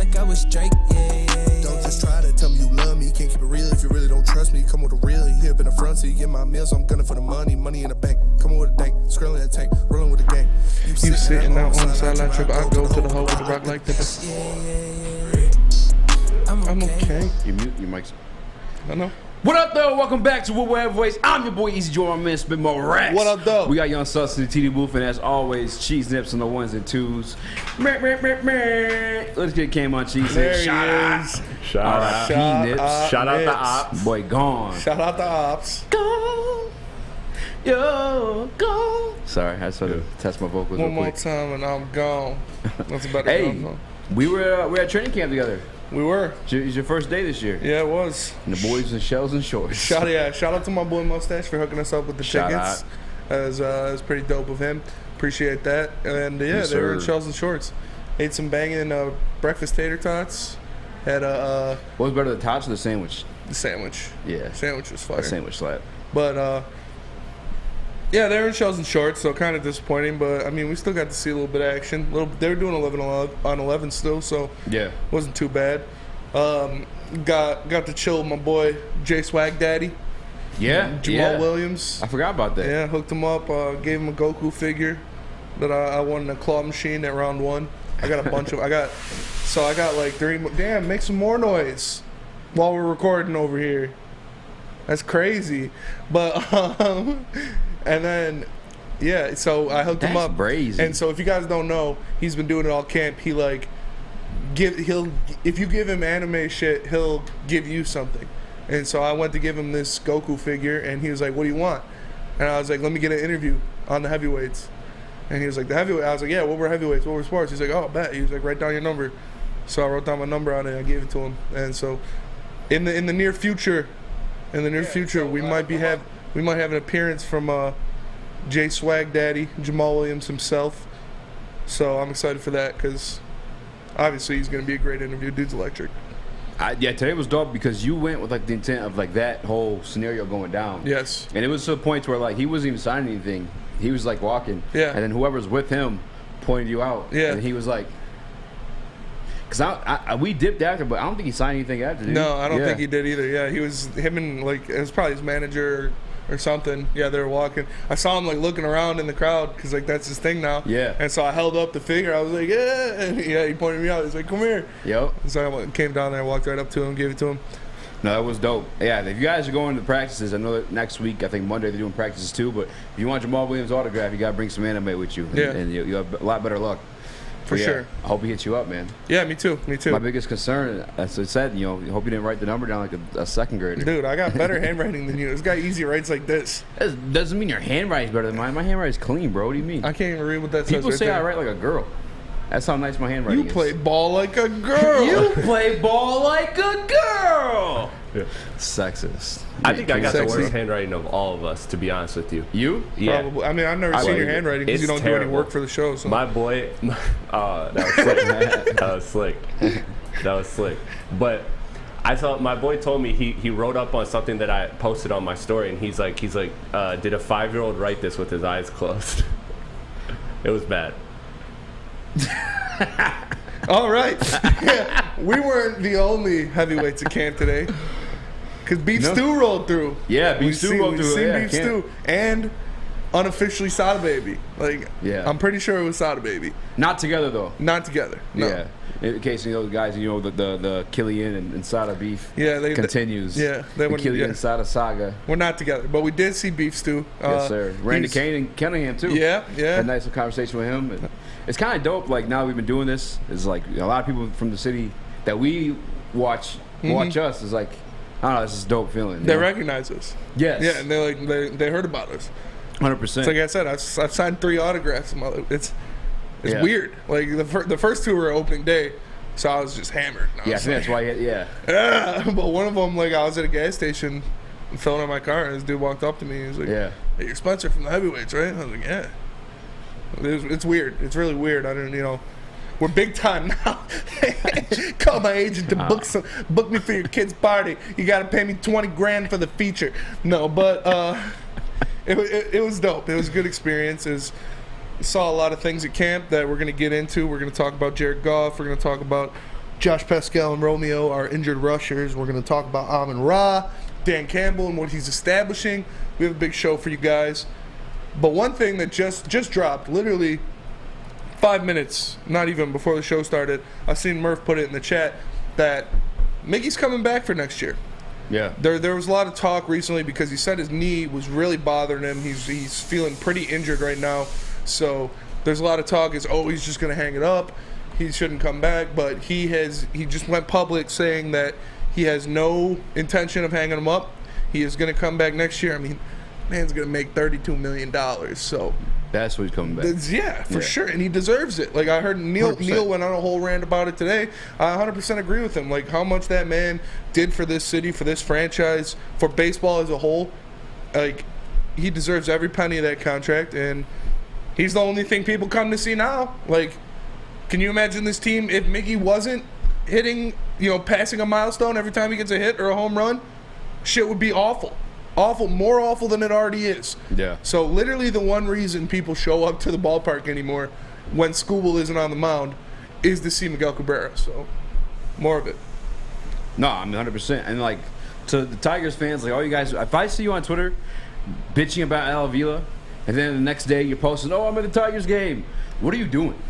like I was Drake, yeah. Don't just try to tell me you love me. Can't keep it real if you really don't trust me. Come with a real, you hip in the front, so you get my meals. I'm gunning for the money in the bank. Come on with a dank, scrolling in the tank, rolling with the gang. You sitting out on the sideline trip, I go to the hole with the rock like this. I'm okay. You mute your mics. I know. What up, though? Welcome back to Woodward Voice. I'm your boy Eazy, Joe, man. Spin more racks. What up, though? We got Young Sus in the TD booth, and as always, cheese nips on the ones and twos. Let's get Cam on cheese. Shout out. Shout out the ops. Boy, gone. Shout out the ops. Go. Yo, go. Sorry, I just had to test my vocals One real more quick. time and I'm gone. That's a better Hey, we were at training camp together. We were. It was your first day this year. Yeah, it was. And the boys in shells and shorts. Shout out to my boy Mustache for hooking us up with the tickets. It was pretty dope of him. Appreciate that. And yeah, Yes, they were in sir. shells and shorts. Ate some banging breakfast tater tots. Had a What was better, the tots or the sandwich? the sandwich. Yeah. Sandwich was fire. A sandwich slap. But yeah, they were in shells and shorts, so kind of disappointing. But I mean, we still got to see a little bit of action. They were doing 11 on 11 still, so Yeah. wasn't too bad. Got to chill with my boy J Swag Daddy, Yeah. Jamal Williams. I forgot about that. Yeah, hooked him up. Gave him a Goku figure that I won in a claw machine at round 1. I got a bunch of. I got like 3. Damn, make some more noise while we're recording over here. That's crazy. But and then yeah, so I hooked him That's up. brazy. And so if you guys don't know, he's been doing it all camp. He like if you give him anime shit, he'll give you something. And so I went to give him this Goku figure, and he was like, "What do you want?" And I was like, "Let me get an interview on the heavyweights." And he was like, "The heavyweight?" I was like, "Yeah, what were heavyweights? What were sports?" He's like, "Oh, bet." He was like, "Write down your number." So I wrote down my number on it. I gave it to him. And so in the near future, we might have an appearance from J Swag Daddy, Jamal Williams himself. So I'm excited for that because obviously he's going to be a great interview. Dude's electric. Yeah, today was dope because you went with like the intent of like that whole scenario going down. Yes. And it was to the point where like he wasn't even signing anything. He was like walking. Yeah. And then whoever's with him pointed you out. Yeah. And he was like, because we dipped after, but I don't think he signed anything after. Did No, I don't Yeah. think he did either. Yeah, him and like it was probably his manager or something. Yeah, they were walking. I saw him like looking around in the crowd because like that's his thing now. Yeah. And so I held up the figure. I was like, yeah, and yeah, he pointed me out. He's like, come here. Yep. And so I came down there, walked right up to him, gave it to him. No, that was dope. Yeah, if you guys are going to practices, I know that next week, I think Monday, they're doing practices too, but if you want Jamal Williams' autograph, you got to bring some anime with you. Yeah. And you have a lot better luck. For Yeah, sure. I hope he hits you up, man. Yeah, me too. Me too. My biggest concern, as I said, I hope you didn't write the number down like a second grader. Dude, I got better handwriting than you. This guy Eazy writes like this. That doesn't mean your handwriting's better than mine. My handwriting's clean, bro. What do you mean? I can't even read what that says. People right say there. I write like a girl. That's how nice my handwriting You is. play ball like a girl. You play ball like a girl. Yeah. Sexist. I think I got the Sexy. worst handwriting of all of us, to be honest with you. You? Yeah. Probably. I mean, I've never seen your handwriting because you It's don't do any terrible. work for the show. So. My boy, that was slick. that was slick. But I thought my boy told me he wrote up on something that I posted on my story, and he's like, did a 5-year-old write this with his eyes closed? It was bad. All right. Yeah, we weren't the only heavyweights at camp today. Because Beef Stew rolled through. Yeah, Beef Stew rolled through. We've seen Yeah, Beef camp. Stew. And unofficially Sada Baby. Like, Yeah. I'm pretty sure it was Sada Baby. Not together, though. Not together. No. Yeah. In case you know the guys, the Killian and Sada beef Yeah, they continues. yeah, they the wouldn't- Killian yeah. and Sada saga. We're not together. But we did see Beef Stew. Yes, sir. Randy he's- Kane and Cunningham, too. Yeah, yeah. Had a nice conversation with him. And it's kind of dope. Like, now we've been doing this. It's like a lot of people from the city that we watch us. Is like, I don't know, this is a dope feeling. you They know? recognize us. Yes. Yeah, and they heard about us. 100%. It's like I said, I've signed 3 autographs. In my life. It's Yeah. weird. Like the first 2 were opening day, so I was just hammered. And I Yeah, I was think that's why, yeah. But one of them, like, I was at a gas station and filling up my car, and this dude walked up to me. He was like, Yeah. "Hey, you're Spencer from the heavyweights, right?" I was like, "Yeah." It's weird. It's really weird. I didn't, we're big time now. Call my agent to book me for your kid's party. You got to pay me $20,000 for the feature. No, but it was dope. It was a good experience. Saw a lot of things at camp that we're going to get into. We're going to talk about Jared Goff. We're going to talk about Josh Pascal and Romeo are injured rushers. We're going to talk about Amon-Ra, Dan Campbell, and what he's establishing. We have a big show for you guys. But one thing that just dropped, literally 5 minutes, not even before the show started, I seen Murph put it in the chat, that Miggy's coming back for next year. Yeah. There was a lot of talk recently because he said his knee was really bothering him. He's feeling pretty injured right now. So there's a lot of talk is, oh, he's just going to hang it up. He shouldn't come back. But he just went public saying that he has no intention of hanging him up. He is going to come back next year. I mean, man's going to make $32 million. So that's what he's coming back. Yeah, for sure. And he deserves it. Like, I heard Neil went on a whole rant about it today. I 100% agree with him. Like, how much that man did for this city, for this franchise, for baseball as a whole. Like, he deserves every penny of that contract. And he's the only thing people come to see now. Like, can you imagine this team if Miggy wasn't hitting, passing a milestone every time he gets a hit or a home run? Shit would be awful. Awful, more awful than it already is. Yeah. So literally the one reason people show up to the ballpark anymore when Skubal isn't on the mound is to see Miguel Cabrera. So more of it. No, I mean 100%. And like to the Tigers fans, like all you guys, if I see you on Twitter bitching about Al Avila, and then the next day you're posting, "Oh, I'm at the Tigers game," what are you doing?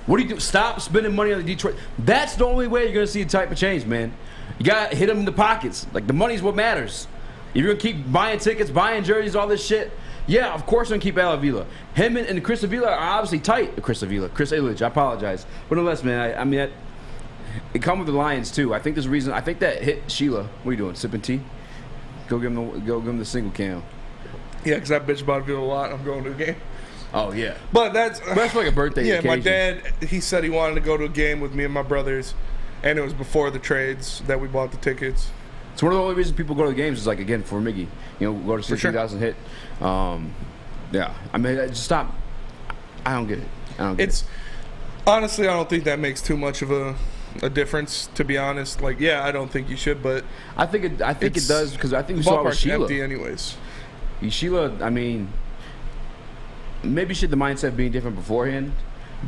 What do you do? Stop spending money on the Detroit. That's the only way you're gonna see a type of change, man. You gotta hit them in the pockets. Like the money's what matters. If you're going to keep buying tickets, buying jerseys, all this shit, yeah, of course I'm going to keep Al Avila. Him and Chris Avila are obviously tight. Chris Illich, I apologize. But nonetheless, man, I mean, it come with the Lions, too. I think there's a reason. I think that hit Sheila. What are you doing, sipping tea? Go give him the single cam. Yeah, because I bitch about Avila a lot. I'm going to a game. Oh, yeah. But that's like a birthday occasion. My dad, he said he wanted to go to a game with me and my brothers, and it was before the trades that we bought the tickets. It's one of the only reasons people go to the games is like, again, for Miggy. Go to 60,000 hit. Yeah. I mean, just stop. I don't get it. Honestly, I don't think that makes too much of a difference, to be honest. Like, yeah, I don't think you should, but I think it does, because I think we saw it with Sheila. Empty anyways. Sheila, I mean, maybe she had the mindset being different beforehand,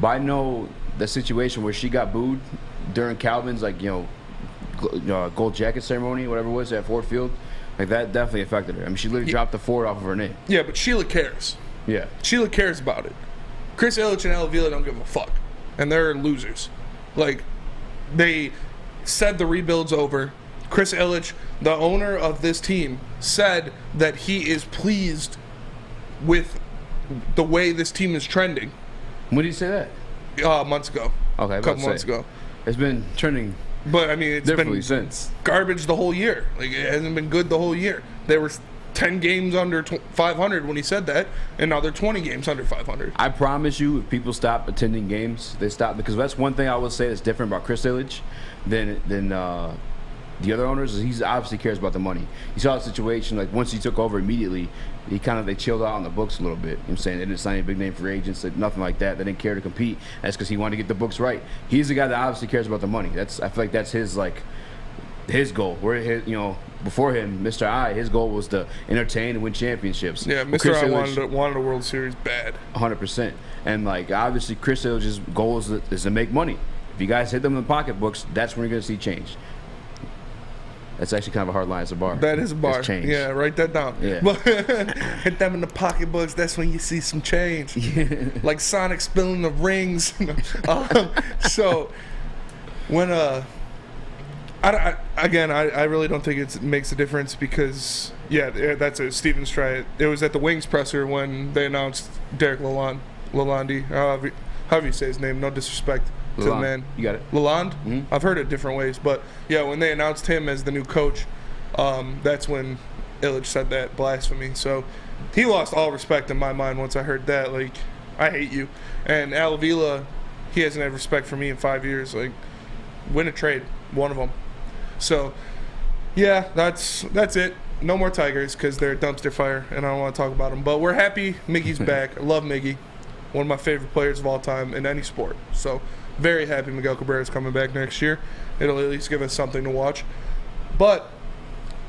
but I know the situation where she got booed during Calvin's, gold jacket ceremony, whatever it was at Ford Field, like that definitely affected her. I mean, she literally dropped the Ford off of her name. Yeah, but Sheila cares. Yeah, Sheila cares about it. Chris Illich and Al Avila don't give a fuck, and they're losers. Like, they said the rebuild's over. Chris Illich, the owner of this team, said that he is pleased with the way this team is trending. When did he say that? Months ago. Okay, a couple months ago. It's been trending. But I mean, it's differently been since garbage the whole year. Like, it hasn't been good the whole year. There were 10 games under 500 when he said that, and now they're 20 games under 500. I promise you, if people stop attending games, they stop, because that's one thing I will say that's different about Chris Illich than the other owners, is he's obviously cares about the money. You saw the situation, like once he took over immediately, they chilled out on the books a little bit. You know what I'm saying? They didn't sign any big name free agents, nothing like that. They didn't care to compete. That's because he wanted to get the books right. He's the guy that obviously cares about the money. I feel like that's his goal. Where before him, Mr. I, his goal was to entertain and win championships. Yeah, Mr. I wanted a World Series bad. 100%. And obviously Chris Illich's goal is to make money. If you guys hit them in the pocketbooks, that's when you're going to see change. That's actually kind of a hard line. It's a bar. That is a bar. Change. Yeah, write that down. Yeah. Hit them in the pocketbooks. That's when you see some change. Yeah. Like Sonic spilling the rings. So when I really don't think it makes a difference, because that's a Steven Strait. It was at the Wings presser when they announced Derek Lalonde. However you say his name. No disrespect to the man. You got it. Lalonde? Mm-hmm. I've heard it different ways, but yeah, when they announced him as the new coach, that's when Illich said that blasphemy. So he lost all respect in my mind once I heard that. Like, I hate you. And Al Avila, he hasn't had respect for me in 5 years. Like, win a trade, one of them. So yeah, that's it. No more Tigers, because they're a dumpster fire, and I don't want to talk about them. But we're happy Miggy's back. I love Miggy. One of my favorite players of all time in any sport. So very happy Miguel Cabrera is coming back next year. It'll at least give us something to watch. But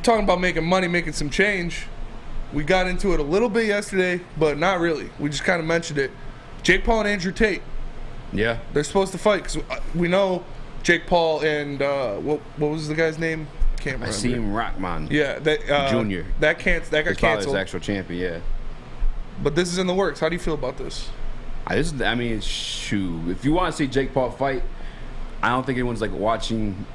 talking about making money, making some change, we got into it a little bit yesterday, but not really. We just kind of mentioned it. Jake Paul and Andrew Tate. Yeah. They're supposed to fight, because we know Jake Paul and what was the guy's name? Can't remember. Asim Rahman. Yeah, that Junior. That got His father's canceled. actual champion. Yeah. But this is in the works. How do you feel about this? I mean, shoot. If you want to see Jake Paul fight, I don't think anyone's like watching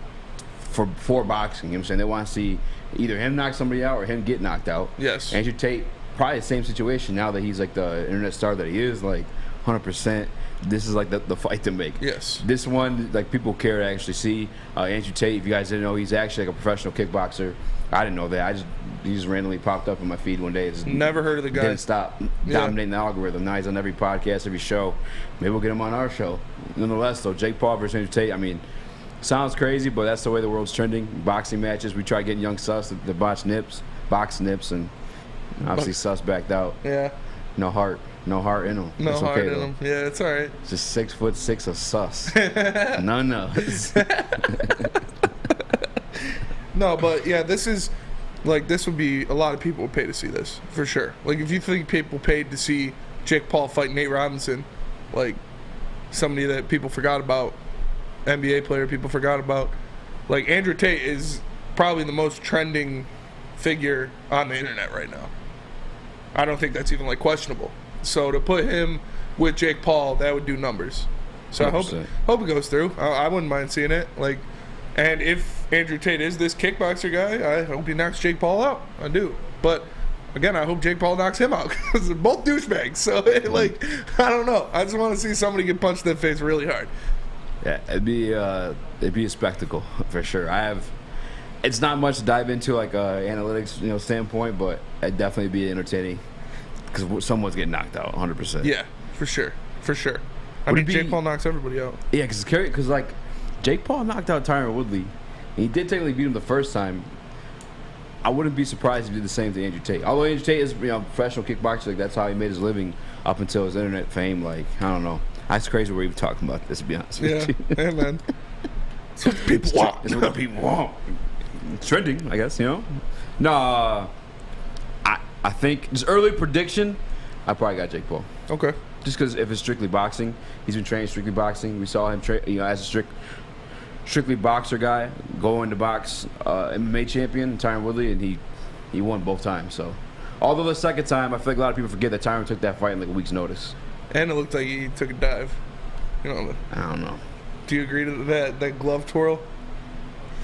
for boxing. You know what I'm saying? They want to see either him knock somebody out or him get knocked out. Yes. Andrew Tate, probably the same situation now that he's like the internet star that he is. Like 100%. This is like the fight to make. Yes. This one, like people care to actually see. Andrew Tate, if you guys didn't know, he's actually like a professional kickboxer. I didn't know that. He just randomly popped up in my feed one day. Never heard of the guy. Didn't stop dominating the algorithm. Now he's on every podcast, every show. Maybe we'll get him on our show. Nonetheless, though, Jake Paul versus Andrew Tate, I mean, sounds crazy, but that's the way the world's trending. Boxing matches, we try getting young Sus to box nips, and obviously Sus backed out. Yeah. No heart in him. No It's heart okay, in though. him. Yeah, it's all right. It's just 6'6" of Sus. No. No, but yeah, this would be a lot of people would pay to see this for sure. Like if you think people paid to see Jake Paul fight Nate Robinson, like somebody that people forgot about, NBA player people forgot about, like Andrew Tate is probably the most trending figure on the internet right now. I don't think that's even like questionable. So to put him with Jake Paul, that would do numbers. So 100%. I hope it goes through. I wouldn't mind seeing it. Like, and if Andrew Tate is this kickboxer guy, I hope he knocks Jake Paul out. I do. But again, I hope Jake Paul knocks him out because they're both douchebags. So like, I don't know. I just want to see somebody get punched in the face really hard. Yeah, it'd be a spectacle for sure. It's not much to dive into like analytics standpoint, but it'd definitely be entertaining because someone's getting knocked out 100%. Yeah, for sure. I Would mean, it be- Jake Paul knocks everybody out. Yeah, because like Jake Paul knocked out Tyron Woodley, and he did technically beat him the first time. I wouldn't be surprised if he did the same to Andrew Tate. Although Andrew Tate is professional kickboxer, like that's how he made his living up until his internet fame. Like I don't know, that's crazy we're even talking about this. To be honest with you. Yeah, man. It's what the people want. It's what the people want. It's trending, I guess. No, I think just early prediction. I probably got Jake Paul. Okay. Just because if it's strictly boxing, he's been training strictly boxing. We saw him as a strictly boxer guy go into box MMA champion Tyron Woodley, and he won both times. So, although the second time, I feel like a lot of people forget that Tyron took that fight in like a week's notice. And it looked like he took a dive. I don't know. Do you agree to that glove twirl?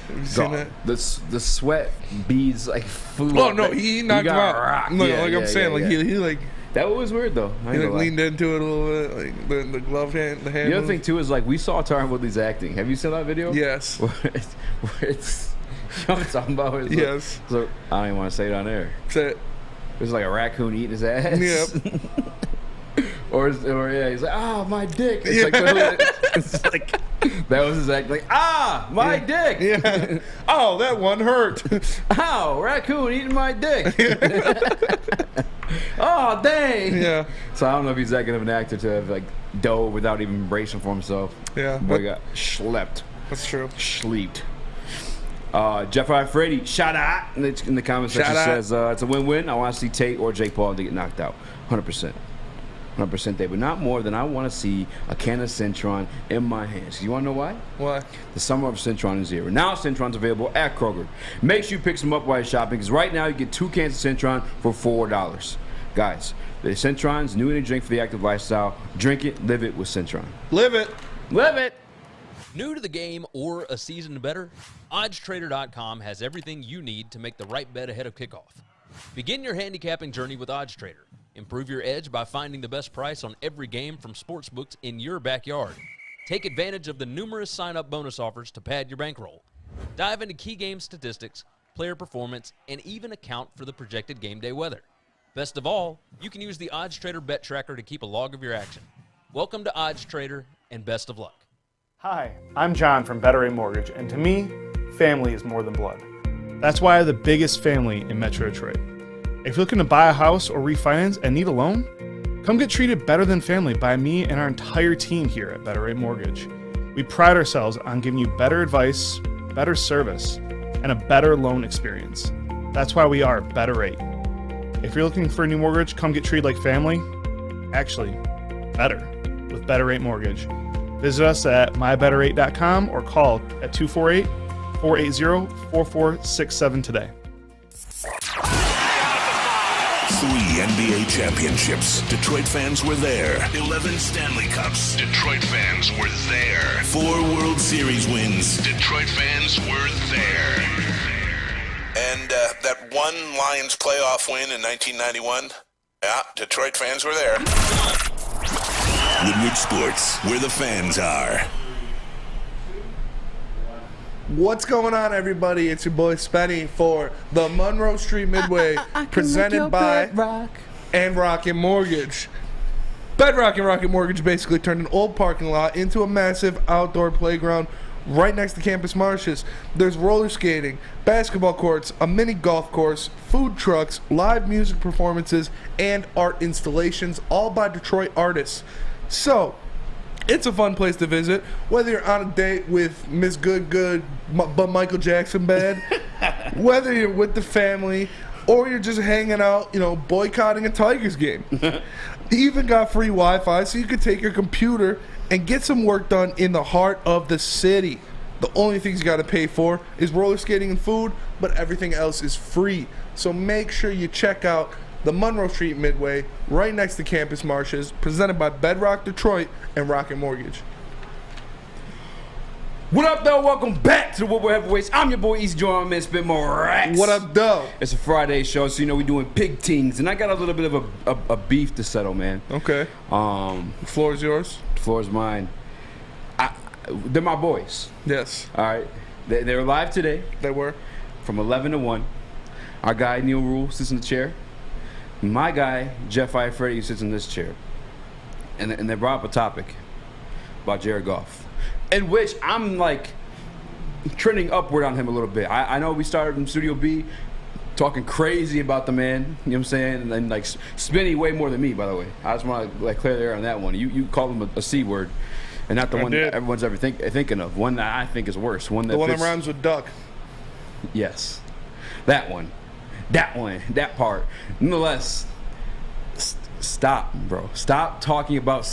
Have you seen that? The sweat beads like flew. Oh up. no, he knocked him out. Rocked. No, Yeah, like yeah, I'm saying, yeah, like yeah. he like That was weird though. he like leaned into it a little bit, like the glove hand, the hand. The other move. thing too is like we saw Tyron Woodley's acting. Have you seen that video? Yes. Where it's you know what I'm talking about? Where it's like- Yes. so I don't even want to say it on air. Say it. There's like a raccoon eating his ass. Yep. or yeah, he's like, my dick. It's like, literally, it's like that was his act. Like, my dick. Yeah. Oh, that one hurt. Ow, raccoon eating my dick. Oh, dang. Yeah. So I don't know if he's that good of an actor to have like dove without even bracing for himself. Yeah. Boy got schlepped. That's true. Sleeped. Jeff I. Freddy, shout out in the comment section Shout out. says it's a win-win. I want to see Tate or Jake Paul to get knocked out. 100%. 100% they, but not more than I want to see a can of Centron in my hands. You want to know why? Why? The summer of Centron is here. Now Centron's available at Kroger. Make sure you pick some up while you're shopping because right now you get 2 cans of Centron for $4. Guys, the Centron's new energy drink for the active lifestyle. Drink it, live it with Centron. Live it. Live it! New to the game or a season better? OddsTrader.com has everything you need to make the right bet ahead of kickoff. Begin your handicapping journey with OddsTrader. Improve your edge by finding the best price on every game from sportsbooks in your backyard. Take advantage of the numerous sign-up bonus offers to pad your bankroll. Dive into key game statistics, player performance, and even account for the projected game day weather. Best of all, you can use the OddsTrader bet tracker to keep a log of your action. Welcome to OddsTrader, and best of luck. Hi, I'm John from Better Rate Mortgage, and to me, family is more than blood. That's why I have the biggest family in Metro Detroit. If you're looking to buy a house or refinance and need a loan, come get treated better than family by me and our entire team here at Better Rate Mortgage. We pride ourselves on giving you better advice, better service, and a better loan experience. That's why we are Better Rate. If you're looking for a new mortgage, come get treated like family. Actually, better with Better Rate Mortgage. Visit us at mybetterate.com or call at 248-480-4467 today. 3 NBA championships. Detroit fans were there. 11 Stanley Cups. Detroit fans were there. 4 World Series wins. Detroit fans were there. And that one Lions playoff win in 1991. Yeah, Detroit fans were there. Woodward Sports, where the fans are. What's going on, everybody? It's your boy Spenny for the Monroe Street Midway, presented by Amon-Ra Mortgage. Bedrock and Rocket Mortgage basically turned an old parking lot into a massive outdoor playground right next to campus marshes. There's roller skating, basketball courts, a mini golf course, food trucks, live music performances, and art installations, all by Detroit artists. So, it's a fun place to visit, whether you're on a date with Miss Good, but Michael Jackson bad, whether you're with the family, or you're just hanging out, boycotting a Tigers game. Even got free Wi-Fi, so you could take your computer and get some work done in the heart of the city. The only things you got to pay for is roller skating and food, but everything else is free. So make sure you check out the Monroe Street Midway, right next to Campus Marshes, presented by Bedrock Detroit and Rocket Mortgage. What up, though? Welcome back to the Woodward Heavyweights. I'm your boy Eazy, joining me, spit more racks. What up, though? It's a Friday show, so we're doing pig tings, and I got a little bit of a beef to settle, man. Okay. The floor is yours. The floor is mine. They're my boys. Yes. All right. They're live today. They were. From 11 to 1. Our guy, Neil Rule, sits in the chair. My guy, Jeff Iafredi, sits in this chair. And they brought up a topic about Jared Goff, in which I'm like trending upward on him a little bit. I know we started in Studio B talking crazy about the man, you know what I'm saying? And like Spinny way more than me, by the way. I just want to clear the air on that one. You called him a C word, and not the one that everyone's ever thinking of. One that I think is worse. One that rhymes with duck. Yes, that one. That part. Nonetheless, stop, bro. Stop talking about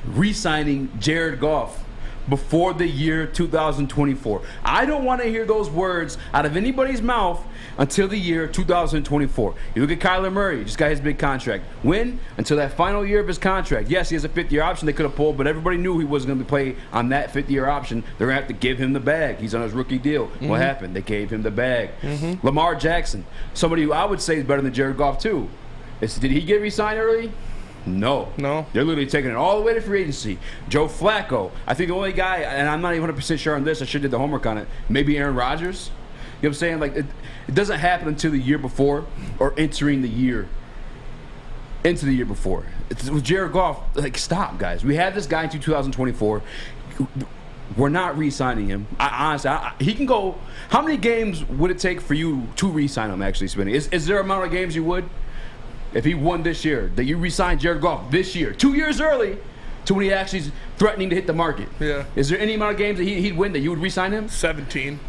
re-signing Jared Goff before the year 2024. I don't want to hear those words out of anybody's mouth until the year 2024. You look at Kyler Murray, just got his big contract. When? Until that final year of his contract. Yes, he has a 5th-year option they could have pulled, but everybody knew he wasn't going to play on that 5th-year option. They're going to have to give him the bag. He's on his rookie deal. Mm-hmm. What happened? They gave him the bag. Mm-hmm. Lamar Jackson, somebody who I would say is better than Jared Goff too. Did he get re-signed early? No. They're literally taking it all the way to free agency. Joe Flacco. I think the only guy, and I'm not even 100% sure on this, I should have did the homework on it, maybe Aaron Rodgers. You know what I'm saying? Like, it doesn't happen until the year before or into the year before. With Jared Goff, like, stop, guys. We had this guy in 2024. We're not re-signing him. Honestly, he can go. How many games would it take for you to re-sign him, actually, Spinny? Is there an amount of games you would? If he won this year, that you re-signed Jared Goff this year, 2 years early, to when he actually is threatening to hit the market. Yeah. Is there any amount of games that he'd win that you would re-sign him? 17.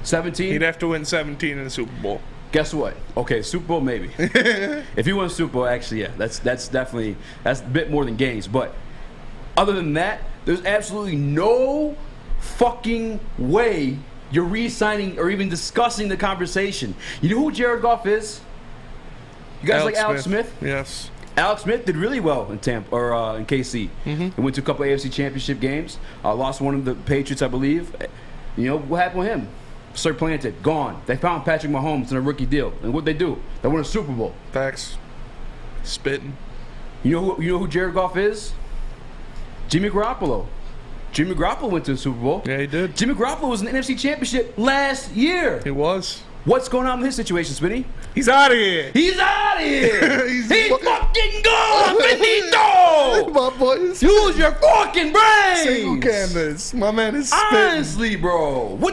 17? He'd have to win 17 in the Super Bowl. Guess what? Okay, Super Bowl maybe. If he won Super Bowl, actually, yeah, that's definitely a bit more than games. But other than that, there's absolutely no fucking way you're re-signing or even discussing the conversation. You know who Jared Goff is? You guys like Alex Smith? Yes. Alex Smith did really well in Tampa or in KC. Mm-hmm. He went to a couple of AFC Championship games. Lost one of the Patriots, I believe. You know what happened with him? Supplanted, gone. They found Patrick Mahomes in a rookie deal, and what they do? They won a Super Bowl. Facts. Spitting. You know who Jared Goff is? Jimmy Garoppolo. Jimmy Garoppolo went to the Super Bowl. Yeah, he did. Jimmy Garoppolo was in the NFC Championship last year. He was. What's going on with his situation, Spinny? He's out of here. He's out of here. He's fucking gone, Benito. My boy is use your fucking brains. Single canvas. My man is spitting. Honestly, bro. A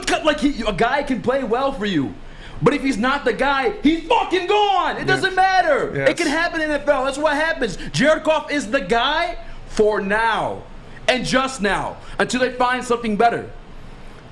guy can play well for you. But if he's not the guy, he's fucking gone. It doesn't matter. Yes. It can happen in the NFL. That's what happens. Jared Goff is the guy for now. And just now. Until they find something better.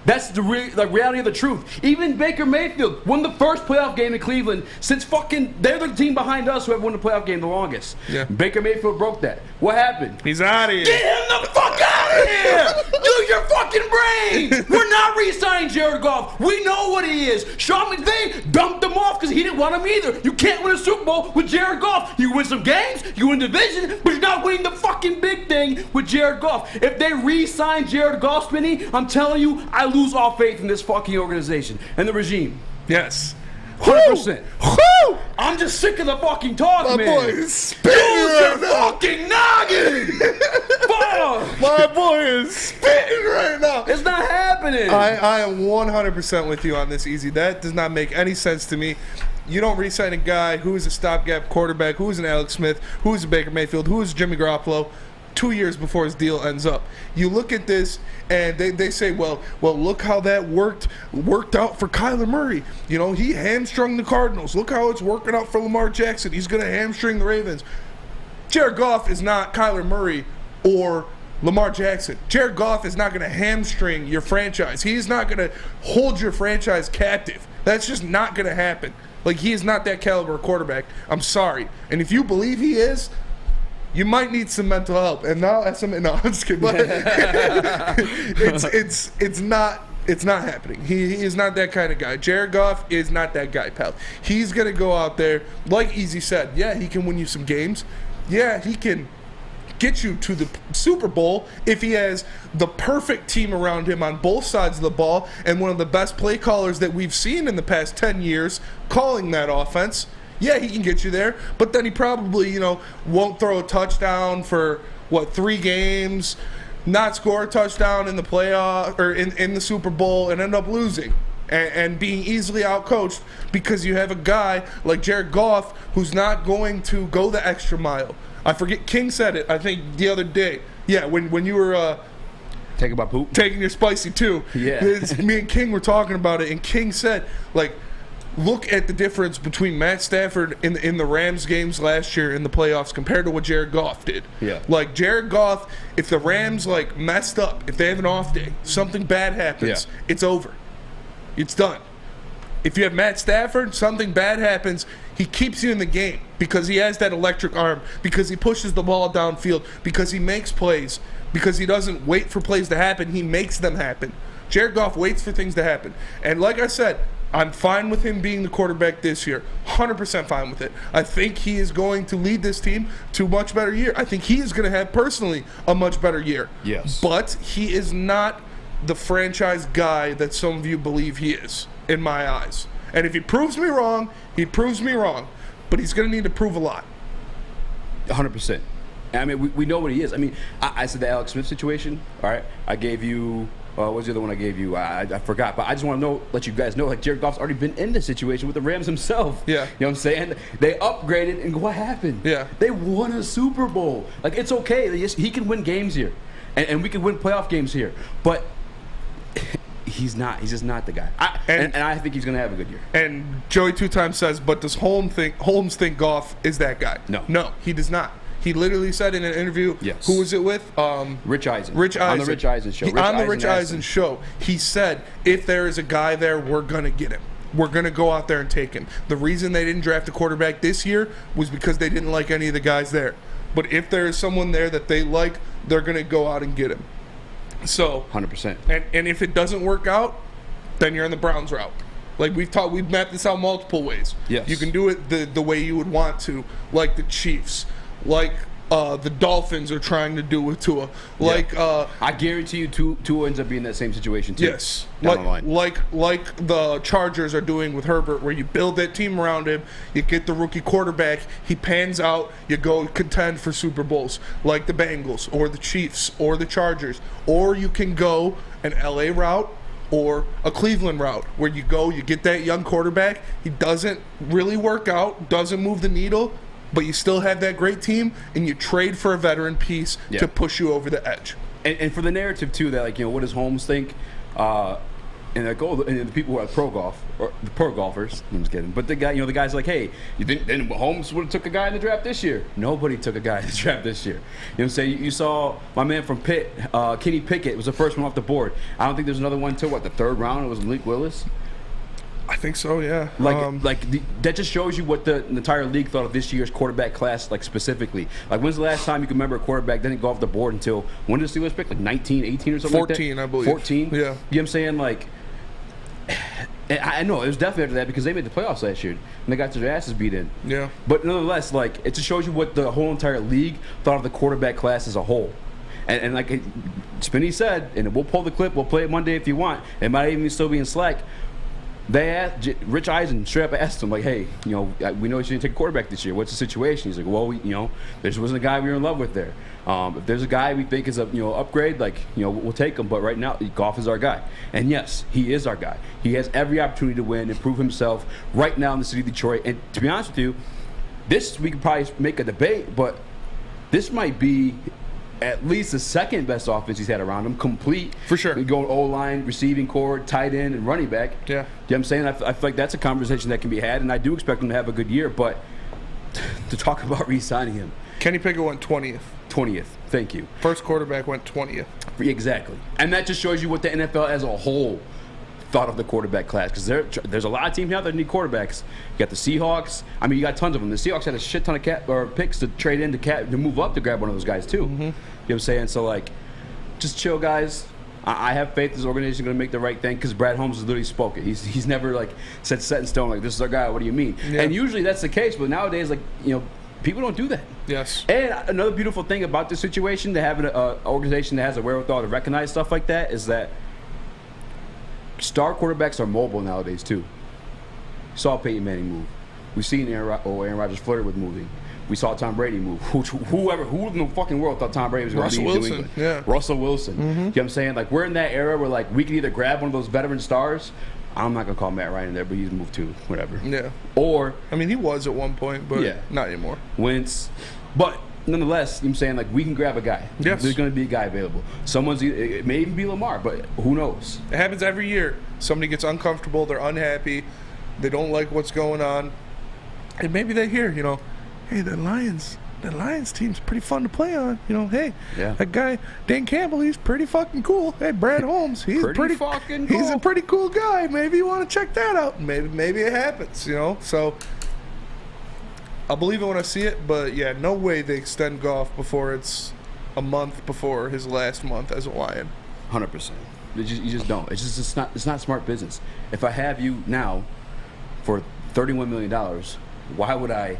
That's the reality of the truth. Even Baker Mayfield won the first playoff game in Cleveland since they're the team behind us who have won the playoff game the longest. Yeah. Baker Mayfield broke that. What happened? He's out of here. Get him the fuck out out of here! Use your fucking brain! We're not re-signing Jared Goff. We know what he is. Sean McVay dumped him off because he didn't want him either. You can't win a Super Bowl with Jared Goff. You win some games, you win division, but you're not winning the fucking big thing with Jared Goff. If they re-sign Jared Goff, Spinny, I'm telling you, I lose all faith in this fucking organization and the regime. Yes. 100%. Woo! I'm just sick of the fucking talk, My man. boy is spitting Use right your now. fucking noggin! Fuck! My boy is spitting right now. It's not happening. I am 100% with you on this, Easy. That does not make any sense to me. You don't re-sign a guy who is a stopgap quarterback, who is an Alex Smith, who is a Baker Mayfield, who is Jimmy Garoppolo 2 years before his deal ends up. You look at this and they say, well, look how that worked out for Kyler Murray. You know, he hamstrung the Cardinals. Look how it's working out for Lamar Jackson. He's going to hamstring the Ravens. Jared Goff is not Kyler Murray or Lamar Jackson. Jared Goff is not going to hamstring your franchise. He is not going to hold your franchise captive. That's just not going to happen. Like, he is not that caliber of quarterback. I'm sorry. And if you believe he is, you might need some mental help. And now, no, I'm just kidding. But it's not happening. He is not that kind of guy. Jared Goff is not that guy, pal. He's gonna go out there, like Eazy said. Yeah, he can win you some games. Yeah, he can get you to the Super Bowl if he has the perfect team around him on both sides of the ball and one of the best play callers that we've seen in the past 10 years calling that offense. Yeah, he can get you there, but then he probably, won't throw a touchdown for, 3 games, not score a touchdown in the playoff or in the Super Bowl and end up losing and being easily outcoached because you have a guy like Jared Goff who's not going to go the extra mile. I forget, King said it, I think, the other day. Yeah, when you were taking my poop? Taking your spicy too. Yeah. Me and King were talking about it, and King said, look at the difference between Matt Stafford in the Rams games last year in the playoffs compared to what Jared Goff did. Yeah. Like, Jared Goff, if the Rams, messed up, if they have an off day, something bad happens, it's over. It's done. If you have Matt Stafford, something bad happens, he keeps you in the game because he has that electric arm, because he pushes the ball downfield, because he makes plays, because he doesn't wait for plays to happen, he makes them happen. Jared Goff waits for things to happen. And like I said, I'm fine with him being the quarterback this year. 100% fine with it. I think he is going to lead this team to a much better year. I think he is going to have, personally, a much better year. Yes. But he is not the franchise guy that some of you believe he is, in my eyes. And if he proves me wrong, he proves me wrong. But he's going to need to prove a lot. 100%. I mean, we know what he is. I mean, I said the Alex Smith situation. All right. I gave you... what was the other one I gave you? I forgot. But I just want to let you guys know, Jared Goff's already been in this situation with the Rams himself. Yeah. You know what I'm saying? They upgraded, and what happened? Yeah. They won a Super Bowl. It's okay. He can win games here. And we can win playoff games here. But he's not. He's just not the guy. And I think he's going to have a good year. And Joey 2 times says, but does Holmes think Goff is that guy? No. No, he does not. He literally said in an interview, yes. Who was it with? Rich Eisen. On the Rich Eisen show. On the Rich Eisen show, he said, if there is a guy there, we're going to get him. We're going to go out there and take him. The reason they didn't draft a quarterback this year was because they didn't like any of the guys there. But if there is someone there that they like, they're going to go out and get him. So 100%. And if it doesn't work out, then you're in the Browns route. Like we've mapped this out multiple ways. Yes. You can do it the way you would want to, like the Chiefs, like the Dolphins are trying to do with Tua. Like I guarantee you Tua ends up being in that same situation too. Yes. Down the line. Like the Chargers are doing with Herbert, where you build that team around him, you get the rookie quarterback, he pans out, you go contend for Super Bowls, like the Bengals or the Chiefs or the Chargers. Or you can go an LA route or a Cleveland route, where you get that young quarterback, he doesn't really work out, doesn't move the needle, but you still have that great team, and you trade for a veteran piece to push you over the edge. And for the narrative too, that what does Holmes think? And the people who are pro golf or the pro golfers, I'm just kidding. But the guy's like, hey, you think then Holmes would have took a guy in the draft this year? Nobody took a guy in the draft this year. You know what I'm saying? You saw my man from Pitt, Kenny Pickett was the first one off the board. I don't think there's another one until the 3rd round. It was Malik Willis. I think so, yeah. That just shows you what the entire league thought of this year's quarterback class, like specifically. Like, when's the last time you can remember a quarterback didn't go off the board until, when did the Steelers pick? Like 19, 18 or something 14, like that? I believe. 14? Yeah. You know what I'm saying? Like, I know, it was definitely after that because they made the playoffs last year and they got their asses beat in. Yeah. But nonetheless, like, it just shows you what the whole entire league thought of the quarterback class as a whole. And like Spinney said, and we'll pull the clip, we'll play it Monday if you want, it might even still be in Slack. They asked, Rich Eisen straight up asked him, like, hey, you know, we know you didn't take a quarterback this year. What's the situation? He's like, well, there wasn't a guy we were in love with there. If there's a guy we think is a upgrade, like, we'll take him. But right now, Goff is our guy. And yes, he is our guy. He has every opportunity to win and prove himself right now in the city of Detroit. And to be honest with you, we could probably make a debate, but this might be at least the second best offense he's had around him, complete. For sure. Going O-line, receiving core, tight end, and running back. Yeah. You know what I'm saying? I feel like that's a conversation that can be had, and I do expect him to have a good year, but to talk about re-signing him. Kenny Pickett went 20th. 20th. Thank you. First quarterback went 20th. Exactly. And that just shows you what the NFL as a whole thought of the quarterback class, because there's a lot of teams out there that need quarterbacks. You got the Seahawks. I mean, you got tons of them. The Seahawks had a shit ton of picks to trade in to move up to grab one of those guys too. Mm-hmm. You know what I'm saying? So, like, just chill, guys. I have faith this organization is going to make the right thing because Brad Holmes has literally spoken. He's never like said set in stone like this is our guy. What do you mean? Yeah. And usually that's the case, but nowadays, like, people don't do that. Yes. And another beautiful thing about this situation, to have an organization that has a wherewithal to recognize stuff like that, is that star quarterbacks are mobile nowadays too. Saw Peyton Manning move. We've seen Aaron Rodgers flirted with moving. We saw Tom Brady move. Who in the fucking world thought Tom Brady was going to be in New England? Yeah. Russell Wilson. Mm-hmm. You know what I'm saying? Like, we're in that era where, like, we can either grab one of those veteran stars. I'm not going to call Matt Ryan in there, but he's moved too. Whatever. Yeah. Or, I mean, he was at one point, but not anymore. Wentz. But nonetheless, you know what I'm saying, like, we can grab a guy. Yes. There's going to be a guy available. It may even be Lamar, but who knows? It happens every year. Somebody gets uncomfortable. They're unhappy. They don't like what's going on. And maybe they hear, hey, the Lions team's pretty fun to play on. Hey, that guy, Dan Campbell, he's pretty fucking cool. Hey, Brad Holmes, he's pretty fucking cool. He's a pretty cool guy. Maybe you want to check that out. Maybe it happens, So I'll believe it when I see it, but yeah, no way they extend Goff before it's a month before his last month as a Lion. 100%. You just don't. It's not smart business. If I have you now for $31 million, why would I,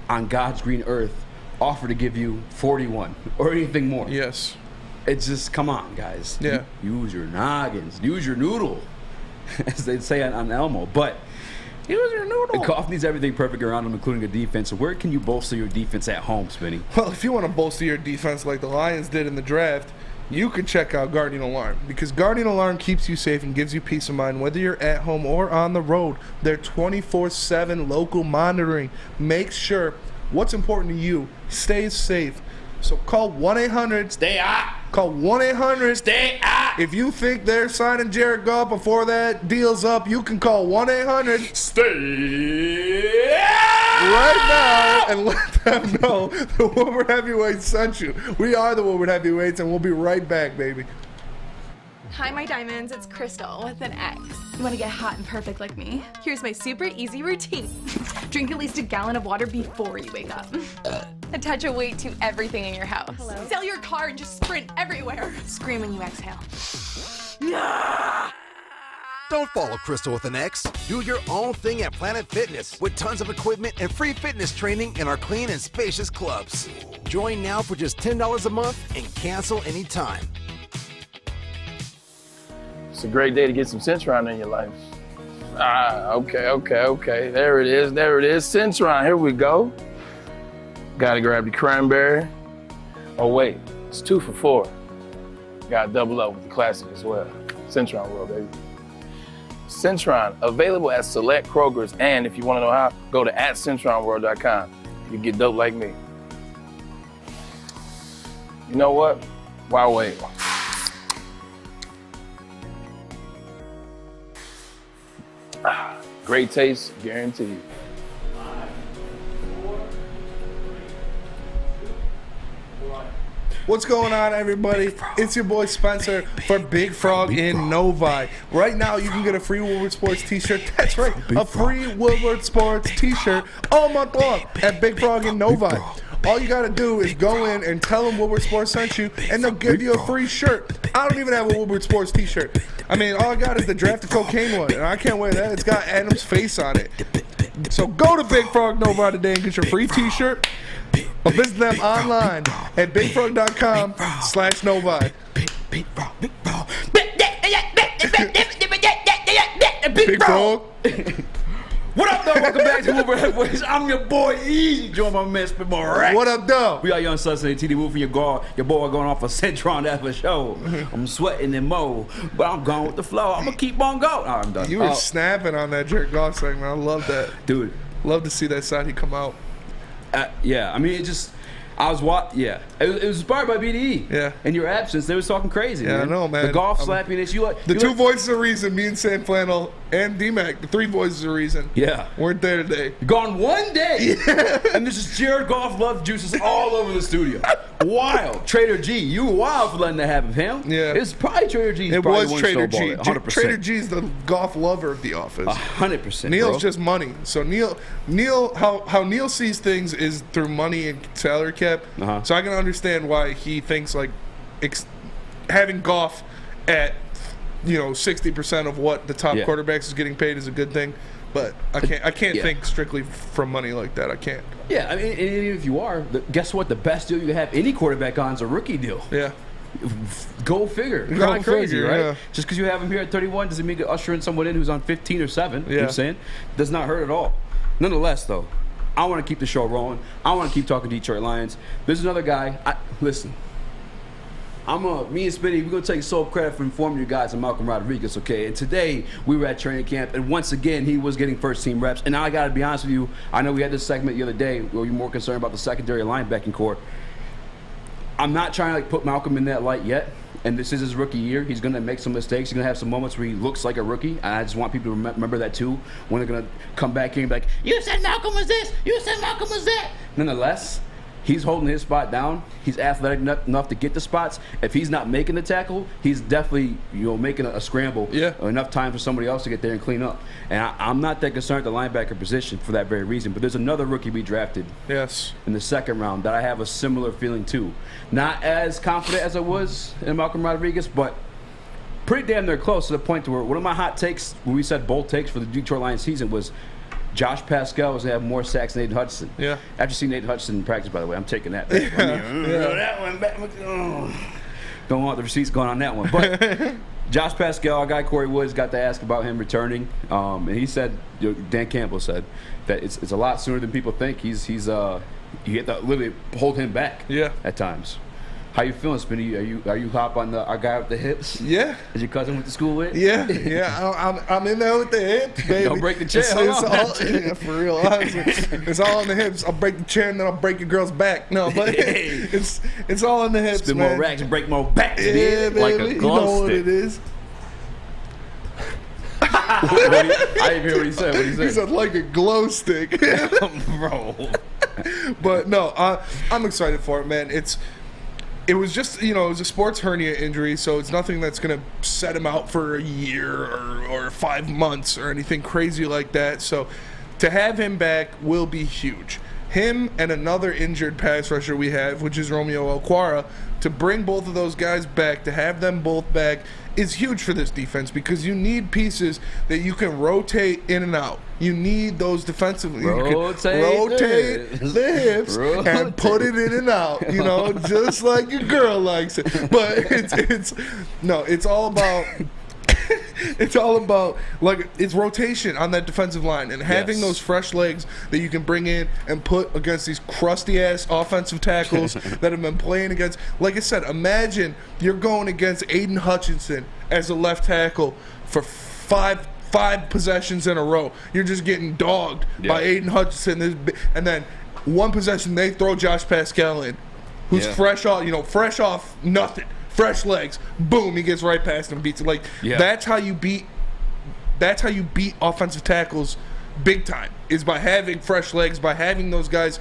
on God's green earth, offer to give you 41 or anything more? Yes. It's just, come on, guys. Yeah. Use your noggins. Use your noodle, as they'd say on Elmo. But use your noodle. Goff needs everything perfect around him, including a defense. So where can you bolster your defense at home, Spinny? Well, if you want to bolster your defense like the Lions did in the draft, you can check out Guardian Alarm, because Guardian Alarm keeps you safe and gives you peace of mind whether you're at home or on the road. Their 24/7 local monitoring makes sure what's important to you stays safe. So call 1-800 Stay out. Call 1-800 Stay out. If you think they're signing Jared Goff before that deal's up, you can call 1-800 Stay out right now and let them know the Woodward Heavyweights sent you. We are the Woodward Heavyweights, and we'll be right back, baby. Hi, my diamonds. It's Crystal with an X. You want to get hot and perfect like me? Here's my super easy routine. Drink at least a gallon of water before you wake up. Attach a weight to everything in your house. Hello? Sell your car and just sprint everywhere. Scream when you exhale. Don't follow Crystal with an X. Do your own thing at Planet Fitness with tons of equipment and free fitness training in our clean and spacious clubs. Join now for just $10 a month and cancel anytime. It's a great day to get some Centron in your life. Okay. There it is. Centron, here we go. Gotta grab the cranberry. Oh wait, it's 2 for $4. Gotta double up with the classic as well. Centron World, baby. Centron, available at select Kroger's, and if you want to know how, go to @CentronWorld.com. You get dope like me. You know what? Why wait? Great taste, guaranteed. 5, 4, 3, 2, 1. What's going on, everybody? It's your boy Spencer for Big Frog in Novi. Right now, you can get a free Woodward Sports t-shirt. That's right, a free Woodward Sports t-shirt all month long at Big Frog in Novi. All you gotta do is go in and tell them Woodward Sports sent you, and they'll give you a free shirt. I don't even have a Woodward Sports t-shirt. I mean, all I got is the Draft the Cocaine one, and I can't wear that. It's got Adam's face on it. So go to Big Frog Novi today and get your free t-shirt, or visit them online at bigfrog.com/Novi. Big Frog. What up, though? Welcome back to Woodward Heavyweights. I'm your boy Eazy. Join my man Spit more racks. What up, though? We out here on Sunday. TD Wolf and your boy going off a Centron after the show. I'm sweating and mo, but I'm going with the flow. I'm gonna keep on going. All right, I'm done. You were snapping on that Jared Goff segment. I love that, dude. Love to see that side he come out. Yeah, I mean, it just. I was it was inspired by BDE. Yeah. In your absence, they was talking crazy. Yeah, man. I know, man. The golf slappiness. The two voices of reason, me and Sam Flannel and D-Mac, the three voices of reason. Yeah. Weren't there today. Gone one day. Yeah. And this is Jared Goff love juices all over the studio. Wild. Trader G, you were wild for letting that happen, fam. Yeah. It's probably Trader G. It was Trader G. 100%. Trader G's the golf lover of the office. 100%. Neil's just money. So Neil, how Neil sees things is through money and salary cap. So I can understand why he thinks like having Goff at 60% of what the top quarterbacks is getting paid is a good thing. But I can't think strictly from money like that. I can't. Yeah, I mean, even if you are, guess what? The best deal you can have any quarterback on is a rookie deal. Yeah. Go figure. Go crazy, figure, right? yeah. Just because you have him here at 31 doesn't mean you can usher in someone in who's on 15 or 7. You know what I'm saying? Does not hurt at all. Nonetheless, though, I want to keep the show rolling. I want to keep talking Detroit Lions. There's another guy. Listen. Me and Spinny, we're going to take sole credit for informing you guys on Malcolm Rodriguez, okay? And today, we were at training camp, and once again, he was getting first-team reps. And now I got to be honest with you, I know we had this segment the other day where we were more concerned about the secondary linebacking core. I'm not trying to put Malcolm in that light yet, and this is his rookie year. He's going to make some mistakes. He's going to have some moments where he looks like a rookie, and I just want people to remember that too, when they're going to come back here and be like, you said Malcolm was this, you said Malcolm was that. Nonetheless, he's holding his spot down. He's athletic enough to get the spots. If he's not making the tackle, he's definitely making a scramble. Yeah. Enough time for somebody else to get there and clean up. And I'm not that concerned at the linebacker position for that very reason. But there's another rookie we drafted. Yes. In the second round that I have a similar feeling to. Not as confident as I was in Malcolm Rodriguez, but pretty damn near close to the point to where one of my hot takes, when we said bold takes for the Detroit Lions season, was Josh Pascal was going to have more sacks than Nathan Hutchinson. Yeah. After seeing Nathan Hutchinson in practice, by the way, I'm taking that back. That one back. Don't want the receipts going on that one. But Josh Pascal, our guy Corey Woods, got to ask about him returning. And he said, Dan Campbell said, that it's a lot sooner than people think. You have to literally hold him back at times. How you feeling, Spinny? Are you hop on our guy with the hips? Yeah. Is your cousin went to school with? Yeah. I'm in there with the hips, baby. Don't break the chair. For real. It's all on the hips. I'll break the chair and then I'll break your girl's back. No, but it's all on the hips, Spin man. more racks and break more backs. Yeah, baby. Like a you glow know what stick. it is. I didn't hear what he said. What he said? He said like a glow stick. Bro. But no, I'm excited for it, man. It was just, it was a sports hernia injury, so it's nothing that's going to set him out for a year or 5 months or anything crazy like that. So to have him back will be huge. Him and another injured pass rusher we have, which is Romeo Okwara, to bring both of those guys back, to have them both back, is huge for this defense because you need pieces that you can rotate in and out. You need those defensively. Rotate the hips and put it in and out, just like your girl likes it. But it's all about it's all about it's rotation on that defensive line and having those fresh legs that you can bring in and put against these crusty ass offensive tackles that have been playing against. Like I said, imagine you're going against Aiden Hutchinson as a left tackle for five possessions in a row. You're just getting dogged by Aiden Hutchinson, and then one possession they throw Josh Pascal in, who's fresh off nothing. Fresh legs, boom, he gets right past him, beats it. That's how you beat offensive tackles big time, is by having fresh legs, by having those guys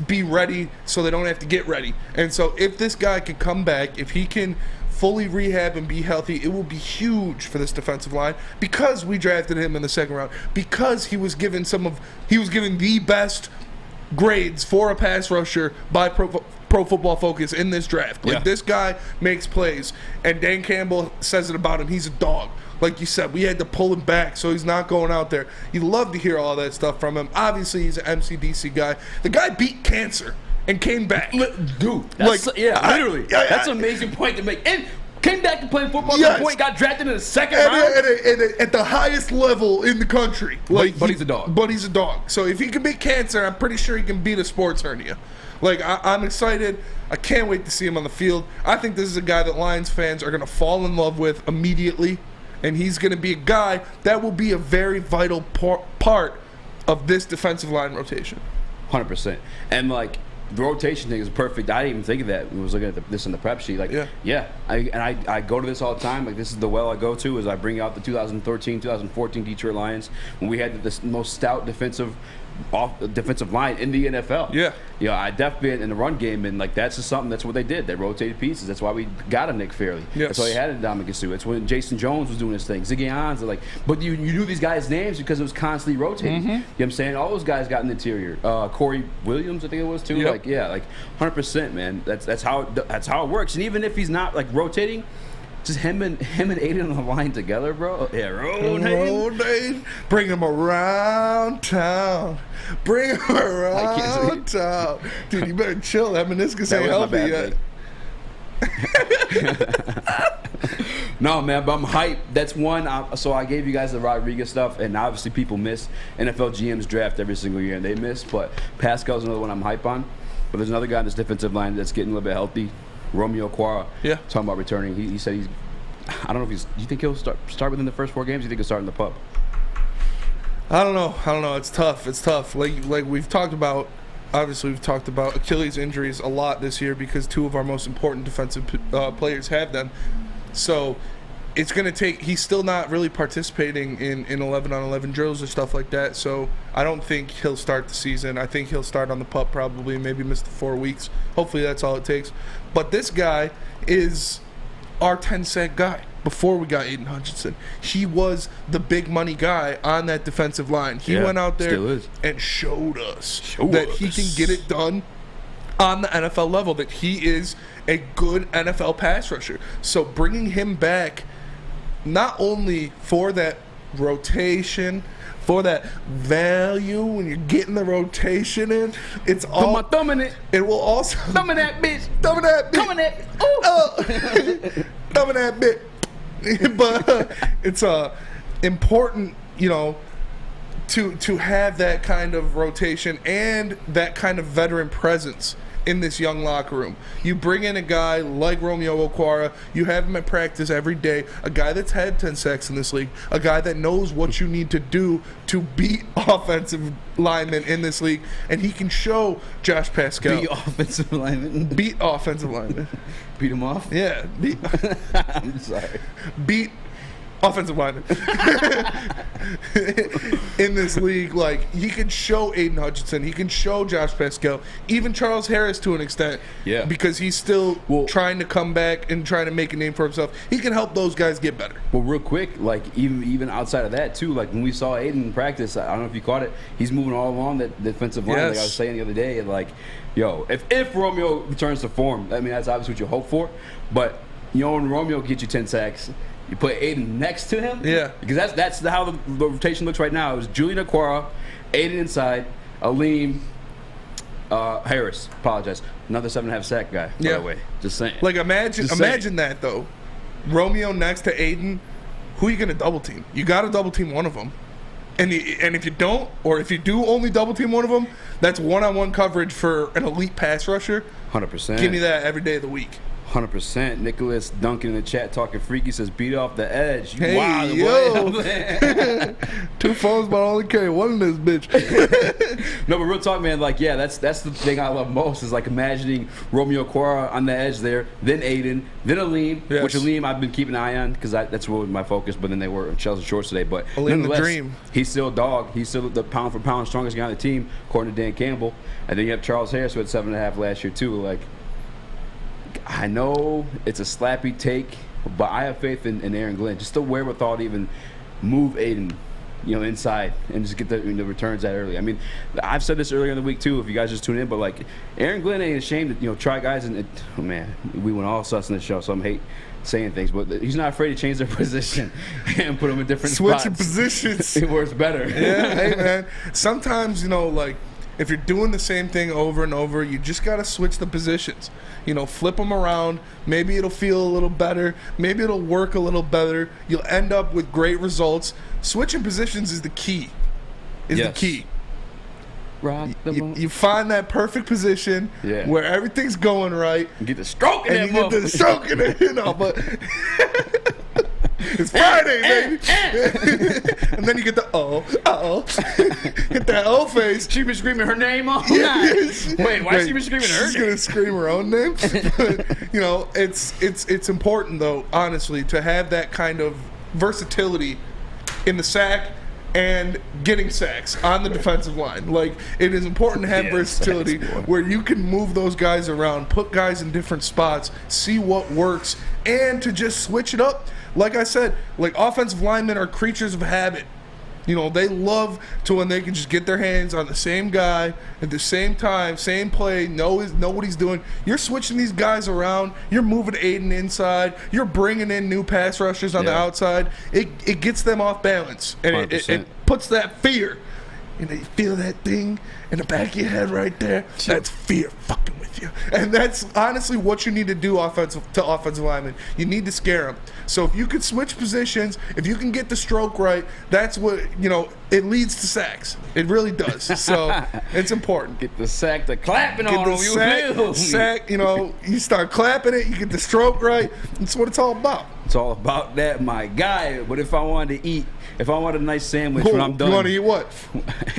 be ready so they don't have to get ready. And so if this guy can come back, if he can fully rehab and be healthy, it will be huge for this defensive line, because we drafted him in the second round, because he was given the best grades for a pass rusher by Pro Football Focus in this draft. Like, this guy makes plays, and Dan Campbell says it about him. He's a dog. Like you said, we had to pull him back so he's not going out there. You love to hear all that stuff from him. Obviously, he's an MCDC guy. The guy beat cancer and came back. Dude, that's, literally. That's an amazing point to make. And came back to playing football at the point, got drafted in the second round. At the highest level in the country. Like, but he's a dog. But he's a dog. So if he can beat cancer, I'm pretty sure he can beat a sports hernia. Like, I'm excited. I can't wait to see him on the field. I think this is a guy that Lions fans are going to fall in love with immediately. And he's going to be a guy that will be a very vital part of this defensive line rotation. 100%. And, like, the rotation thing is perfect. I didn't even think of that when I was looking at this in the prep sheet. Like, I go to this all the time. Like, this is the well I go to, is I bring out the 2013, 2014 Detroit Lions when we had the most stout defensive line in the NFL. I definitely in the run game, and like that's just something. That's what they did. They rotated pieces. That's why we got a Nick Fairley. That's why they had a Dominic Sue. It's when Jason Jones was doing his thing. Ziggy Ansah, like, but you knew these guys' names because it was constantly rotating. You know what I'm saying? All those guys got in the interior. Corey Williams, I think it was too. Like 100%, man. That's how it works. And even if he's not like rotating, just him and Aiden on the line together, bro. Yeah, roll bring him around town. Bring him around town. Dude, you better chill. That meniscus ain't healthy yet. No, man, but I'm hyped. That's one. So I gave you guys the Rodriguez stuff, and obviously people miss. NFL GMs draft every single year, and they miss. But Pascal's another one I'm hyped on. But there's another guy on this defensive line that's getting a little bit healthy. Romeo Okwara, talking about returning. He said he's. I don't know if he's. Do you think he'll start within the first 4 games? Do you think he'll start in the pup? I don't know. It's tough. Like we've talked about. Obviously, we've talked about Achilles injuries a lot this year because 2 of our most important defensive players have them. So it's going to take. He's still not really participating in 11-on-11 drills or stuff like that. So I don't think he'll start the season. I think he'll start on the pup probably, maybe miss the 4 weeks. Hopefully that's all it takes. But this guy is our 10-sack guy. Before we got Aiden Hutchinson, he was the big money guy on that defensive line. He went out there and showed us that he can get it done on the NFL level, that he is a good NFL pass rusher. So bringing him back, not only for that rotation, for that value when you're getting the rotation in, it's all. Put my thumb in it. It will also. Thumb in that bitch. Thumb in that bitch. Thumb in that. Oh. Thumb in that bitch. But it's important, to have that kind of rotation and that kind of veteran presence in this young locker room. You bring in a guy like Romeo Okwara, you have him at practice every day, a guy that's had 10 sacks in this league, a guy that knows what you need to do to beat offensive linemen in this league, and he can show Josh Pascal. Beat offensive linemen? Beat offensive linemen. Beat him off? Yeah. I'm sorry. Beat offensive lineman in this league. Like, he can show Aiden Hutchinson, he can show Josh Pascal, even Charles Harris to an extent, because he's still trying to come back and trying to make a name for himself. He can help those guys get better. Well, real quick, like even outside of that too, like when we saw Aiden in practice, I don't know if you caught it, he's moving all along that defensive line. Like I was saying the other day, like, if Romeo returns to form, I mean, that's obviously what you hope for, but when Romeo gets you 10 sacks, you put Aiden next to him, because that's how the rotation looks right now. It was Julian Okwara, Aiden inside, Aleem, Harris. Apologize, another 7.5 sack guy. By the way, just saying. Like, imagine that though. Romeo next to Aiden. Who are you gonna double team? You got to double team one of them, and if you don't, or if you do only double team one of them, that's 1-on-1 coverage for an elite pass rusher. 100%. Give me that every day of the week. 100%. Nicholas Duncan in the chat talking freaky says, beat off the edge. Hey, wow, yo. 2 phones, but I only carry one in this bitch. No, but real talk, man. Like, yeah, that's the thing I love most is like imagining Romeo Okwara on the edge there, then Aiden, then Aleem, Yes. which Aleem I've been keeping an eye on because that's what was my focus. But then they were Chelsea Shorts today. But Aleem the nonetheless, dream. he's still a dog. He's still the pound for pound strongest guy on the team, according to Dan Campbell. And then you have Charles Harris who had 7.5 last year too. Like, I know it's a slappy take, but I have faith in Aaron Glenn. Just the wherewithal to even move Aiden, inside and just get the returns that early. I mean, I've said this earlier in the week too. If you guys just tune in, but like Aaron Glenn ain't ashamed to try guys and oh man, we went all sus in the show, so I'm hate saying things, but he's not afraid to change their position and put them in different Switching spots. positions. It works better. Yeah, hey man. Sometimes like if you're doing the same thing over and over, you just gotta switch the positions. Flip them around. Maybe it'll feel a little better. Maybe it'll work a little better. You'll end up with great results. Switching positions is the key. The key. You find that perfect position where everything's going right. You get the stroke in and you get the stroke in it, but it's Friday, baby. And then you get the hit that O face. She been screaming her name all night. Wait, why she been screaming her name? She's gonna scream her own name. But, it's important though, honestly, to have that kind of versatility in the sack and getting sacks on the defensive line. Like, it is important to have versatility where you can move those guys around, put guys in different spots, see what works, and to just switch it up. Like I said, like, offensive linemen are creatures of habit. They love to when they can just get their hands on the same guy at the same time, same play, know what he's doing. You're switching these guys around. You're moving Aiden inside. You're bringing in new pass rushers on the outside. It gets them off balance, and it puts that fear. And you feel that thing in the back of your head right there. That's fear fucking with you. And that's honestly what you need to do offensive linemen. You need to scare them. So if you can switch positions, if you can get the stroke right, that's what, it leads to sacks. It really does. So it's important. Get the sack to clapping on them. Sack, you start clapping it, you get the stroke right. That's what it's all about. It's all about that, my guy. But if I wanted to eat, if I wanted a nice sandwich when I'm done. You want to eat what?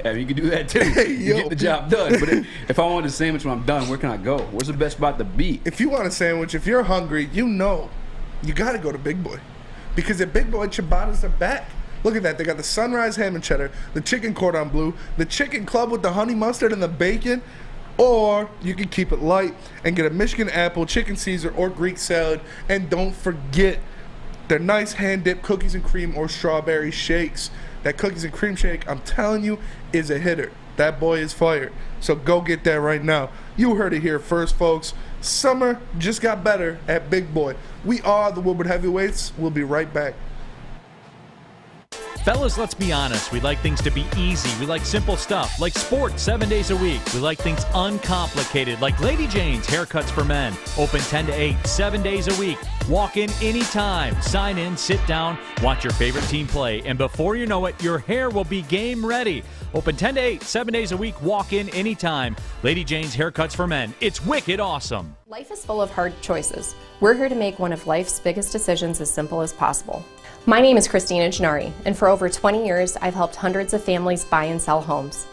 I mean, you can do that too. You get the job done. But if I wanted a sandwich when I'm done, where can I go? Where's the best spot to be? If you want a sandwich, if you're hungry, you got to go to Big Boy. Because at Big Boy, ciabattas are back. Look at that. They got the sunrise ham and cheddar, the chicken cordon bleu, the chicken club with the honey mustard and the bacon. Or you can keep it light and get a Michigan apple, chicken Caesar, or Greek salad. And don't forget their nice hand-dipped cookies and cream or strawberry shakes. That cookies and cream shake, I'm telling you, is a hitter. That boy is fire. So go get that right now. You heard it here first, folks. Summer just got better at Big Boy. We are the Woodward Heavyweights. We'll be right back. Fellas, let's be honest. We like things to be easy. We like simple stuff, like sports 7 days a week. We like things uncomplicated, like Lady Jane's Haircuts for Men. Open 10 to 8, 7 days a week. Walk in anytime. Sign in, sit down, watch your favorite team play. And before you know it, your hair will be game ready. Open 10 to 8, 7 days a week. Walk in anytime. Lady Jane's Haircuts for Men. It's wicked awesome. Life is full of hard choices. We're here to make one of life's biggest decisions as simple as possible. My name is Christina Gennari, and for over 20 years, I've helped hundreds of families buy and sell homes.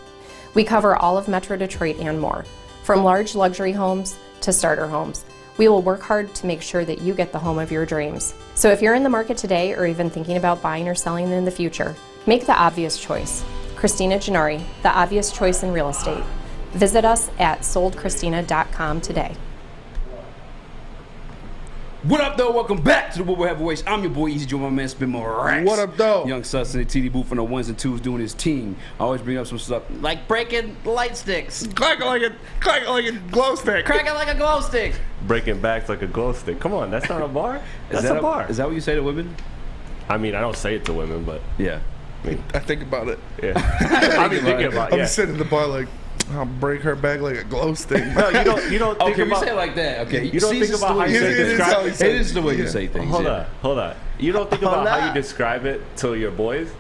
We cover all of Metro Detroit and more, from large luxury homes to starter homes. We will work hard to make sure that you get the home of your dreams. So if you're in the market today or even thinking about buying or selling in the future, make the obvious choice. Christina Gennari, the obvious choice in real estate. Visit us at soldchristina.com today. What up, though? Welcome back to the Woodward Heavyweights. I'm your boy, Eazy, my man, Spin More Racks. What up, though? Young Sus in the TD booth on the ones and twos doing his team. I always bring up some stuff like breaking light sticks. Clack it like a glow stick. Crack it like a glow stick. Breaking backs like a glow stick. Come on, that's not a bar. That's a bar. Is that what you say to women? I mean, I don't say it to women, but yeah. I think about it. Yeah. I be thinking about it. I'm sitting at the bar like, I'll break her back like a glow stick. No, you don't think okay, about you say it like that. Okay, you don't think about how you describe it. It is the way you say things. Hold on. You don't think about how you describe it to your boys.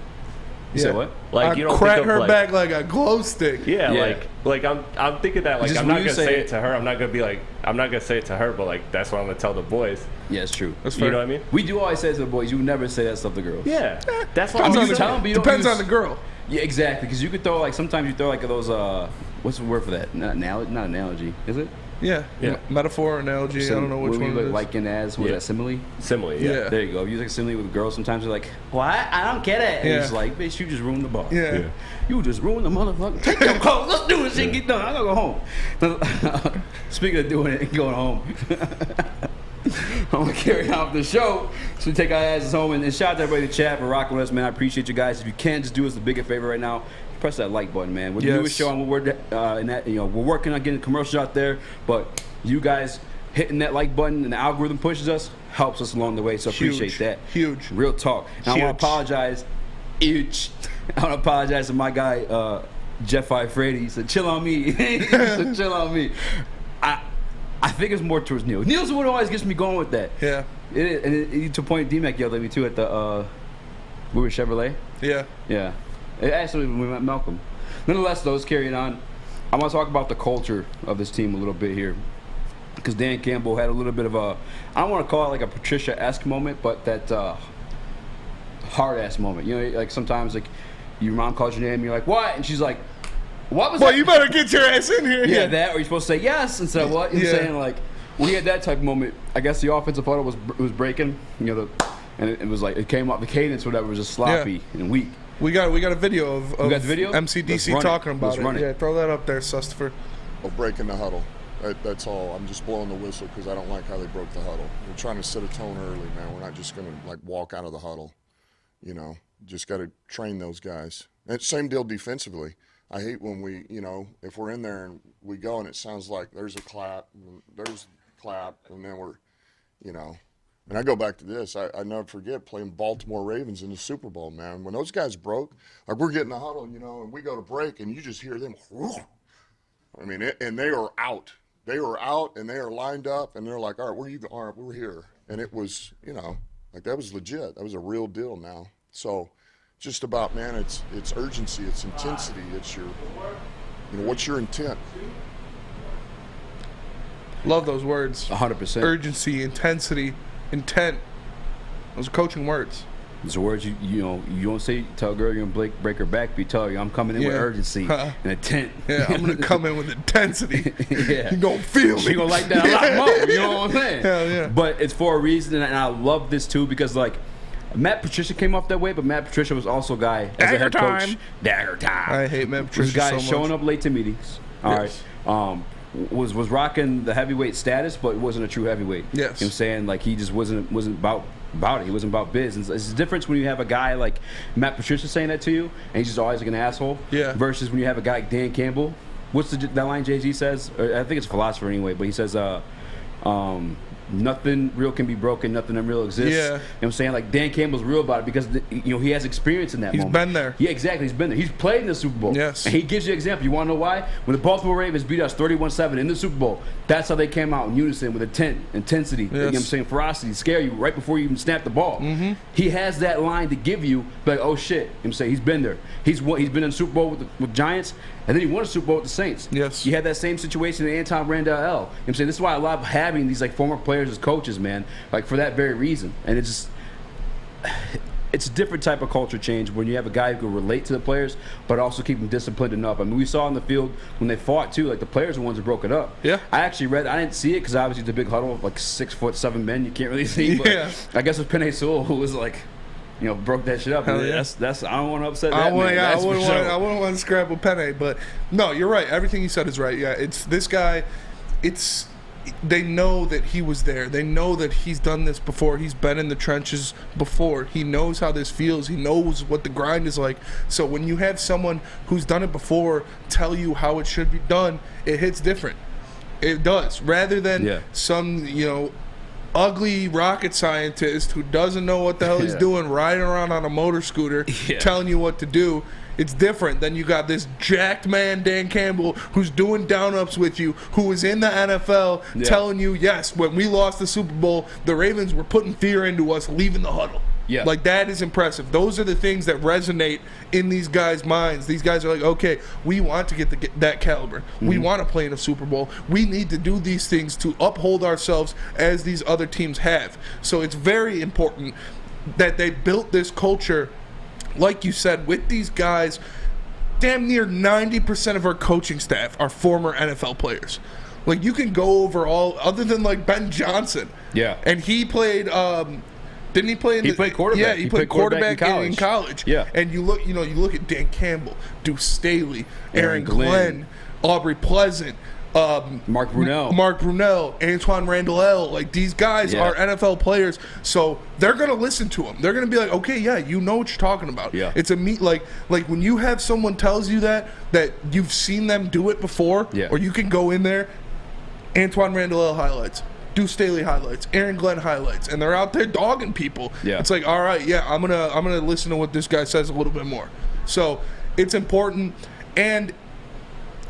You said what? Like you don't crack think of, her like, back like a glow stick. Yeah, like I'm thinking that like Just I'm when not you gonna say it to her. I'm not gonna say it to her, but like that's what I'm gonna tell the boys. Yeah, it's true. That's You fair. know what I mean? We do always say it to the boys. You would never say that stuff to girls. Yeah, that's what Depends I'm on the, saying. depends on the girl. Yeah, exactly. Because you could throw like sometimes you throw like those what's the word for that? Not analogy, is it? Yeah. Metaphor, analogy. I don't know which one it is. Liken as was that simile? Simile. Yeah. There you go. If you use like simile with girls, sometimes they're like, "What? I don't get it." And it's like, "Bitch, you just ruined the bar." Yeah. You just ruined the motherfucker. Take your clothes. Let's do this shit. Get done. I gotta go home. Speaking of doing it and going home. I'm gonna carry on the show. So we take our asses home and shout out to everybody in the chat for rocking with us, man. I appreciate you guys. If you can, just do us the bigger favor right now. Press that like button, man. We're the newest show on Woodward, and that we're working on getting commercials out there. But you guys hitting that like button and the algorithm pushes us helps us along the way. So appreciate that. Huge. Real talk. And I want to apologize. I want to apologize to my guy Jeff Frady. He said, "Chill on me." He said, "Chill on me." I think it's more towards Neil. Neil's the one who always gets me going with that. Yeah. To a point, D-Mac yelled at me too at the we were Chevrolet. Yeah. Yeah. Actually, when we met Malcolm. Nonetheless, though, it's carrying on. I want to talk about the culture of this team a little bit here. Because Dan Campbell had a little bit of a, I don't want to call it like a Patricia-esque moment, but that hard-ass moment. You know, like sometimes like your mom calls your name and you're like, "What?" And she's like, "What was that?" Well, you better get your ass in here. Yeah, that, or you're supposed to say yes instead of what? You know what I'm saying? Like, when he had that type of moment, I guess the offensive huddle was breaking, you know, and it was like, it came up, the cadence or whatever was just sloppy and weak. We got a video of we got the video? MCDC talking about it. Yeah, throw that up there, Sustifer. Breaking the huddle. That's all. I'm just blowing the whistle because I don't like how they broke the huddle. We're trying to set a tone early, man. We're not just going to like walk out of the huddle. You know, just got to train those guys. And same deal defensively. I hate when we, you know, if we're in there and we go and it sounds like there's a clap, and there's a clap, and then we're, you know. And I go back to this. I never forget playing Baltimore Ravens in the Super Bowl, man. When those guys broke, like we're getting the huddle, you know, and we go to break, and you just hear them. I mean, and they are out. They were out, and they are lined up, and they're like, "All right, where you go? All right, we're here." And it was, you know, like that was legit. That was a real deal now. So, just about, man, it's urgency, it's intensity, it's your, you know, what's your intent? Love those words. 100%. Urgency, intensity, intent. Those are coaching words. Those are words you don't say, tell a girl you're gonna break her back, but you tell her I'm coming in with urgency and intent. Yeah, I'm gonna come in with intensity. Yeah. You gonna feel me. She gonna like that a lot more. You know what I'm saying? Hell yeah. But it's for a reason, and I love this too because like Matt Patricia came off that way, but Matt Patricia was also a guy as a head coach. Dagger time. I hate Matt Patricia was a guy so much. showing up late to meetings. All right. Was rocking the heavyweight status, but wasn't a true heavyweight. Yes. You know what I'm saying? Like he just wasn't about it. He wasn't about biz. And it's the difference when you have a guy like Matt Patricia saying that to you, and he's just always like an asshole. Yeah. Versus when you have a guy like Dan Campbell. What's that line Jay-Z says? Or I think it's a philosopher anyway, but he says, nothing real can be broken, nothing unreal exists. Yeah. You know what I'm saying? Like Dan Campbell's real about it because he has experience in that moment. He's been there. Yeah, exactly. He's been there. He's played in the Super Bowl. Yes. And he gives you an example. You want to know why? When the Baltimore Ravens beat us 31-7 in the Super Bowl, that's how they came out in unison with intensity, you know what I'm saying, ferocity, scare you right before you even snap the ball. Mm-hmm. He has that line to give you, like, oh shit. You know what I'm saying? He's been there. He's been in the Super Bowl with Giants, and then he won a Super Bowl with the Saints. Yes. You had that same situation in Anton Randall L. You know what I'm saying? This is why I love having these like former players as coaches, man. Like for that very reason. And it's a different type of culture change when you have a guy who can relate to the players, but also keep them disciplined enough. I mean, we saw in the field when they fought too, like the players are the ones who broke it up. Yeah. I didn't see it because obviously it's a big huddle of like 6'7" men. You can't really see. But I guess it was Penei Sewell who was like, you know, broke that shit up. That's I don't want to upset that man. I wouldn't want to scrap with Penei, but no, you're right. Everything you said is right. Yeah, it's this guy. They know that he was there. They know that he's done this before. He's been in the trenches before. He knows how this feels. He knows what the grind is like. So when you have someone who's done it before tell you how it should be done, it hits different. It does. Rather than some, you know, ugly rocket scientist who doesn't know what the hell he's doing, riding around on a motor scooter, telling you what to do. It's different than you got this jacked man, Dan Campbell, who's doing down-ups with you, who is in the NFL telling you, yes, when we lost the Super Bowl, the Ravens were putting fear into us leaving the huddle. Yeah. Like, that is impressive. Those are the things that resonate in these guys' minds. These guys are like, okay, we want to get that caliber. We want to play in a Super Bowl. We need to do these things to uphold ourselves as these other teams have. So it's very important that they built this culture, like you said, with these guys. Damn near 90% of our coaching staff are former NFL players. Like, you can go over all, other than like Ben Johnson. Yeah. And he played, didn't he play? He played quarterback. Yeah, he played quarterback in college. Yeah. And you look at Dan Campbell, Deuce Staley, Aaron Glenn, Aubrey Pleasant, Mark Brunell, Antoine Randall. Like, these guys are NFL players, so they're gonna listen to them. They're gonna be like, okay, yeah, you know what you're talking about. Yeah. It's a like when you have someone tells you that you've seen them do it before, or you can go in there, Antoine Randall highlights, Deuce Staley highlights, Aaron Glenn highlights, and they're out there dogging people. Yeah. It's like, all right, yeah, I'm gonna listen to what this guy says a little bit more. So it's important, and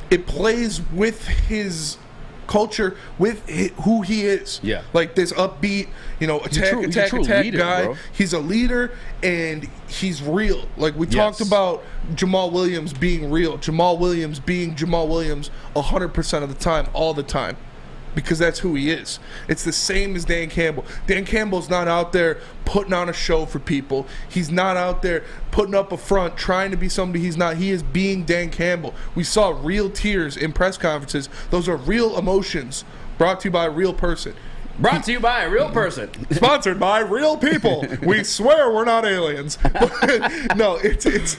it plays with his culture, with who he is. Yeah. Like this upbeat, attack leader, guy. bro. He's a leader, and he's real. Like, we talked about Jamal Williams being real. Jamal Williams being Jamal Williams 100% of the time, all the time. Because that's who he is. It's the same as Dan Campbell. Dan Campbell's not out there putting on a show for people. He's not out there putting up a front, trying to be somebody he's not. He is being Dan Campbell. We saw real tears in press conferences. Those are real emotions brought to you by a real person. Brought to you by a real person. Sponsored by real people. We swear we're not aliens. No, it's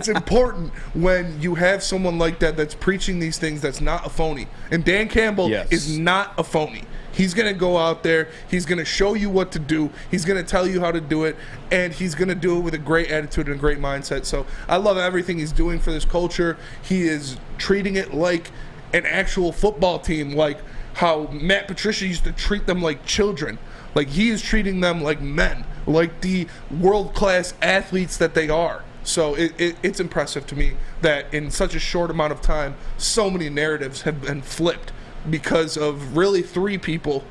important when you have someone like that that's preaching these things that's not a phony. And Dan Campbell is not a phony. He's going to go out there. He's going to show you what to do. He's going to tell you how to do it. And he's going to do it with a great attitude and a great mindset. So I love everything he's doing for this culture. He is treating it like an actual football team, like how Matt Patricia used to treat them like children. Like, he is treating them like men, like the world-class athletes that they are. So it's impressive to me that in such a short amount of time, so many narratives have been flipped because of really three people,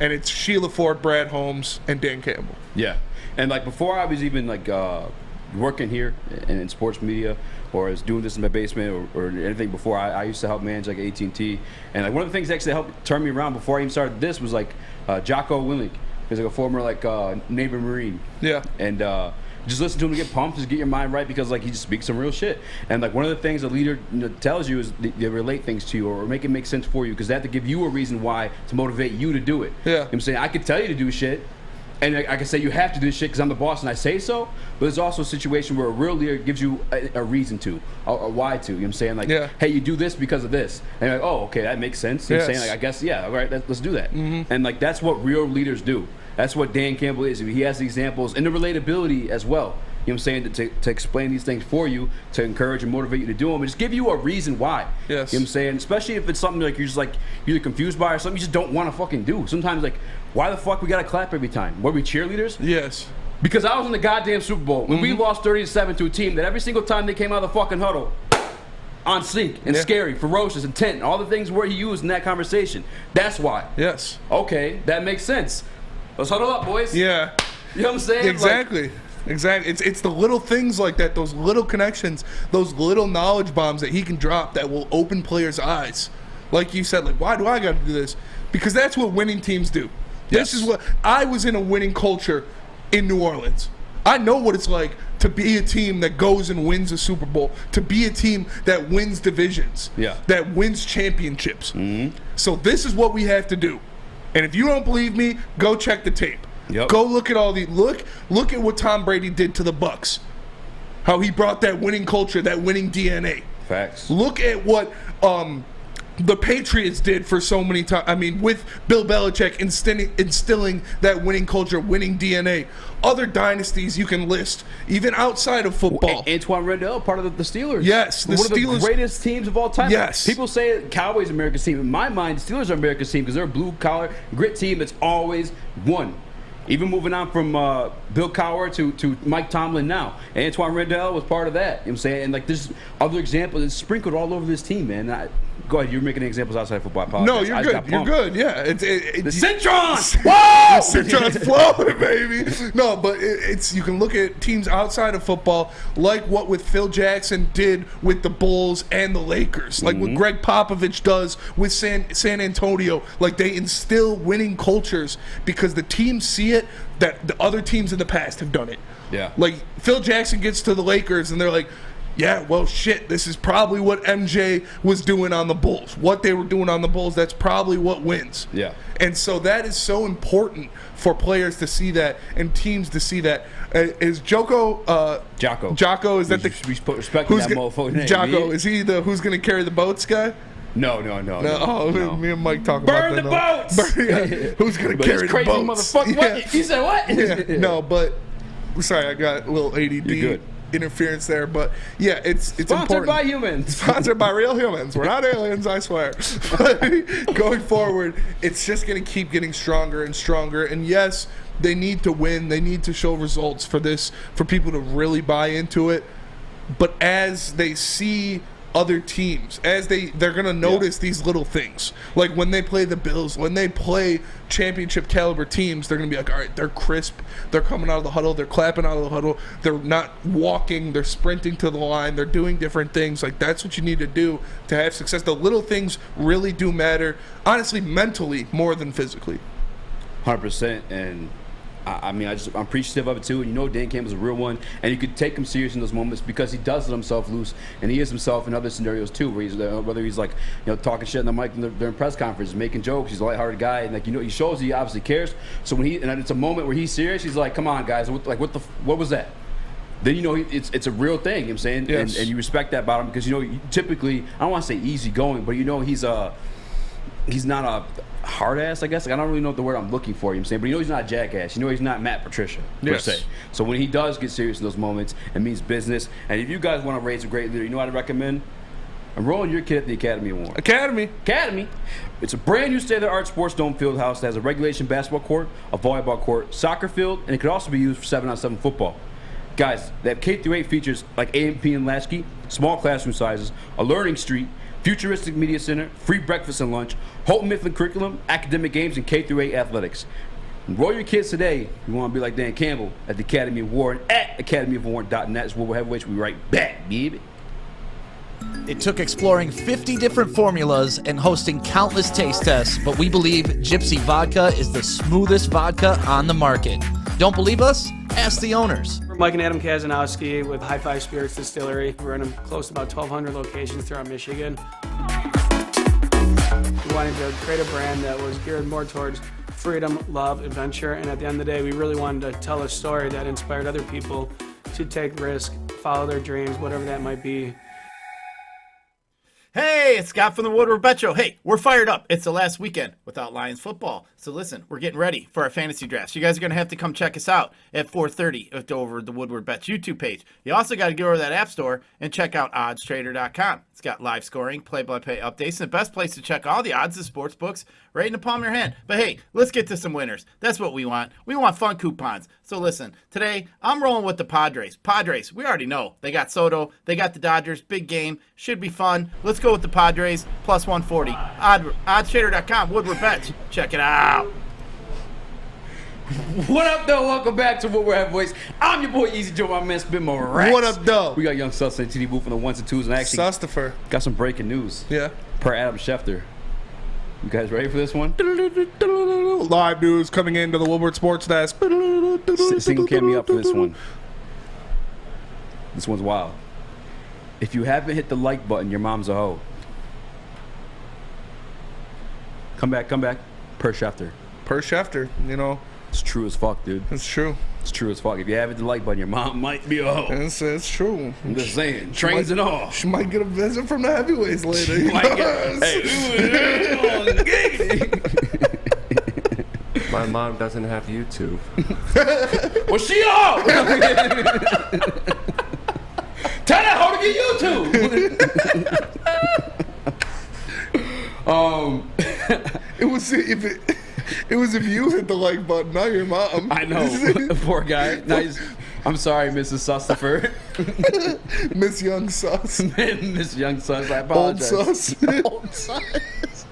and it's Sheila Ford, Brad Holmes, and Dan Campbell. Yeah. And, like, before I was even, like, working here in sports media, or I was doing this in my basement or anything before, I used to help manage like AT&T. And like one of the things that actually helped turn me around before I even started this was like Jocko Willink. He's like a former like Navy Marine. Yeah. And just listen to him and get pumped, just get your mind right, because like he just speaks some real shit. And like one of the things a leader tells you is they relate things to you or make it make sense for you, because they have to give you a reason why to motivate you to do it. Yeah. You know what I'm saying? I could tell you to do shit, and I can say you have to do this shit because I'm the boss and I say so, but there's also a situation where a real leader gives you a reason to, a why to. You know what I'm saying? Like, hey, you do this because of this. And you're like, oh, okay, that makes sense. You know what I'm saying? Like, I guess, yeah, all right, let's do that. And like, that's what real leaders do. That's what Dan Campbell is. He has the examples and the relatability as well. You know what I'm saying? To explain these things for you, to encourage and motivate you to do them, and just give you a reason why. Yes. You know what I'm saying? Especially if it's something like you're just like, you're confused by or something you just don't want to fucking do. Sometimes like, why the fuck we gotta clap every time? Were we cheerleaders? Yes. Because I was in the goddamn Super Bowl when we lost 30-7 to a team that every single time they came out of the fucking huddle, on sync and scary, ferocious, intent, all the things where he used in that conversation. That's why. Yes. Okay, that makes sense. Let's huddle up, boys. Yeah. You know what I'm saying? Exactly. Like, exactly. It's the little things like that, those little connections, those little knowledge bombs that he can drop that will open players' eyes. Like you said, like, why do I got to do this? Because that's what winning teams do. This is what I was in, a winning culture in New Orleans. I know what it's like to be a team that goes and wins a Super Bowl, to be a team that wins divisions, that wins championships. So this is what we have to do. And if you don't believe me, go check the tape. Go look at all the look at what Tom Brady did to the Bucs. How he brought that winning culture, that winning DNA. Facts. Look at what the Patriots did for so many times. I mean, with Bill Belichick instilling that winning culture, winning DNA. Other dynasties you can list, even outside of football. Antoine Randall, part of the Steelers. Yes, one of the greatest teams of all time. Yes. People say Cowboys are America's team. In my mind, the Steelers are America's team because they're a blue-collar, grit team that's always won. Even moving on from Bill Cowher to Mike Tomlin now. Antoine Randall was part of that. You know what I'm saying? And like there's other examples. It's sprinkled all over this team, man. Go ahead. You're making examples outside of football. I apologize. No, you're good. You're good. Yeah. The Centrons! Whoa! Centrons flowing, baby. No, but it's you can look at teams outside of football, like what with Phil Jackson did with the Bulls and the Lakers, like what Greg Popovich does with San Antonio. Like they instill winning cultures because the teams see it that the other teams in the past have done it. Yeah. Like Phil Jackson gets to the Lakers and they're like, yeah, well, shit, this is probably what MJ was doing on the Bulls. What they were doing on the Bulls, that's probably what wins. Yeah. And so that is so important for players to see that and teams to see that. Is Jocko? Jocko, is that respecting that motherfucking name? Jocko, is he the who's going to carry the boats guy? No. Me and Mike talk Burn about that. Burn the boats! Who's going to carry the boats? Motherfucker. What? He said what? Yeah. No, but sorry, I got a little ADD. You're good. Interference there, but yeah, it's sponsored important. by humans. Sponsored by real humans. We're not aliens, I swear. But going forward, it's just going to keep getting stronger and stronger. And yes, they need to win. They need to show results for this, for people to really buy into it. But as they see other teams, as they're going to notice these little things. Like when they play the Bills, when they play championship caliber teams, they're going to be like, all right, they're crisp. They're coming out of the huddle. They're clapping out of the huddle. They're not walking. They're sprinting to the line. They're doing different things. Like that's what you need to do to have success. The little things really do matter, honestly, mentally more than physically. 100%. And I'm appreciative of it too. And you know Dan Campbell's a real one, and you could take him serious in those moments because he does let himself loose, and he is himself in other scenarios too, where he's whether he's like talking shit on the mic during press conferences, making jokes. He's a lighthearted guy, and he shows he obviously cares. So when it's a moment where he's serious, he's like, "Come on, guys, what was that?" Then it's a real thing. You know what I'm saying, yes. and you respect that about him because typically I don't want to say easygoing, but he's not a hard ass, I guess. I don't really know the word I'm looking for, you know what I'm saying? But he's not a jackass. He's not Matt Patricia, per se. So when he does get serious in those moments, it means business. And if you guys want to raise a great leader, you know what I recommend? Enrolling your kid at the Academy Award. Academy. It's a brand new state-of-the-art sports dome field house that has a regulation basketball court, a volleyball court, soccer field, and it could also be used for 7-on-7 football. Guys, they have K-8 features like A&P and Latchkey, small classroom sizes, a learning street, futuristic media center, free breakfast and lunch, Holton Mifflin curriculum, academic games, and K-8 athletics. Enroll your kids today. You want to be like Dan Campbell at the Academy Award at academyofaward.net. It's Woodward Heavyweights. We right back, baby. It took exploring 50 different formulas and hosting countless taste tests, but we believe Gypsy Vodka is the smoothest vodka on the market. Don't believe us? Ask the owners. We're Mike and Adam Kazanowski with High Five Spirits Distillery. We're in close to about 1,200 locations throughout Michigan. We wanted to create a brand that was geared more towards freedom, love, adventure, and at the end of the day, we really wanted to tell a story that inspired other people to take risks, follow their dreams, whatever that might be. Hey, it's Scott from the Woodward Bet Show. Hey, we're fired up. It's the last weekend without Lions football. So listen, we're getting ready for our fantasy drafts. You guys are going to have to come check us out at 4:30 over the Woodward Bets YouTube page. You also got to go over to that app store and check out oddstrader.com. It's got live scoring, play-by-play updates, and the best place to check all the odds is sports books right in the palm of your hand. But hey, let's get to some winners. That's what we want. We want fun coupons. So listen, today I'm rolling with the Padres. Padres, we already know. They got Soto. They got the Dodgers. Big game. Should be fun. Let's go with the Padres plus 140. Oddstrader.com, Woodward Bets. Check it out. What up, though? Welcome back to Woodward Heavyweights. I'm your boy Eazy Joe, my man Spin My Racks. What up, though? We got Young Sus and TD Booth on the ones and twos, and actually Sustifer got some breaking news. Yeah. Per Adam Schefter. You guys ready for this one? Live news coming into the Woodward Sports Desk. Single cam me up for this one. This one's wild. If you haven't hit the like button, your mom's a hoe. Come back. Per Schefter. Per Schefter, It's true as fuck, dude. It's true. It's true as fuck. If you haven't hit the like button, your mom might be a hoe. It's true. I'm just saying. Trains and all. She might get a visit from the heavyweights later. She might My mom doesn't have YouTube. Well, she all. Tell that hoe to get YouTube. It was if you hit the like button, not your mom. I know. Poor guy. Now I'm sorry, Mrs. Sussifer. Miss Young Sus. Miss Young Sus, I Old apologize. Sus. Old Sus.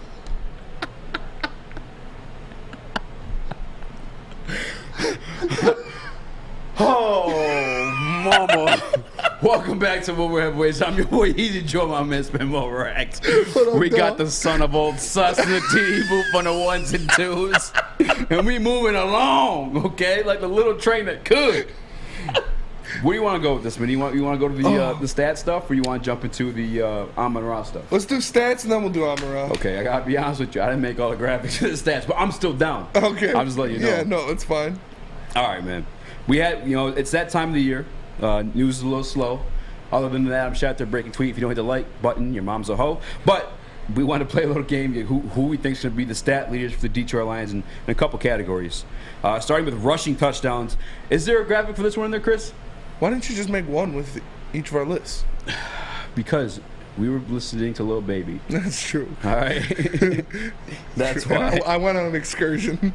Oh, mama. Welcome back to What We're Heavyweights. I'm your boy Eazy, joined by man Spin Rax. We got the son of old sus in the TV booth on the ones and twos. And we moving along, okay? Like the little train that could. Where do you want to go with this, man? You want to go to the stat stuff, or you want to jump into the Amon-Ra stuff? Let's do stats and then we'll do Amon-Ra. Okay, I gotta be honest with you. I didn't make all the graphics of the stats, but I'm still down. Okay. I'm just letting you know. Yeah, no, it's fine. All right, man. We had, it's that time of the year. News is a little slow. Other than that, I'm shot there breaking tweet. If you don't hit the like button, your mom's a hoe. But we want to play a little game. Who we think should be the stat leaders for the Detroit Lions in a couple categories. Starting with rushing touchdowns. Is there a graphic for this one in there, Chris? Why didn't you just make one with each of our lists? Because we were listening to Lil Baby. That's true. All right. That's why. I went on an excursion.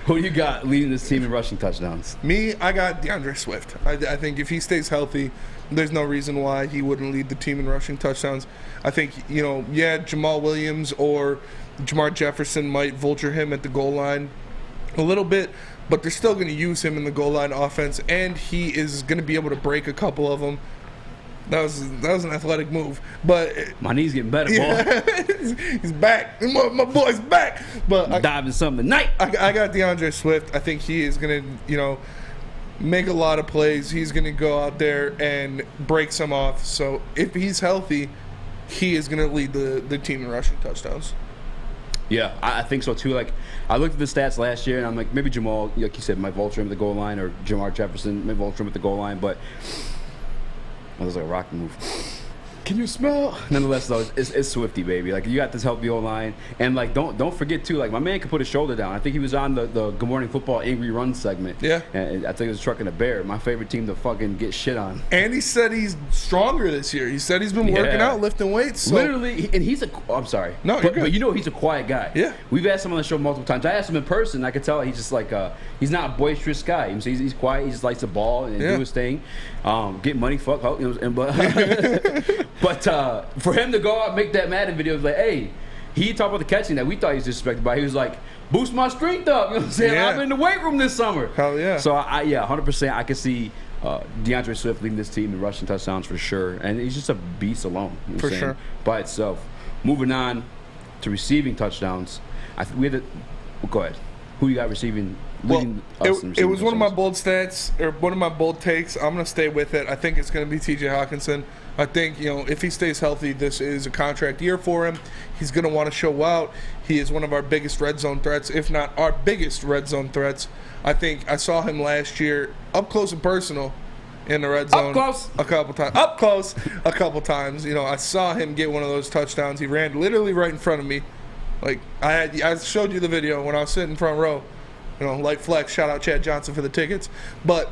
Who you got leading this team in rushing touchdowns? Me, I got DeAndre Swift. I think if he stays healthy, there's no reason why he wouldn't lead the team in rushing touchdowns. I think, Jamal Williams or Jamar Jefferson might vulture him at the goal line a little bit, but they're still going to use him in the goal line offense, and he is going to be able to break a couple of them. That was an athletic move, but my knee's getting better, boy. Yeah, he's back. My boy's back. But I'm diving something tonight. I got DeAndre Swift. I think he is gonna, make a lot of plays. He's gonna go out there and break some off. So if he's healthy, he is gonna lead the team in rushing touchdowns. Yeah, I think so too. Like, I looked at the stats last year, and I'm like, maybe Jamal, like you said, might vulture him at the goal line, or Jamar Jefferson might vulture him at the goal line, but. That was like a rock move. Can you smell? Nonetheless, though, it's Swifty, baby. Like, you got this healthy O-line. And, like, don't forget, too, like, my man can put his shoulder down. I think he was on the Good Morning Football Angry Run segment. Yeah. And I think it was Trucking a Bear, my favorite team to fucking get shit on. And he said he's stronger this year. He said he's been working out, lifting weights. So. Literally, and he's I'm sorry. No, you're good. But he's a quiet guy. Yeah. We've asked him on the show multiple times. I asked him in person. I could tell he's just like, he's not a boisterous guy. He's quiet. He just likes the ball and do his thing. Get money, fuck. But for him to go out and make that Madden video, was like, hey, he talked about the catching that we thought he was disrespected by. He was like, boost my strength up. You know what I'm saying? Yeah. I'm in the weight room this summer. Hell yeah. So, 100%. I can see DeAndre Swift leading this team in rushing touchdowns for sure. And he's just a beast alone. You know what I'm saying? Sure. By itself. Moving on to receiving touchdowns. Go ahead. Who you got receiving? It was one of my bold stats, or one of my bold takes. I'm going to stay with it. I think it's going to be T.J. Hockenson. I think, if he stays healthy, this is a contract year for him. He's going to want to show out. He is one of our biggest red zone threats, if not our biggest red zone threats. I think I saw him last year up close and personal in the red zone. Up close. A couple times. Up close a couple times. I saw him get one of those touchdowns. He ran literally right in front of me. Like, I showed you the video when I was sitting front row. Light flex. Shout out Chad Johnson for the tickets. But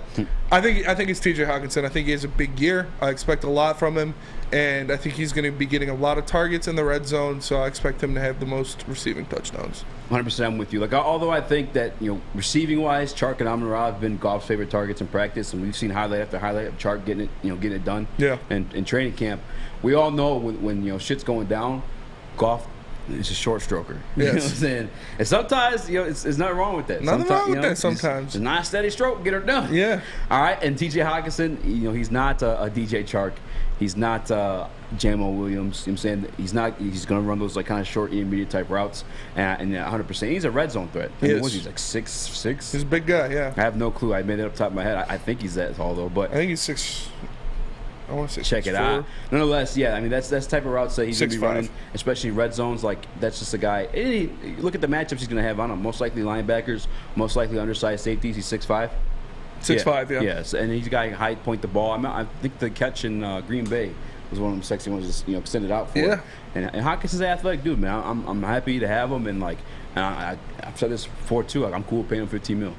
I think it's T.J. Hockenson. I think he has a big year. I expect a lot from him, and I think he's going to be getting a lot of targets in the red zone. So I expect him to have the most receiving touchdowns. 100% I'm with you. Like, although I think that receiving wise, Chark and Amon-Ra have been Goff's favorite targets in practice, and we've seen highlight after highlight of Chark getting it done. Yeah. And in training camp, we all know when shit's going down, Goff. It's a short stroker. You know what I'm saying? And sometimes, it's nothing wrong with that. Nothing wrong with that sometimes. It's not a steady stroke, get her done. Yeah. All right, and T.J. Hockenson, he's not a DJ Chark. He's not Jamal Williams. You know what I'm saying? He's going to run those like kind of short, intermediate type routes. And 100%. He's a red zone threat. He's like 6'6". He's a big guy, yeah. I have no clue. I made it up top of my head. I think he's that tall, though. But I think he's 6'. I want to say check it out. Nonetheless, yeah, I mean that's the type of routes that he's going to be running, especially red zones. Like, that's just a guy. Look at the matchups he's going to have on him. Most likely linebackers, most likely undersized safeties. He's 6'5". 6'5", yeah. Yes, and he's a guy who high point the ball. I think the catch in Green Bay was one of them sexy ones, extended out for. Yeah. And Hawkinson's an athletic dude, man. I'm happy to have him, and I've said this before too. Like, I'm cool with paying him $15 million.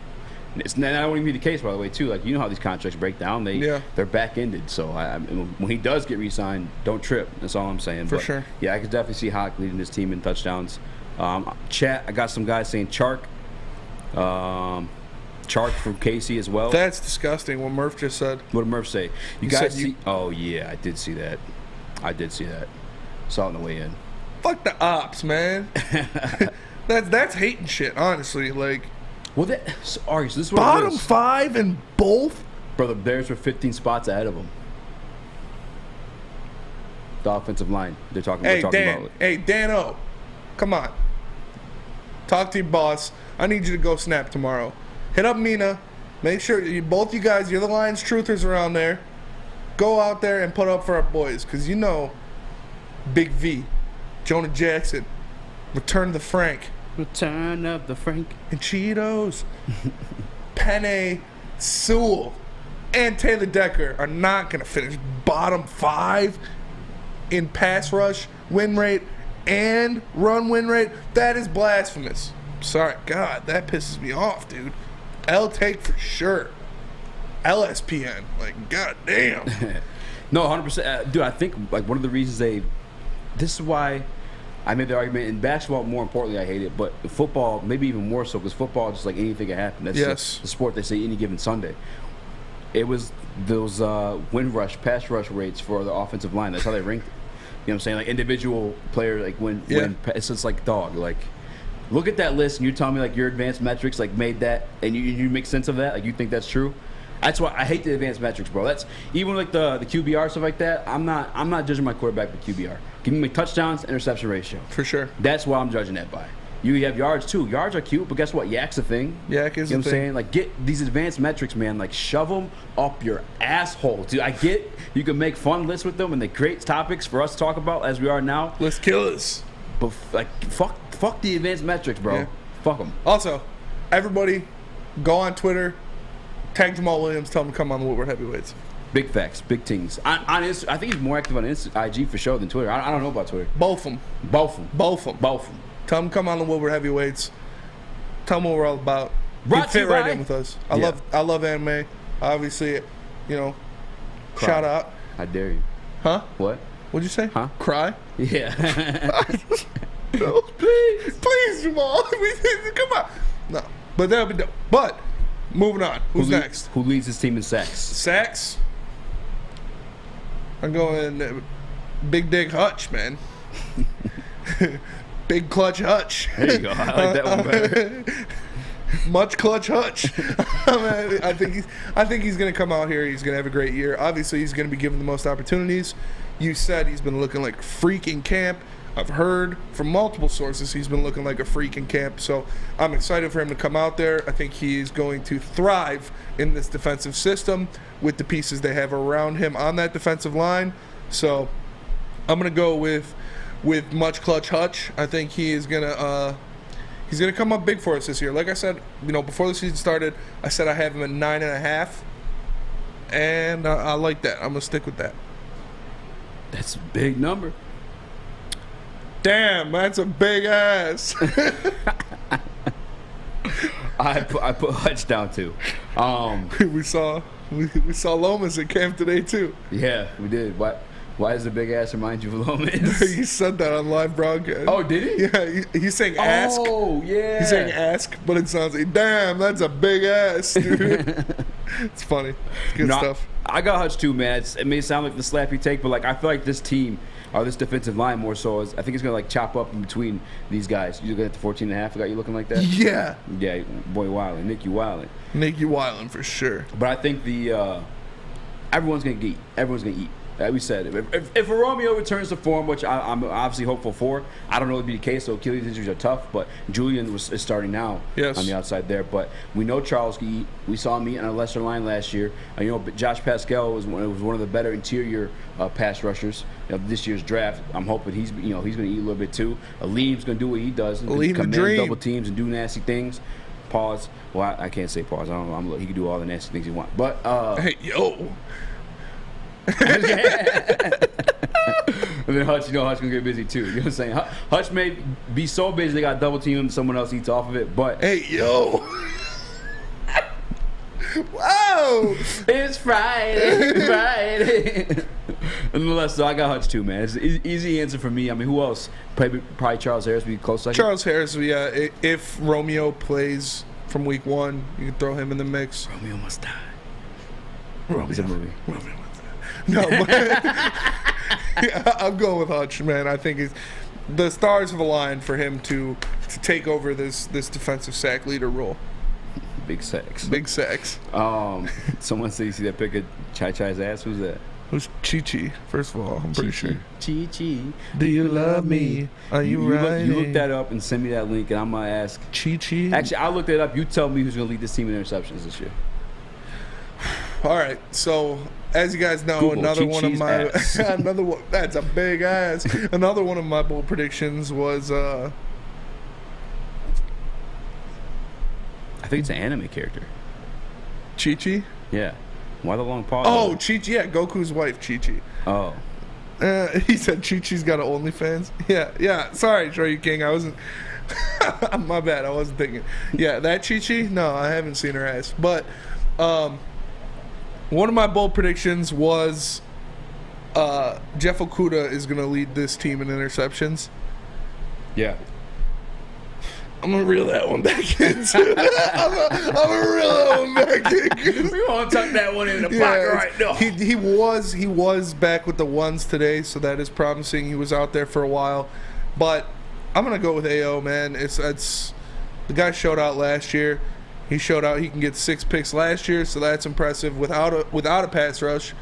That won't even be the case, by the way, too. Like, you know how these contracts break down. They're back-ended. So when he does get re-signed, don't trip. That's all I'm saying. For sure. Yeah, I could definitely see Hawk leading this team in touchdowns. Chat, I got some guys saying Chark. Chark from Casey as well. That's disgusting. What Murph just said. What did Murph say? You He guys said see? Oh yeah, I did see that. Saw it on the way in. Fuck the ops, man. that's hating shit. Honestly, like. Well, so this is what bottom it is. 5 in both. Bro, the Bears were 15 spots ahead of them. The offensive line. They're talking about it. Hey, Dan-O. Come on. Talk to your boss. I need you to go snap tomorrow. Hit up Mina. Make sure both you guys, you're the Lions truthers around there. Go out there and put up for our boys. Because you know, Big V, Jonah Jackson, Return of the Frank. Return of the Frank. And Cheetos. Penny Sewell and Taylor Decker are not going to finish bottom 5 in pass rush win rate and run win rate. That is blasphemous. Sorry, God, that pisses me off, dude. Take for sure. LSPN, like, goddamn. No, 100%. Dude, I think like one of the reasons this is why I made the argument in basketball. More importantly, I hate it, but football maybe even more so because football just like anything can happen. That's the sport they say any given Sunday. It was those pass rush rates for the offensive line. That's how they ranked it. You know what I'm saying? Like individual player, like when it's just like dog. Like look at that list and you're telling me like your advanced metrics like made that and you make sense of that. Like you think that's true? That's why I hate the advanced metrics, bro. That's even like the QBR stuff like that. I'm not judging my quarterback by QBR. Give me my touchdowns, interception ratio. For sure. That's what I'm judging that by. You have yards too. Yards are cute, but guess what? Yak's a thing. Yak is you know a what I'm thing. saying? Like get these advanced metrics, man. Like shove them up your asshole, dude. I get you can make fun lists with them and they create topics for us to talk about as we are now. List killers. But like fuck the advanced metrics, bro. Yeah. Fuck them. Also, everybody, go on Twitter, tag Jamal Williams, tell him to come on the Woodward Heavyweights. Big facts, big things. I think he's more active on IG for sure than Twitter. I don't know about Twitter. Both of them. Tell them come on the Woodward Heavyweights. Tell them what we're all about. Brought to fit you right by- in with us. I love anime. Obviously, you know, Cry. shout out. I dare you. Huh? What? What'd you say? Huh? Cry? Yeah. No, please, Jamal. Come on. No, but that'll be dope. But moving on. Who's next? Who leads his team in sacks? Sacks. I'm going Big Dick Hutch, man. Big Clutch Hutch. There you go. I like that one better. Much Clutch Hutch. I think he's going to come out here. He's going to have a great year. Obviously, he's going to be given the most opportunities. You said he's been looking like a freak in camp. I've heard from multiple sources he's been looking like a freak in camp. So I'm excited for him to come out there. I think he's going to thrive in this defensive system with the pieces they have around him on that defensive line. So I'm going to go with Much Clutch Hutch. I think he's going to come up big for us this year. Like I said, before the season started, I said I have him at 9.5. And I like that. I'm going to stick with that. That's a big number. Damn, that's a big ass. I put Hutch down too. We saw Lomas at camp today too. Yeah, we did. Why does the big ass remind you of Lomas? He said that on live broadcast. Oh, did he? Yeah, he's saying ask. Oh, yeah. He's saying ask, but it sounds like, damn, that's a big ass, dude. It's funny. It's good stuff. I got Hutch too, man. It may sound like the slappy take, but like I feel like this team or this defensive line more so I think it's gonna like chop up in between these guys. You looking at the 14.5? I got you looking like that? Yeah. Yeah, boy wildin', Nick, you wildin'. Nick, you wildin' for sure. But I think everyone's gonna eat. Everyone's gonna eat. Like we said, if Romeo returns to form, which I'm obviously hopeful for, I don't know if it'd be the case. So Achilles injuries are tough, but Julian is starting now on the outside there. But we know Charles can eat. We saw him eat on a lesser line last year. Josh Pascal was one of the better interior pass rushers of this year's draft. I'm hoping he's going to eat a little bit too. Aleem's going to do what he does, command double teams and do nasty things. Pause. Well, I can't say pause. I don't know. He can do all the nasty things he wants. But hey, yo. And then Hutch gonna get busy too. You know what I'm saying? Hutch may be so busy they got double team him, someone else eats off of it. But hey, yo. Whoa! It's Friday. Nonetheless, so I got Hutch too, man. It's an easy answer for me. I mean, who else? Probably Charles Harris would be close second. Charles Harris, yeah. If Romeo plays from week 1. You can throw him in the mix. Romeo must die. Romeo. Movie. Romeo must die. No, but yeah, I'm going with Hutch, man. I think the stars have aligned for him to take over this defensive sack leader role. Big sacks. Big sacks. Someone say you see that pic of Chai Chai's ass? Who's that? Who's Chi-Chi? First of all, I'm pretty sure. Chi-Chi. Do you love me? Are you right? You look that up and send me that link, and I'm going to ask. Chi-Chi? Actually, I'll look that up. You tell me who's going to lead this team in interceptions this year. All right. So, as you guys know, Google another one of Chi-Chi's my ass. another one. That's a big ass. Another one of my bold predictions was. I think it's an anime character. Chi-Chi? Yeah. Why the long pause? Oh, Chi-Chi. Yeah, Goku's wife, Chi-Chi. Oh. He said Chi-Chi's got an OnlyFans. Yeah. Sorry, Troy King. I wasn't. My bad. I wasn't thinking. Yeah, that Chi-Chi? No, I haven't seen her ass. But one of my bold predictions was Jeff Okudah is going to lead this team in interceptions. Yeah. I'm gonna reel that one back in. I'm gonna reel that one back in. We want to tuck that one in the pocket right now. He was back with the ones today, so that is promising. He was out there for a while, but I'm gonna go with AO, man. It's the guy showed out last year. He showed out he can get 6 picks last year, so that's impressive without a pass rush.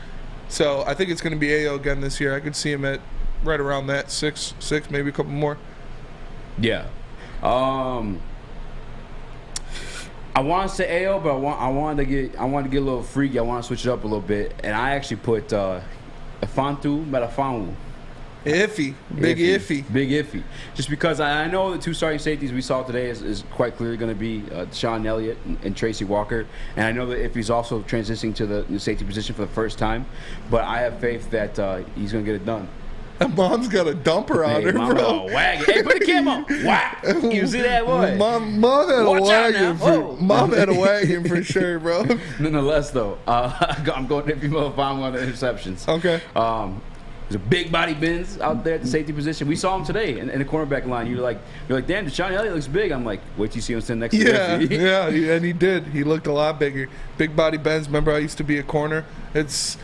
So I think it's gonna be AO again this year. I could see him at right around that 6, maybe a couple more. Yeah. I want to say AO, but I wanted to get a little freaky. I want to switch it up a little bit, and I actually put Afantu Metafanwu. Big iffy. Just because I know the 2 starting safeties we saw today is quite clearly going to be Sean Elliott and Tracy Walker, and I know that if he's also transitioning to the safety position for the first time, but I have faith that he's going to get it done. Mom's got a dumper on her, Mom bro. got a wagon. Hey, put the cam on. Wow. You see that, boy? Mom had a wagon. Mom had a wagon for sure, bro. Nonetheless, though, I'm going to female Farm on the interceptions. Okay. There's a big body Benz out there at the safety position. We saw him today in the cornerback line. You're like, damn, Deshaun Elliott looks big. I'm like, wait till you see him stand next to me. Yeah, and he did. He looked a lot bigger. Big body Benz. Remember, I used to be a corner. It's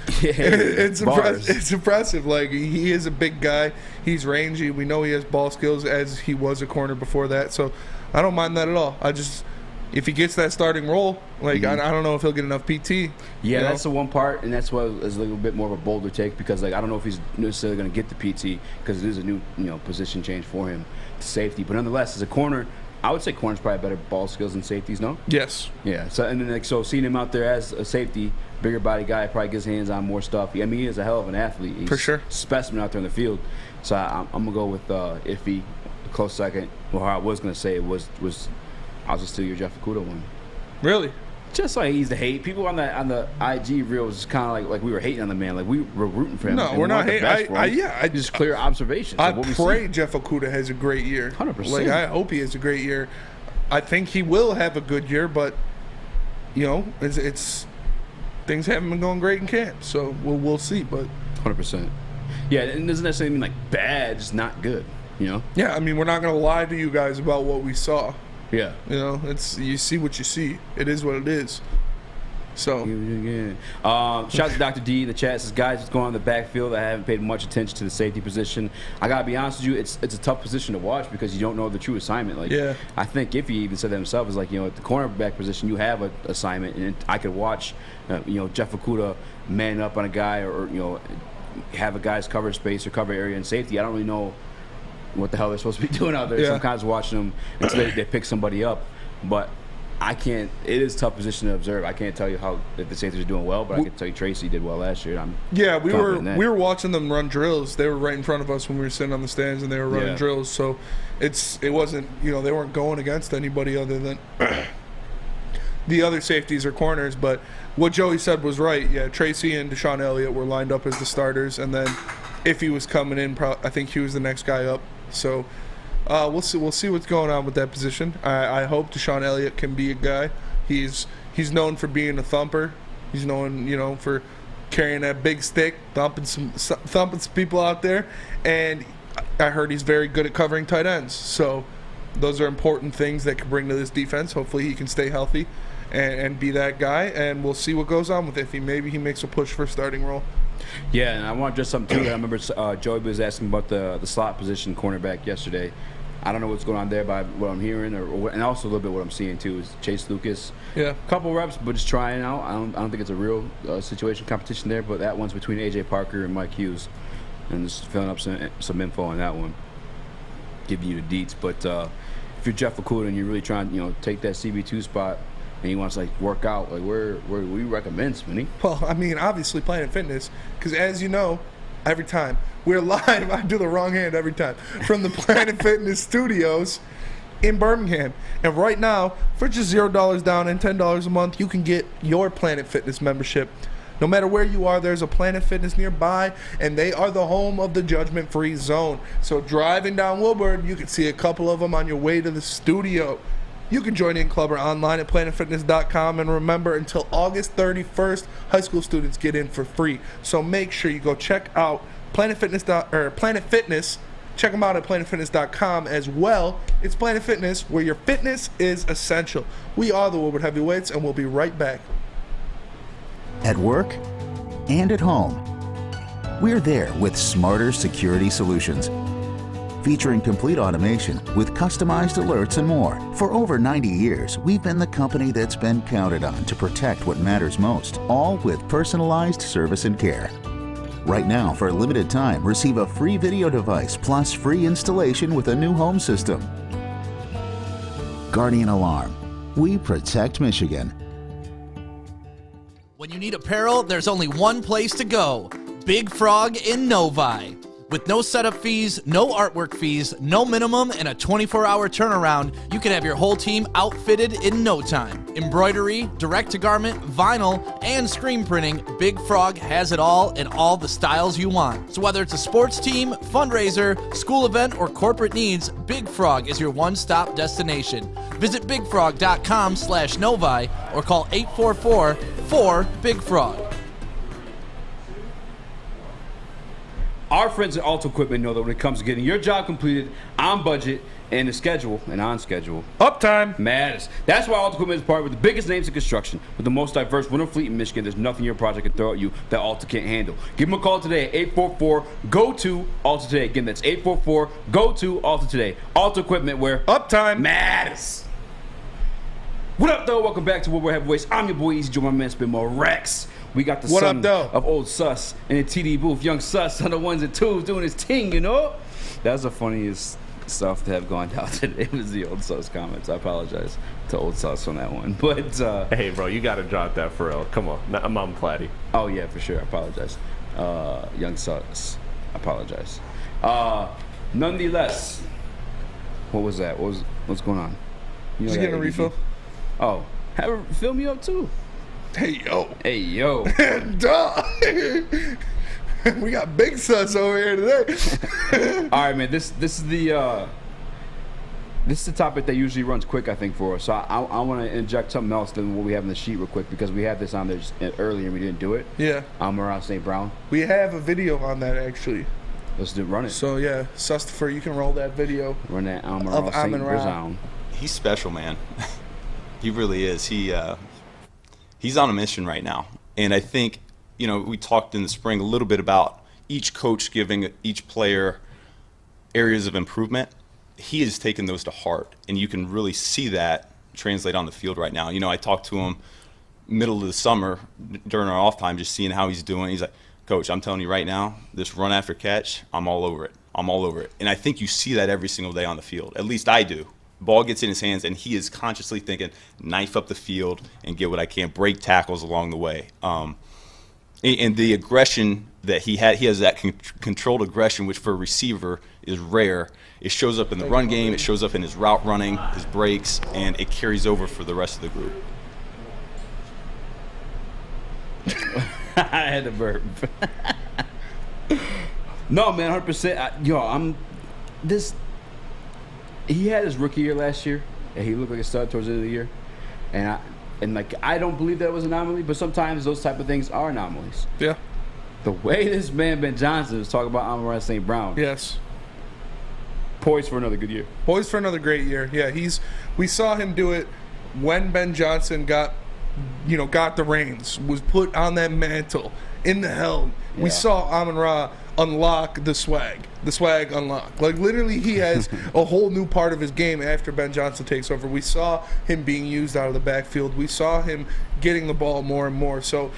impressive. Like, he is a big guy. He's rangy. We know he has ball skills as he was a corner before that. So I don't mind that at all. If he gets that starting role, I don't know if he'll get enough PT. Yeah, that's the one part, and that's why it's a little bit more of a bolder take, because I don't know if he's necessarily going to get the PT, because it is a new position change for him to safety. But nonetheless, as a corner, I would say corner's probably better ball skills than safeties, no? Yes. Yeah. So and then so seeing him out there as a safety, bigger body guy, probably gets hands on more stuff. He is a hell of an athlete. He's for sure. Specimen out there in the field. So I'm gonna go with Iffy, a close second. Well, I was gonna say it was. I'll just steal your Jeff Okudah one. Really? Just like he's the hate. People on the IG reel was just kind of like we were hating on the man. Like we were rooting for him. No, we're not hating. I just clear observations. I pray Jeff Okudah has a great year. 100%. Like I hope he has a great year. I think he will have a good year, but it's things haven't been going great in camp, so we'll see. But 100%. Yeah, it doesn't necessarily mean like bad, just not good. Yeah, I mean, we're not gonna lie to you guys about what we saw. Yeah. It's you see what you see. It is what it is. So shout out to Dr. D in the chat. Says, guys, what's going on in the backfield? I haven't paid much attention to the safety position. I gotta be honest with you, it's a tough position to watch because you don't know the true assignment. I think if he even said that himself, is like, at the cornerback position you have an assignment, and I could watch Jeff Okudah man up on a guy, or have a guy's cover space or cover area in safety. I don't really know what the hell they're supposed to be doing out there. Sometimes watching them until they pick somebody up, but I can't. It is a tough position to observe. I can't tell you if the safeties are doing well, but I can tell you Tracy did well last year. We were watching them run drills. They were right in front of us when we were sitting on the stands, and they were running drills. So it wasn't they weren't going against anybody other than the other safeties or corners. But what Joey said was right. Yeah, Tracy and Deshaun Elliott were lined up as the starters, and then if he was coming in, I think he was the next guy up. So we'll see what's going on with that position. I hope Deshaun Elliott can be a guy. He's known for being a thumper. He's known for carrying that big stick, thumping some people out there. And I heard he's very good at covering tight ends. So those are important things that can bring to this defense. Hopefully he can stay healthy and be that guy, and we'll see what goes on with it. Maybe he makes a push for a starting role. Yeah, and I want just something too. I remember Joey was asking about the slot position cornerback yesterday. I don't know what's going on there by what I'm hearing, and also a little bit what I'm seeing too is Chase Lucas. Yeah, couple reps, but just trying out. I don't think it's a real situation competition there, but that one's between AJ Parker and Mike Hughes, and just filling up some info on that one, giving you the deets. But if you're Jeff Okuda and you're really trying, take that CB2 spot, and he wants to work out, where we recommend, Smitty? Well, I mean, obviously Planet Fitness, because as you know, every time we're live, I do the wrong hand every time, from the Planet Fitness studios in Birmingham. And right now, for just $0 down and $10 a month, you can get your Planet Fitness membership. No matter where you are, there's a Planet Fitness nearby, and they are the home of the judgment-free zone. So driving down Woodward, you can see a couple of them on your way to the studio. You can join in club or online at planetfitness.com, and remember, until August 31st, high school students get in for free. So make sure you go check out Planet Fitness. Check them out at planetfitness.com as well. It's Planet Fitness, where your fitness is essential. We are the Woodward Heavyweights, and we'll be right back. At work and at home, we're there with smarter security solutions. Featuring complete automation with customized alerts and more. For over 90 years, we've been the company that's been counted on to protect what matters most, all with personalized service and care. Right now, for a limited time, receive a free video device plus free installation with a new home system. Guardian Alarm. We protect Michigan. When you need apparel, there's only one place to go. Big Frog in Novi. With no setup fees, no artwork fees, no minimum, and a 24-hour turnaround, you can have your whole team outfitted in no time. Embroidery, direct-to-garment, vinyl, and screen printing, Big Frog has it all in all the styles you want. So whether it's a sports team, fundraiser, school event, or corporate needs, Big Frog is your one-stop destination. Visit bigfrog.com/Novi or call 844-4-BIG-FROG. Our friends at Auto Equipment know that when it comes to getting your job completed on budget and on schedule, uptime matters. That's why Auto Equipment is partnered with the biggest names in construction. With the most diverse rental fleet in Michigan, there's nothing your project can throw at you that Auto can't handle. Give them a call today at 844-GO-TO-AUTO today. Again, that's 844-GO-TO-AUTO today. Auto Equipment, where uptime matters. What up, though? Welcome back to Woodward Heavyweights. I'm your boy Eazy, join my man Spin More Rex. We got the son of old Sus in the TD booth, young Sus on the ones and twos doing his thing, That was the funniest stuff to have gone down today. It was the old Sus comments. I apologize to old Sus on that one. But hey, bro, you got to drop that for real. Come on. I'm Platty. Oh, yeah, for sure. I apologize. Young Sus. I apologize. Nonetheless, what was that? What's going on? Just getting a refill. Oh, fill me up too. Hey yo. Hey yo. Duh. We got big sus over here today. All right, man. This is the topic that usually runs quick, I think, for us. So I want to inject something else than what we have in the sheet real quick, because we had this on there earlier and we didn't do it. Yeah. Amon-Ra St. Brown. We have a video on that actually. Let's run it. So yeah, Sustifer, you can roll that video. Run that Amon-Ra St. Brown. He's special, man. He really is. He's on a mission right now. And I think, we talked in the spring a little bit about each coach giving each player areas of improvement. He has taken those to heart, and you can really see that translate on the field right now. I talked to him middle of the summer during our off time, just seeing how he's doing. He's like, Coach, I'm telling you right now, this run after catch, I'm all over it. I'm all over it. And I think you see that every single day on the field. At least I do. Ball gets in his hands, and he is consciously thinking, knife up the field and get what I can, break tackles along the way. And the aggression that he has that controlled aggression, which for a receiver is rare. It shows up in the run game. It shows up in his route running, his breaks, and it carries over for the rest of the group. I had to burp. No, man, 100%. He had his rookie year last year, and he looked like a stud towards the end of the year. And I don't believe that was an anomaly, but sometimes those type of things are anomalies. Yeah. The way this man Ben Johnson was talking about Amon-Ra St. Brown. Yes. poised for another good year. Poised for another great year. Yeah, we saw him do it when Ben Johnson got the reins, was put on that mantle in the helm. Yeah. We saw Amon-Ra unlock the swag unlock. Like, literally, he has a whole new part of his game after Ben Johnson takes over. We saw him being used out of the backfield. We saw him getting the ball more and more. So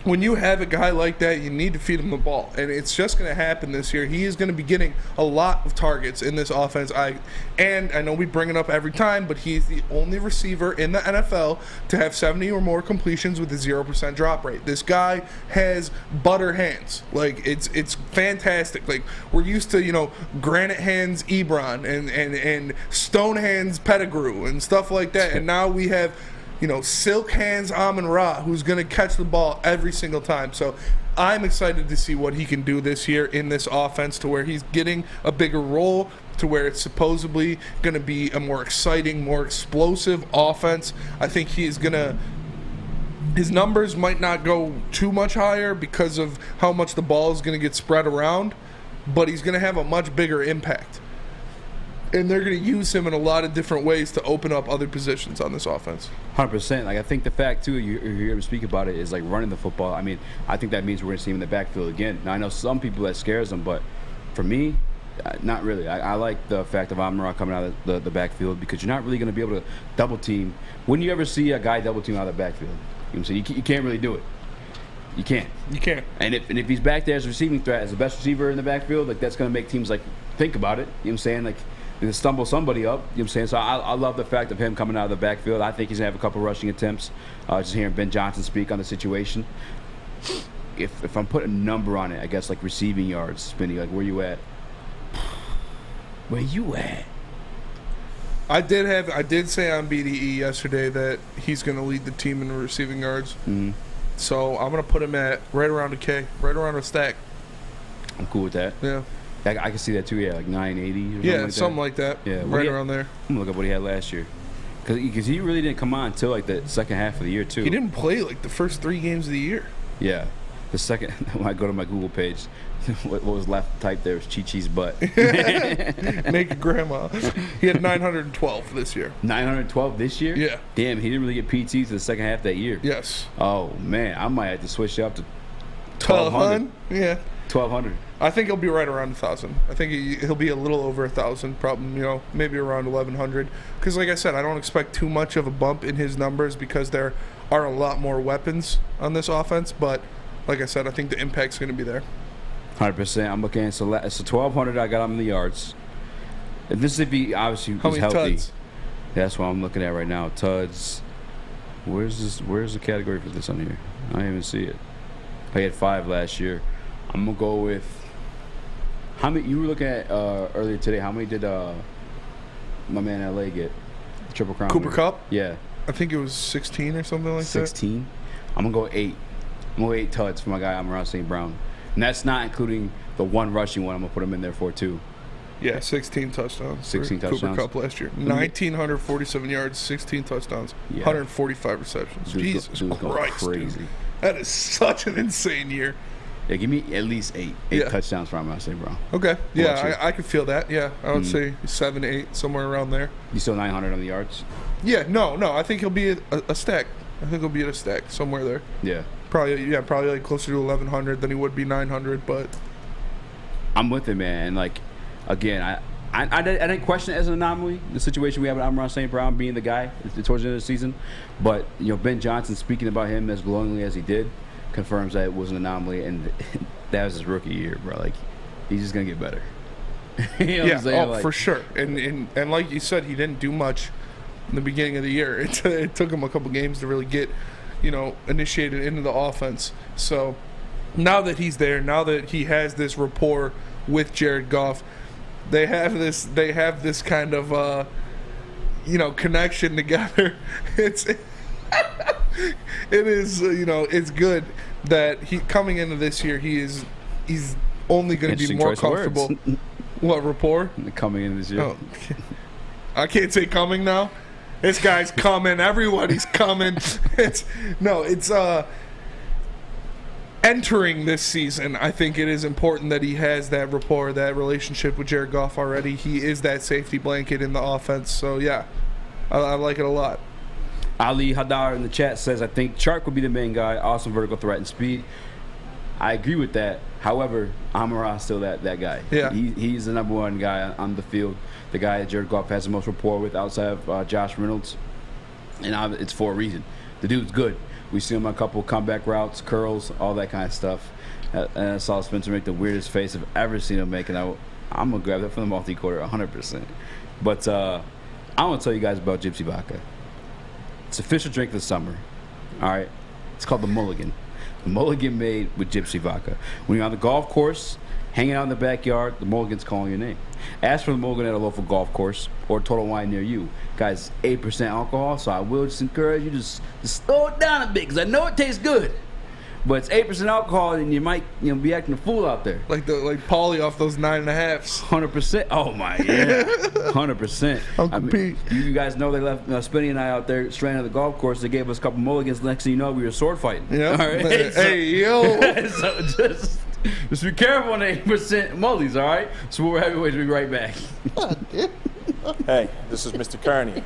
when you have a guy like that, you need to feed him the ball, and it's just going to happen this year. He is going to be getting a lot of targets in this offense. I know we bring it up every time, but he's the only receiver in the NFL to have 70 or more completions with a 0% drop rate. This guy has butter hands. Like, it's fantastic. Like, we're used to, granite hands Ebron and stone hands Pettigrew and stuff like that, and now we have silk hands Amon-Ra, who's going to catch the ball every single time. So I'm excited to see what he can do this year in this offense, to where he's getting a bigger role, to where it's supposedly going to be a more exciting, more explosive offense. I think his numbers might not go too much higher because of how much the ball is going to get spread around, but he's going to have a much bigger impact. And they're going to use him in a lot of different ways to open up other positions on this offense. 100%. Like, I think the fact, too, you hear him speak about it, is like running the football. I mean, I think that means we're going to see him in the backfield again. Now, I know some people that scares them, but for me, not really. I like the fact of Amon-Ra coming out of the backfield, because you're not really going to be able to double team. When you ever see a guy double team out of the backfield? You know what I'm saying? You can't really do it. You can't. You can't. And if he's back there as a receiving threat, as the best receiver in the backfield, like, that's going to make teams like think about it. You know what I'm saying? Like, to stumble somebody up, you know what I'm saying? So I love the fact of him coming out of the backfield. I think he's going to have a couple rushing attempts. Just hearing Ben Johnson speak on the situation. If I'm putting a number on it, I guess, like, receiving yards, Spinny, like, where you at? Where you at? I did say on BDE yesterday that he's going to lead the team in receiving yards. Mm-hmm. So I'm going to put him at right around a K, right around a stack. I'm cool with that. Yeah. I can see that too, yeah, like 980 or something like that. Yeah, right around there. I'm going to look up what he had last year. Because he really didn't come on until, like, the second half of the year, too. He didn't play, like, the first 3 games of the year. Yeah. The second, when I go to my Google page, what was left typed there was Chi-Chi's butt. Naked grandma. He had 912 this year. 912 this year? Yeah. Damn, he didn't really get PT to the second half of that year. Yes. Oh, man, I might have to switch it up to 1,200. Yeah. 1,200. I think he'll be right around 1,000. I think he'll be a little over 1,000, probably, maybe around 1,100. Because, like I said, I don't expect too much of a bump in his numbers, because there are a lot more weapons on this offense. But, like I said, I think the impact's going to be there. 100%. I'm looking at so 1,200. I got him in the yards. If this is if he obviously is healthy. Tuds? That's what I'm looking at right now. Tuds. Where's the category for this on here? I didn't even see it. I had 5 last year. I'm gonna go with how many you were looking at earlier today. How many did my man LA get? The Triple Crown. Cooper Kupp? Yeah. I think it was 16 or something like 16? I'm gonna go 8. I'm gonna go 8 tuds for my guy Amon-Ra St. Brown. And that's not including the one rushing one I'm gonna put him in there for too. Yeah, 16 touchdowns. 16 touchdowns. Cooper Kupp last year. 1,947 yards, 16 touchdowns, 145 receptions. Jesus Christ, crazy. Dude. That is such an insane year. Yeah, give me at least 8 touchdowns for Amon-Ra St. Brown. Okay. Yeah, I could feel that. Yeah, I would say 7, 8, somewhere around there. You still 900 on the yards? Yeah, no. I think he'll be a stack. I think he'll be at a stack somewhere there. Yeah. Probably like closer to 1,100 than he would be 900, but I'm with it, man. And, like, again, I didn't question it as an anomaly, the situation we have with Amon-Ra St. Brown being the guy towards the end of the season. But, Ben Johnson speaking about him as glowingly as he did confirms that it was an anomaly, and that was his rookie year, bro. Like, he's just going to get better. You know what I'm saying? Like, for sure. And like you said, he didn't do much in the beginning of the year. It took him a couple games to really get, initiated into the offense. So now that he's there, now that he has this rapport with Jared Goff, they have this kind of connection together. It is it's good that he coming into this year he's only going to be more comfortable. What rapport? Coming into this year. Oh, I can't say coming now. This guy's coming. Everybody's coming. entering this season, I think it is important that he has that rapport, that relationship with Jared Goff already. He is that safety blanket in the offense. So, yeah, I like it a lot. Ali Hadar in the chat says, I think Chark will be the main guy. Awesome vertical threat and speed. I agree with that. However, Amon-Ra is still that guy. Yeah. He's the number one guy on the field. The guy that Jared Goff has the most rapport with outside of Josh Reynolds. And it's for a reason. The dude's good. We see him on a couple comeback routes, curls, all that kind of stuff. And I saw Spencer make the weirdest face I've ever seen him make. And I'm going to grab that from the multi-quarter 100%. But I want to tell you guys about Gypsy Vodka. It's an official drink of the summer. All right? It's called the Mulligan. The Mulligan made with Gypsy Vodka. When you're on the golf course, hanging out in the backyard, the Mulligan's calling your name. Ask for the Mulligan at a local golf course or Total Wine near you. Guys, 8% alcohol, so I will just encourage you to just slow it down a bit because I know it tastes good. But it's 8% alcohol, and you might be acting a fool out there. Like Paulie off those 9.5s. 100%. Oh my, yeah, 100%. Uncle Pete. You guys know they left Spinny and I out there stranded on the golf course. They gave us a couple mulligans. Next thing you know, we were sword fighting. Yeah. All right? Hey, yo. So just be careful on the 8% mullies. All right. So we're heavyweights. We'll be right back. Hey, this is Mr. Kearney,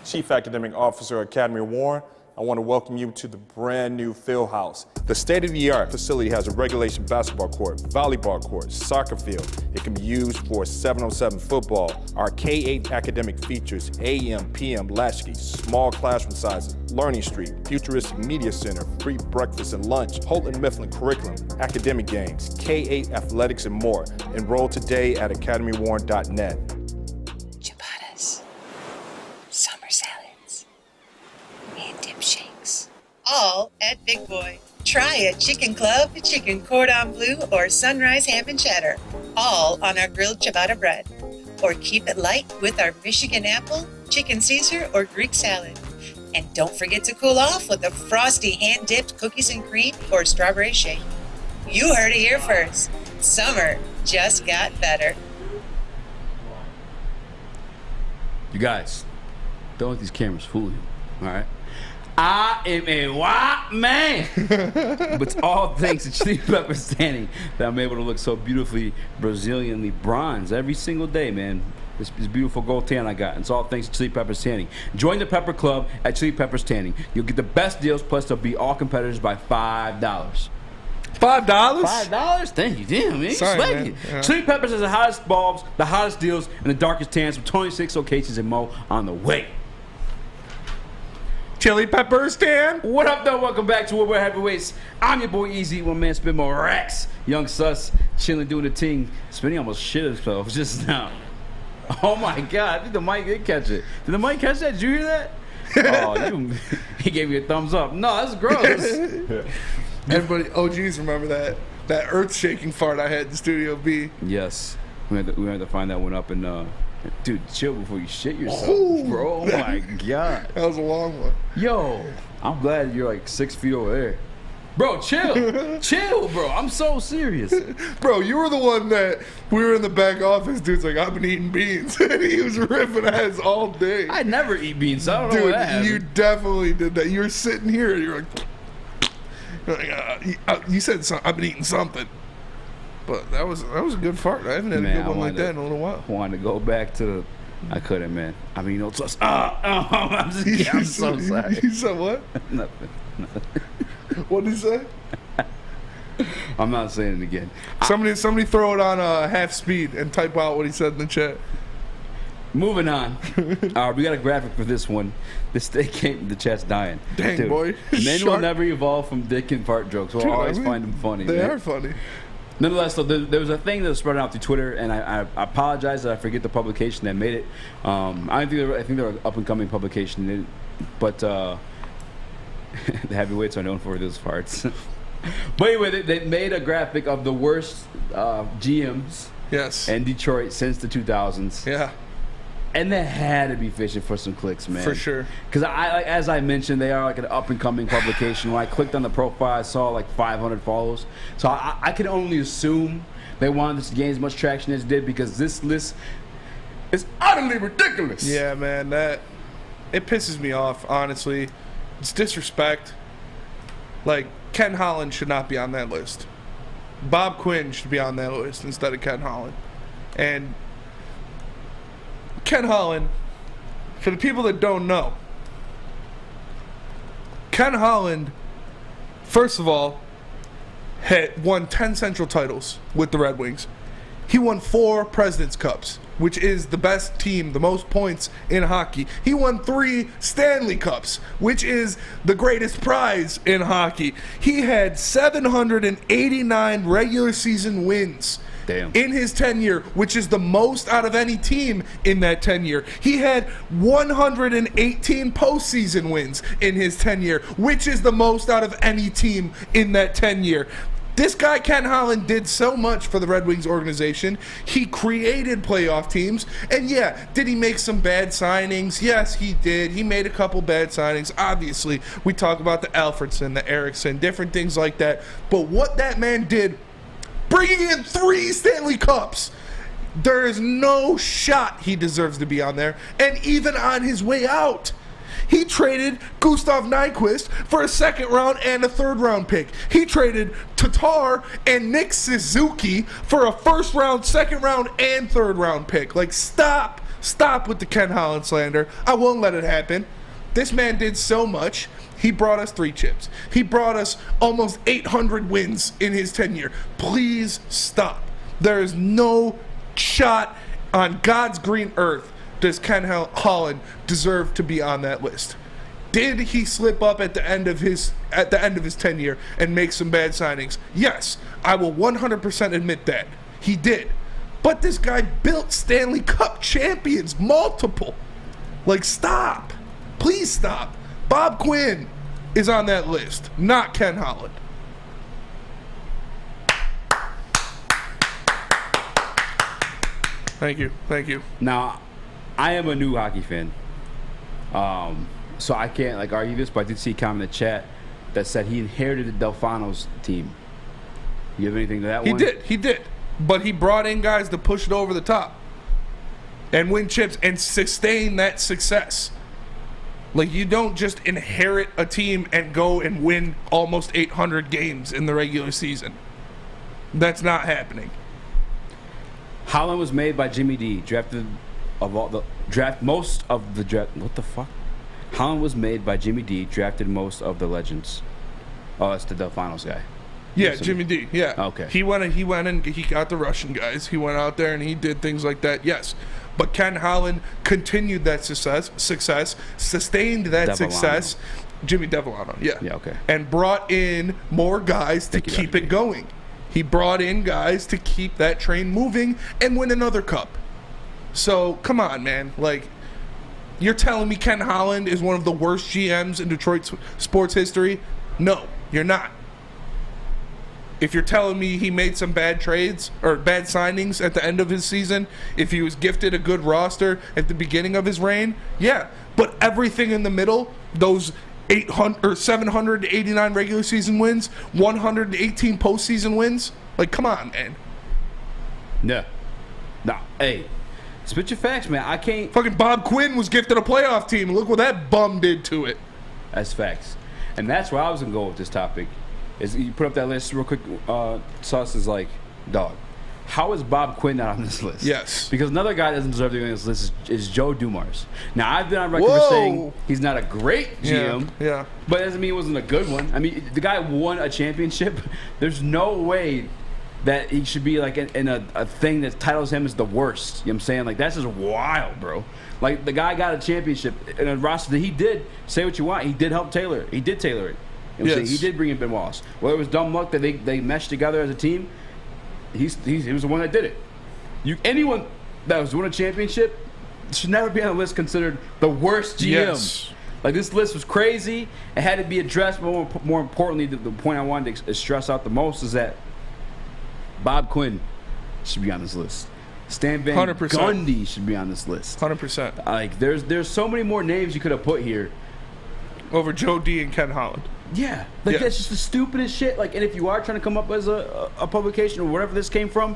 Chief Academic Officer, Academy of Warren. I want to welcome you to the brand new field house. The state-of-the-art facility has a regulation basketball court, volleyball court, soccer field. It can be used for 7-on-7 football. Our K-8 academic features AM, PM, latchkey, small classroom sizes, Learning Street, futuristic media center, free breakfast and lunch, Holton Mifflin curriculum, academic games, K-8 athletics, and more. Enroll today at academywarren.net. Ciabattas, summer salads, and dip shakes. All at Big Boy. Try a chicken club, chicken cordon bleu, or sunrise ham and cheddar. All on our grilled ciabatta bread. Or keep it light with our Michigan apple, chicken Caesar, or Greek salad. And don't forget to cool off with a frosty hand-dipped cookies and cream or strawberry shake. You heard it here first. Summer just got better. You guys, don't let these cameras fool you. All right. I am a white man. But it's all thanks to Chili Peppers tanning that I'm able to look so beautifully Brazilianly bronze every single day, man. This beautiful gold tan I got. And it's all thanks to Chili Peppers Tanning. Join the Pepper Club at Chili Peppers Tanning. You'll get the best deals, plus they'll beat all competitors by $5. $5? $5? Thank you. Damn, man. Sorry, man. Yeah. Chili Peppers has the hottest bulbs, the hottest deals, and the darkest tans with 26 locations and more on the way. Chili Peppers tan. What up, though? Welcome back to Woodward Heavyweights. I'm your boy Eazy, one man spin more racks. Young Sus, chilling, doing the ting. Spinny almost shit himself just now. Oh my God, I think the mic did catch it. Did the mic catch that? Did you hear that? Oh, he gave me a thumbs up. No, that's gross. Everybody, OGs remember that earth-shaking fart I had in Studio B. Yes. We had to find that one up and dude, chill before you shit yourself, Oh, bro. Oh my God. That was a long one. Yo, I'm glad you're like 6 feet over there. Bro, chill. Chill, bro. I'm so serious. Bro, you were the one that we were in the back office. Dude's like, I've been eating beans. And he was ripping ass all day. I never eat beans. I don't know Dude, what happened. you definitely did that. You were sitting here and you're like, you said something. I've been eating something. But that was a good fart. I haven't had a good one like that in a little while. Wanted to go back to I couldn't, man. I mean, I'm so sorry. You said what? Nothing. What did he say? I'm not saying it again. Somebody throw it on half speed and type out what he said in the chat. Moving on. We got a graphic for this one. This thing came. The chat's dying. Dang, dude, boy. Men will never evolve from dick and fart jokes. We'll always find them funny. They man. are funny. Nonetheless, though, there was a thing that was spread out through Twitter, and I apologize that I forget the publication that made it. I think they're an up-and-coming publication, but the heavyweights are known for those farts. But anyway, they made a graphic of the worst GMs in Detroit since the 2000s. Yeah. And they had to be fishing for some clicks, man. For sure. Because as I mentioned, they are like an up-and-coming publication. When I clicked on the profile, I saw like 500 follows. So I can only assume they wanted this to gain as much traction as it did, because this list is utterly ridiculous. Yeah, man. It pisses me off, honestly. It's disrespect. Like, Ken Holland should not be on that list. Bob Quinn should be on that list instead of Ken Holland. And Ken Holland, for the people that don't know, Ken Holland, first of all, had won 10 Central titles with the Red Wings. He won 4 President's Cups, which is the best team, the most points in hockey. He won 3 Stanley Cups, which is the greatest prize in hockey. He had 789 regular season wins. Damn. In his tenure, which is the most out of any team in that tenure. He had 118 postseason wins in his tenure, which is the most out of any team in that tenure. This guy, Ken Holland, did so much for the Red Wings organization. He created playoff teams. And yeah, did he make some bad signings? Yes, he did. He made a couple bad signings. Obviously, we talk about the Alfredson, the Eriksson, different things like that. But what that man did, bringing in 3 Stanley Cups, there is no shot he deserves to be on there. And even on his way out, he traded Gustav Nyquist for a 2nd round and a 3rd round pick. He traded Tatar and Nick Suzuki for a 1st round, 2nd round, and 3rd round pick. Like, stop with the Ken Holland slander. I won't let it happen. This man did so much. He brought us 3 chips. He brought us almost 800 wins in his tenure. Please stop. There is no shot on God's green earth does Ken Holland deserve to be on that list. Did he slip up at the end of his tenure and make some bad signings? Yes, I will 100% admit that. He did. But this guy built Stanley Cup champions, multiple. Like, stop. Please stop. Bob Quinn is on that list, not Ken Holland. Thank you. Now, I am a new hockey fan, so I can't argue this, but I did see a comment in the chat that said he inherited the Delfano's team. You have anything to that one? He did. But he brought in guys to push it over the top and win chips and sustain that success. Like, you don't just inherit a team and go and win almost 800 games in the regular season. That's not happening. Holland was made by Jimmy D. Most of the draft. What the fuck? Holland was made by Jimmy D. Drafted most of the legends. Oh, that's the Delfano's guy. Yeah, Jimmy D. Yeah. Okay. He went and he got the Russian guys. He went out there and he did things like that. Yes. But Ken Holland continued that success, sustained that Devellano. success. Jimmy Devellano, yeah. Yeah, okay. And brought in more guys to keep it going. He brought in guys to keep that train moving and win another cup. So, come on, man. Like, you're telling me Ken Holland is one of the worst GMs in Detroit sports history? No, you're not. If you're telling me he made some bad trades or bad signings at the end of his season, if he was gifted a good roster at the beginning of his reign, yeah. But everything in the middle, those 789 regular season wins, 118 postseason wins, like, come on, man. No. Hey, spit your facts, man. I can't. Fucking Bob Quinn was gifted a playoff team. Look what that bum did to it. That's facts. And that's where I was going to go with this topic. Is you put up that list real quick. Sauce is like, dog, how is Bob Quinn not on this list? Yes. Because another guy that doesn't deserve to be on this list is Joe Dumars. Now, I've been on record for saying he's not a great GM. Yeah. But that doesn't mean he wasn't a good one. I mean, the guy won a championship. There's no way that he should be like in a thing that titles him as the worst. You know what I'm saying? Like, that's just wild, bro. Like, the guy got a championship in a roster that he did. Say what you want. He did help tailor it. He did tailor it. You know what I'm saying? He did bring in Ben Wallace. Whether it was dumb luck that they meshed together as a team, he was the one that did it. Anyone that was won a championship should never be on a list considered the worst GM. Yes. Like, this list was crazy. It had to be addressed. But more importantly, the point I wanted to stress out the most is that Bob Quinn should be on this list. Stan Van 100%. Gundy should be on this list. 100%. Like, there's so many more names you could have put here over Joe D and Ken Holland. Yeah, like that's just the stupidest shit. Like, and if you are trying to come up as a publication or whatever this came from,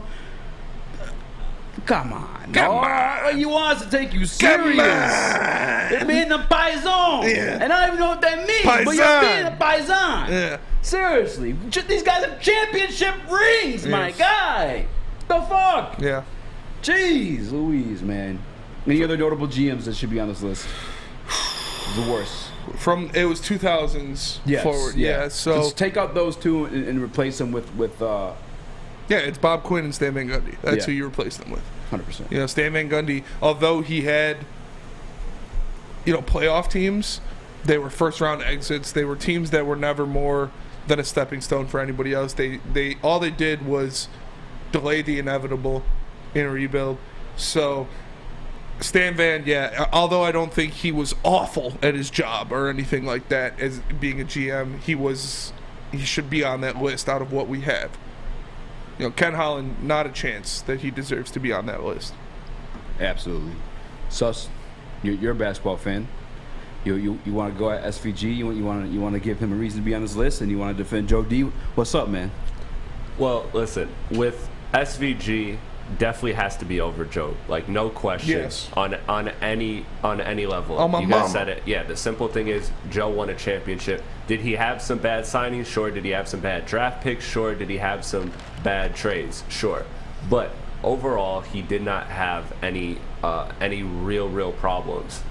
come on, like, you want us to take you serious? It's being a paisan, and I don't even know what that means. But you're being a paisan. Yeah, Seriously, these guys have championship rings, my guy. The fuck? Yeah. Jeez Louise, man. Any other notable GMs that should be on this list? The worst. It was 2000s forward. Yeah. So let's take out those two and replace them with it's Bob Quinn and Stan Van Gundy. That's who you replace them with. 100%. You know, Stan Van Gundy, although he had, playoff teams, they were first-round exits. They were teams that were never more than a stepping stone for anybody else. They all they did was delay the inevitable in a rebuild. So Stan Van, although I don't think he was awful at his job or anything like that as being a GM, he should be on that list out of what we have. Ken Holland, not a chance that he deserves to be on that list. Absolutely. Sus, you're a basketball fan. You want to go at SVG? You want to give him a reason to be on this list, and you want to defend Joe D? What's up, man? Well, listen, with SVG, definitely has to be over Joe. Like, no question. Yes. On any level. Oh, my you guys mama. said it. Yeah, the simple thing is Joe won a championship. Did he have some bad signings? Sure. Did he have some bad draft picks? Sure. Did he have some bad trades? Sure. But overall, he did not have any real problems.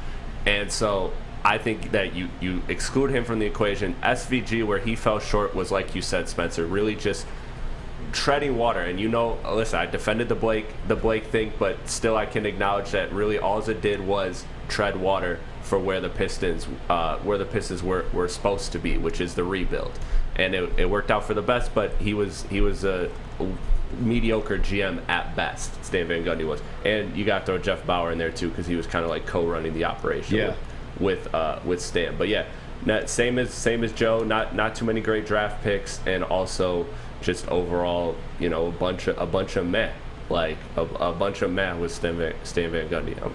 And so I think that you exclude him from the equation. SVG, where he fell short, was, like you said, Spencer, really just treading water. And listen, I defended the Blake thing, but still I can acknowledge that really all it did was tread water for where the Pistons were supposed to be, which is the rebuild. And it worked out for the best, but he was a mediocre GM at best. Stan Van Gundy was. And you got to throw Jeff Bauer in there too, because he was kind of like co-running the operation with Stan. But yeah, same as Joe, not too many great draft picks, and also just overall, a bunch of meh, like a bunch of meh with Stan Van Gundy.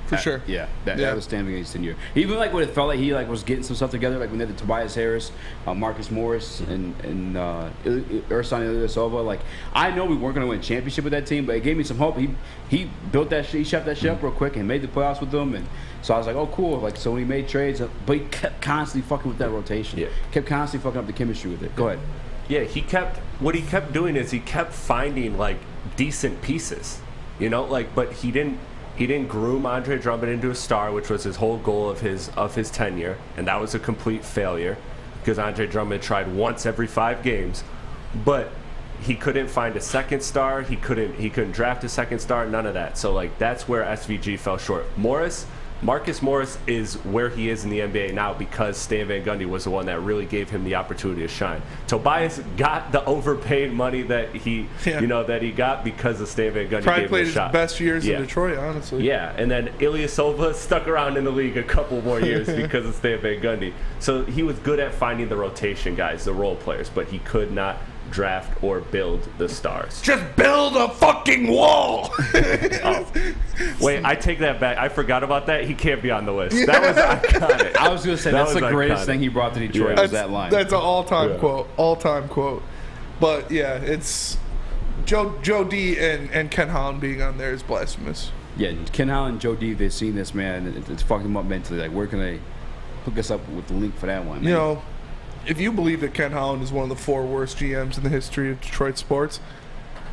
For sure. That was Stan Van Gundy's tenure. Even like when it felt like he was getting some stuff together, like when they had the Tobias Harris, Marcus Morris, and Ersan Ilyasova. Like, I know we weren't going to win a championship with that team, but it gave me some hope. He built that shit, he shot that shit up real quick and made the playoffs with them, and so I was like, oh cool. Like, so when he made trades, but he kept constantly fucking with that rotation. Kept constantly fucking up the chemistry with it. Go ahead. Yeah, what he kept doing is he kept finding like decent pieces, but he didn't groom Andre Drummond into a star, which was his whole goal of his tenure, and that was a complete failure because Andre Drummond tried once every 5 games, but he couldn't find a second star. He couldn't draft a second star. None of that. So like that's where SVG fell short. Marcus Morris is where he is in the NBA now because Stan Van Gundy was the one that really gave him the opportunity to shine. Tobias got the overpaid money that he got because of Stan Van Gundy. Probably gave played him a his shot. best years in Detroit, honestly. Yeah, and then Ilyasova stuck around in the league a couple more years because of Stan Van Gundy. So he was good at finding the rotation guys, the role players, but he could not draft or build the stars. Just build a fucking wall. Wait, I take that back. I forgot about that. He can't be on the list. That was iconic. I was going to say that's the greatest thing he brought to Detroit was that line. That's an all-time quote. But yeah, it's Joe D and Ken Holland being on there is blasphemous. Yeah, Ken Holland and Joe D, they've seen this, man. It's fucked them up mentally. Like, where can they hook us up with the link for that one, man? If you believe that Ken Holland is one of the 4 worst GMs in the history of Detroit sports,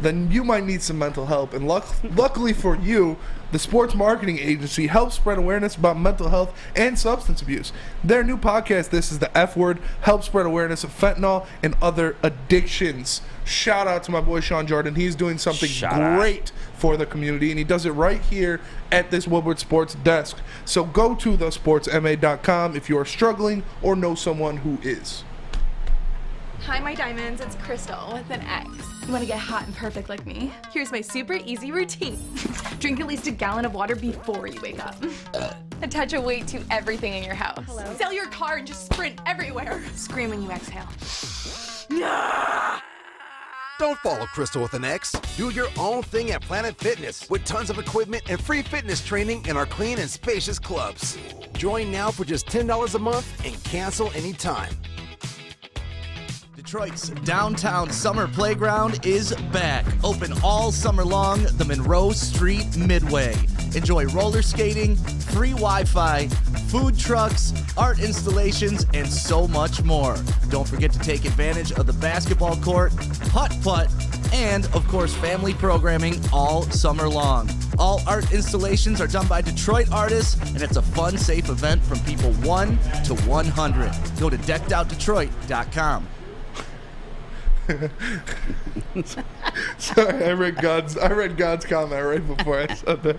then you might need some mental help. And luckily for you, the sports marketing agency helps spread awareness about mental health and substance abuse. Their new podcast, This is the F Word, helps spread awareness of fentanyl and other addictions. Shout out to my boy Sean Jordan. He's doing something great for the community, and he does it right here at this Woodward Sports desk. So go to thesportsma.com if you are struggling or know someone who is. Hi, my diamonds. It's Crystal with an X. You want to get hot and perfect like me? Here's my super easy routine. Drink at least a gallon of water before you wake up. Attach a weight to everything in your house. Sell your car and just sprint everywhere. Scream when you exhale. Don't follow Crystal with an X. Do your own thing at Planet Fitness with tons of equipment and free fitness training in our clean and spacious clubs. Join now for just $10 a month and cancel anytime. Detroit's downtown summer playground is back. Open all summer long, the Monroe Street Midway. Enjoy roller skating, free Wi-Fi, food trucks, art installations, and so much more. Don't forget to take advantage of the basketball court, putt-putt, and, of course, family programming all summer long. All art installations are done by Detroit artists, and it's a fun, safe event from people 1 to 100. Go to deckedoutdetroit.com. Sorry, I read God's comment right before I said that.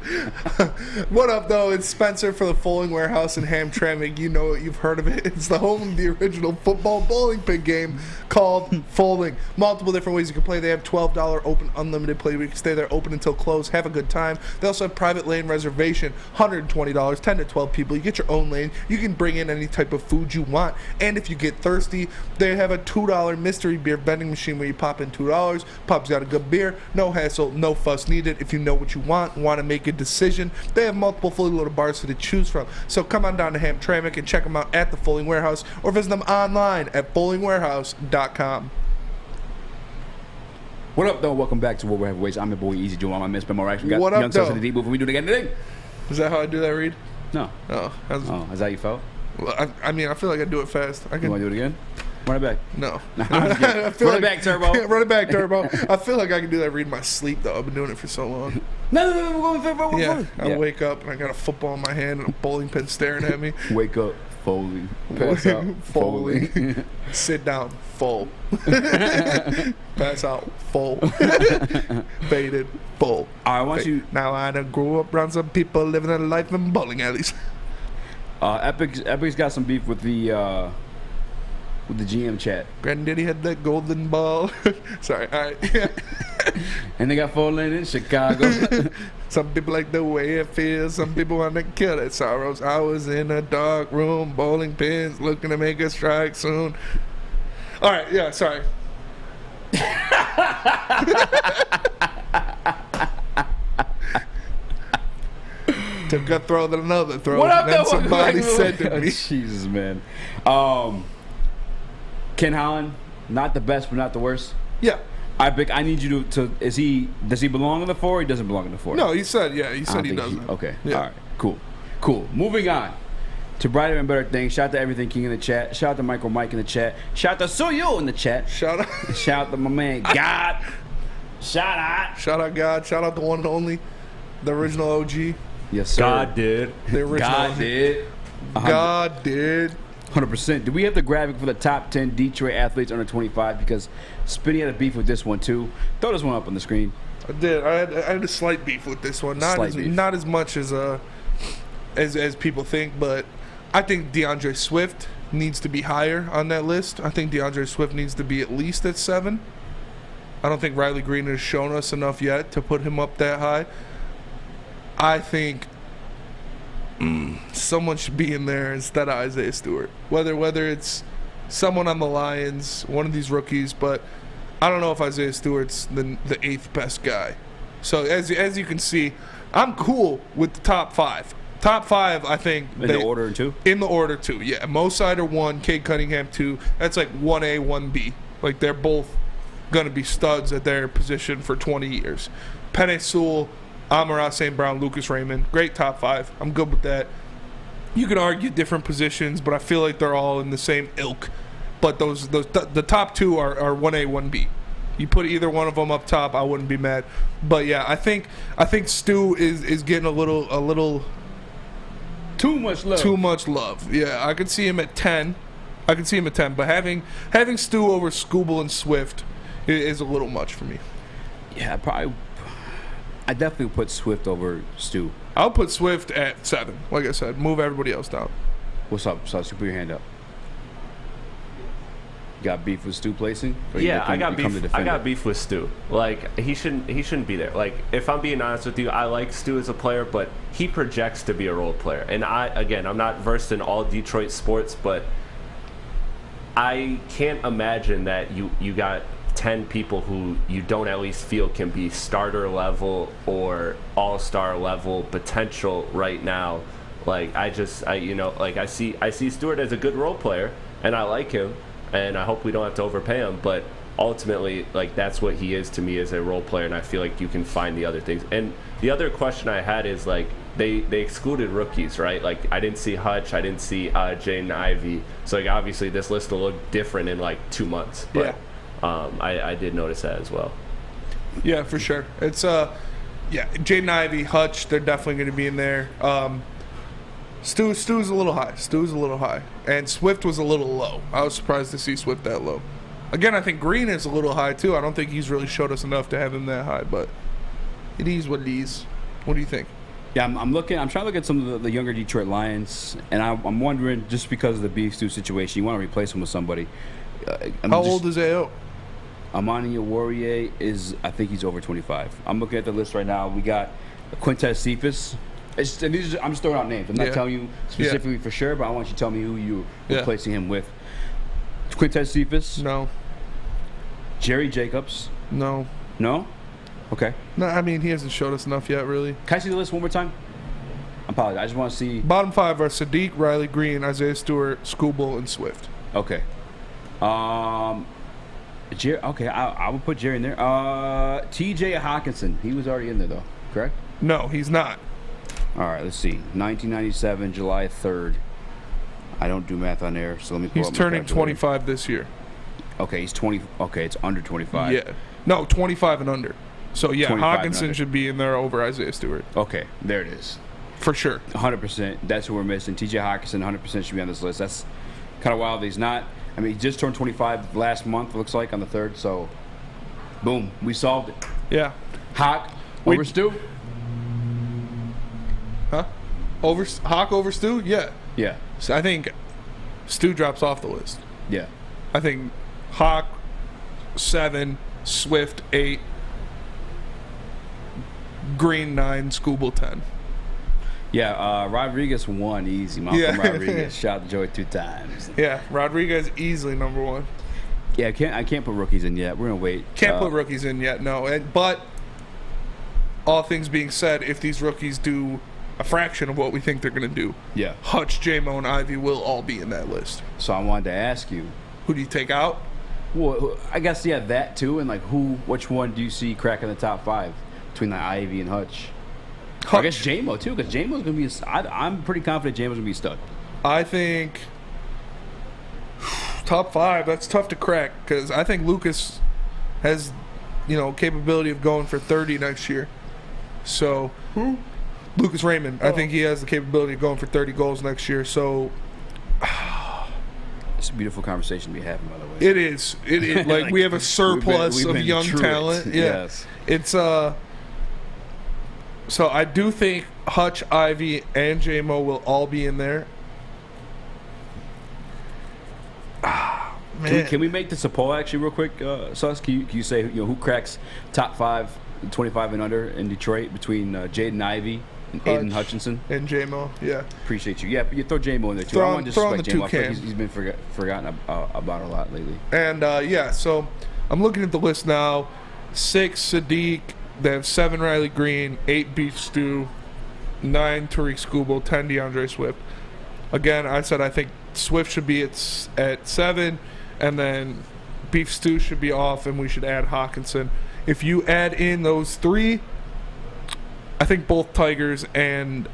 What up, though? It's Spencer for the Folding Warehouse in Hamtramck. You know it, you've heard of it. It's the home of the original football bowling pin game called Folding. Multiple different ways you can play. They have $12 open unlimited play. We can stay there open until close. Have a good time. They also have private lane reservation, $120, 10 to 12 people. You get your own lane. You can bring in any type of food you want. And if you get thirsty, they have a $2 mystery beer vending machine where you pop in $2. Pop's got a good beer, no hassle, no fuss needed. If you know what you want to make a decision, they have multiple fully loaded bars to choose from. So come on down to Hamtramck and check them out at the Folding Warehouse or visit them online at foldingwarehouse.com. What up, though? Welcome back to World Heavyweights. I'm your boy Eazy Joe. I'm my man, Spin More Action. We got What up, Young Sons though? in the deep move. We do it again today. Is that how I do that, Reed? No. Oh, Is that you felt? Well, I mean, I feel like I do it fast. I can. You want to do it again? Run it back. No. I'm just kidding. Run it back, Turbo. Run it back, Turbo. I feel like I can do that reading my sleep, though. I've been doing it for so long. No. Yeah, I wake up and I got a football in my hand and a bowling pin staring at me. Wake up, folding. Pass out, folding. Sit down, fold. Pass out, fold. Faded, fold. I want you. Now I done grew up around some people living a life in bowling alleys. Epic's got some beef with the GM chat. Granddaddy had that golden ball. Sorry, all right. And they got 4 lanes in Chicago. Some people like the way it feels. Some people want to kill their sorrows. I was in a dark room, bowling pins, looking to make a strike soon. All right, yeah, sorry. Took a throw, then another throw. What up, then though? somebody said to me. Jesus, man. Ken Holland, not the best, but not the worst. Yeah. I need you to does he belong in the 4 or he doesn't belong in the 4? No, he said he doesn't. Okay. Yeah. All right. Cool. Moving on to brighter and better things. Shout out to Everything King in the chat. Shout out to Michael Mike in the chat. Shout out to Suyo in the chat. Shout out to my man God. Shout out God. Shout out the one and only, the original OG. Yes, sir. God did. The original God did. God did. 100%. Do we have the graphic for the top 10 Detroit athletes under 25? Because Spinny had a beef with this one too. Throw this one up on the screen. I did. I had a slight beef with this one. Not as much as people think, but I think DeAndre Swift needs to be higher on that list. I think DeAndre Swift needs to be at least at 7. I don't think Riley Green has shown us enough yet to put him up that high. I think someone should be in there instead of Isaiah Stewart. Whether it's someone on the Lions, one of these rookies, but I don't know if Isaiah Stewart's the 8th best guy. So as you can see, I'm cool with the top 5. Top 5, I think. In the order 2? In the order 2, yeah. Mo Sider 1, Cade Cunningham 2. That's like 1A, 1B. Like they're both going to be studs at their position for 20 years. Penei Sewell, Amon-Ra, St. Brown, Lucas Raymond. Great top 5. I'm good with that. You can argue different positions, but I feel like they're all in the same ilk. But the top 2 are 1A, 1B. You put either one of them up top, I wouldn't be mad. But yeah, I think Stu is getting a little too much love. Too much love. Yeah, I could see him at 10. But having Stu over Scooble and Swift is a little much for me. Yeah, I definitely put Swift over Stu. I'll put Swift at 7. Like I said, move everybody else down. What's up? So put your hand up. You got beef with Stu placing? Yeah, I got beef with Stu. Like he shouldn't be there. Like if I'm being honest with you, I like Stu as a player, but he projects to be a role player. And I'm not versed in all Detroit sports, but I can't imagine that you got 10 people who you don't at least feel can be starter level or all-star level potential right now. Like I see Stewart as a good role player and I like him and I hope we don't have to overpay him, but ultimately, like, that's what he is to me as a role player, and I feel like you can find the other things. And the other question I had is, like, they excluded rookies, right? Like, I didn't see Hutch, I didn't see Jaden Ivey. So, like, obviously this list will look different in, like, 2 months. But I did notice that as well. Yeah, for sure. It's, Jaden Ivey, Hutch, they're definitely going to be in there. Stu's a little high. And Swift was a little low. I was surprised to see Swift that low. Again, I think Green is a little high, too. I don't think he's really showed us enough to have him that high, but it is what it is. What do you think? Yeah, I'm trying to look at some of the younger Detroit Lions, and I'm wondering, just because of the Beef Stew situation, you want to replace him with somebody. How old is AO? Amon-Ra I think he's over 25. I'm looking at the list right now. We got Quintez Cephas. I'm just throwing out names. I'm not telling you specifically for sure, but I want you to tell me who you're replacing him with. Quintez Cephas? No. Jerry Jacobs? No. No? Okay. No, I mean, he hasn't showed us enough yet, really. Can I see the list one more time? I apologize. I just want to see. Bottom 5 are Sadiq, Riley Green, Isaiah Stewart, Skubal, and Swift. Okay. Okay, I will put Jerry in there. T.J. Hawkinson. He was already in there, though, correct? No, he's not. All right, let's see. 1997, July 3rd. I don't do math on there, so let me pull He's up my turning calculator. 25 this year. Okay, he's 20. Okay, it's under 25. Yeah. No, 25 and under. So, yeah, 25 Hawkinson should be in there over Isaiah Stewart. Okay, there it is. For sure. 100%. That's who we're missing. T.J. Hawkinson, 100% should be on this list. That's kind of wild that he's not. I mean, he just turned 25 last month, looks like, on the 3rd. So, boom, we solved it. Yeah. Hawk over Stu? Huh? Hawk over Stu? Yeah. Yeah. So I think Stu drops off the list. Yeah. I think Hawk 7, Swift 8, Green 9, Skubal 10. Yeah, Rodriguez won easy. Malcolm Rodriguez shot the joy 2 times. Yeah, Rodriguez easily number 1. Yeah, I can't put rookies in yet. We're gonna wait. Can't put rookies in yet, no. But all things being said, if these rookies do a fraction of what we think they're gonna do, yeah, Hutch, J-Mo, and Ivy will all be in that list. So I wanted to ask you, who do you take out? Well, I guess that too, and like which one do you see cracking the top 5 between like Ivy and Hutch? I guess J-Mo too, because J-Mo's gonna be. I'm pretty confident J-Mo's gonna be a stud. I think top 5. That's tough to crack because I think Lucas has, capability of going for 30 next year. So Lucas Raymond, I think he has the capability of going for 30 goals next year. So it's a beautiful conversation to be having, by the way. It is. Like we have a surplus of young talent. Yeah. Yes. It's So I do think Hutch, Ivy, and J-Mo will all be in there. Man. Can we make this a poll actually real quick, Sus? Can you say who cracks top 5, 25 and under in Detroit between Jaden Ivey and Aiden Hutchinson? And J-Mo, yeah. Appreciate you. Yeah, but you throw J-Mo in there too. I want to disrespect J-Mo. I feel like he's been forgotten about a lot lately. And so I'm looking at the list now. 6, Sadiq. They have 7, Riley Green, 8, Beef Stew, 9, Tariq Skubal, 10, DeAndre Swift. Again, I said I think Swift should be at 7, and then Beef Stew should be off, and we should add Hawkinson. If you add in those 3, I think both Tigers and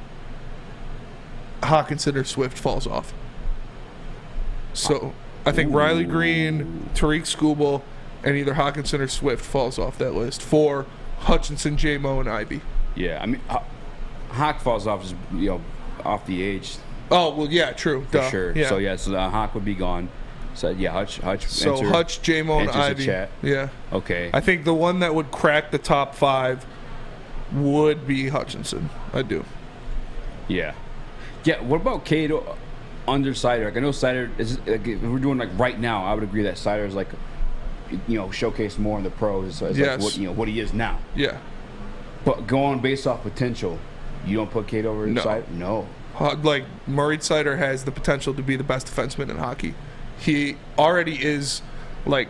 Hawkinson or Swift falls off. So I think Riley Green, Tariq Skubal, and either Hawkinson or Swift falls off that list for Hutchinson, J-Mo, and Ivy. Yeah, I mean, Hawk falls off just off the age. Oh well, yeah, true, for sure. Yeah. So Hawk would be gone. So yeah, Hutch. So Hutch, J-Mo, and Ivy. Chat. Yeah. Okay. I think the one that would crack the top 5 would be Hutchinson. I do. Yeah. Yeah. What about Cato under Sider? Like, I know Sider is. Like, if we're doing like right now, I would agree that Sider is like, showcased more in the pros as yes. like what he is now. Yeah. But going based off potential, you don't put Tate over Sider? No. Like Murray Sider has the potential to be the best defenseman in hockey. He already is like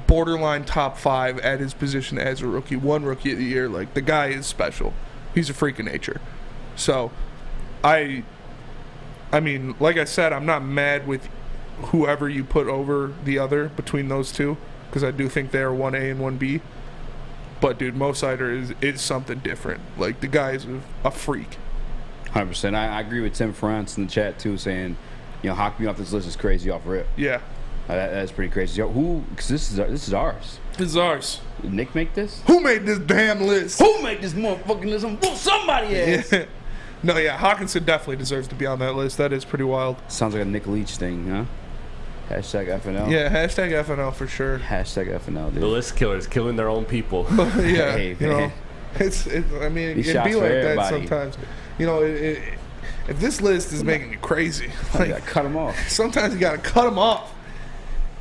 borderline top 5 at his position as a rookie. 1 rookie of the year. Like the guy is special. He's a freak of nature. So I mean, like I said, I'm not mad with whoever you put over the other between those two, because I do think they are 1A and 1B. But, dude, Mo Sider is something different. Like, the guy is a freak. 100%. I agree with Tim France in the chat, too, saying, Hawk me off this list is crazy off rip. Yeah. That's pretty crazy. Yo, because this is ours. This is ours. Did Nick make this? Who made this damn list? Who made this motherfucking list? Somebody ass. Yeah. No, yeah, Hawkinson definitely deserves to be on that list. That is pretty wild. Sounds like a Nick Leach thing, huh? Hashtag FNL. Yeah, hashtag FNL for sure. Hashtag FNL, dude. The list killers killing their own people. Yeah, Hey, you know, man. I mean, These it'd shots be for like that everybody. sometimes. You know, if this list is making you crazy, like, You gotta cut them off. sometimes you gotta cut them off.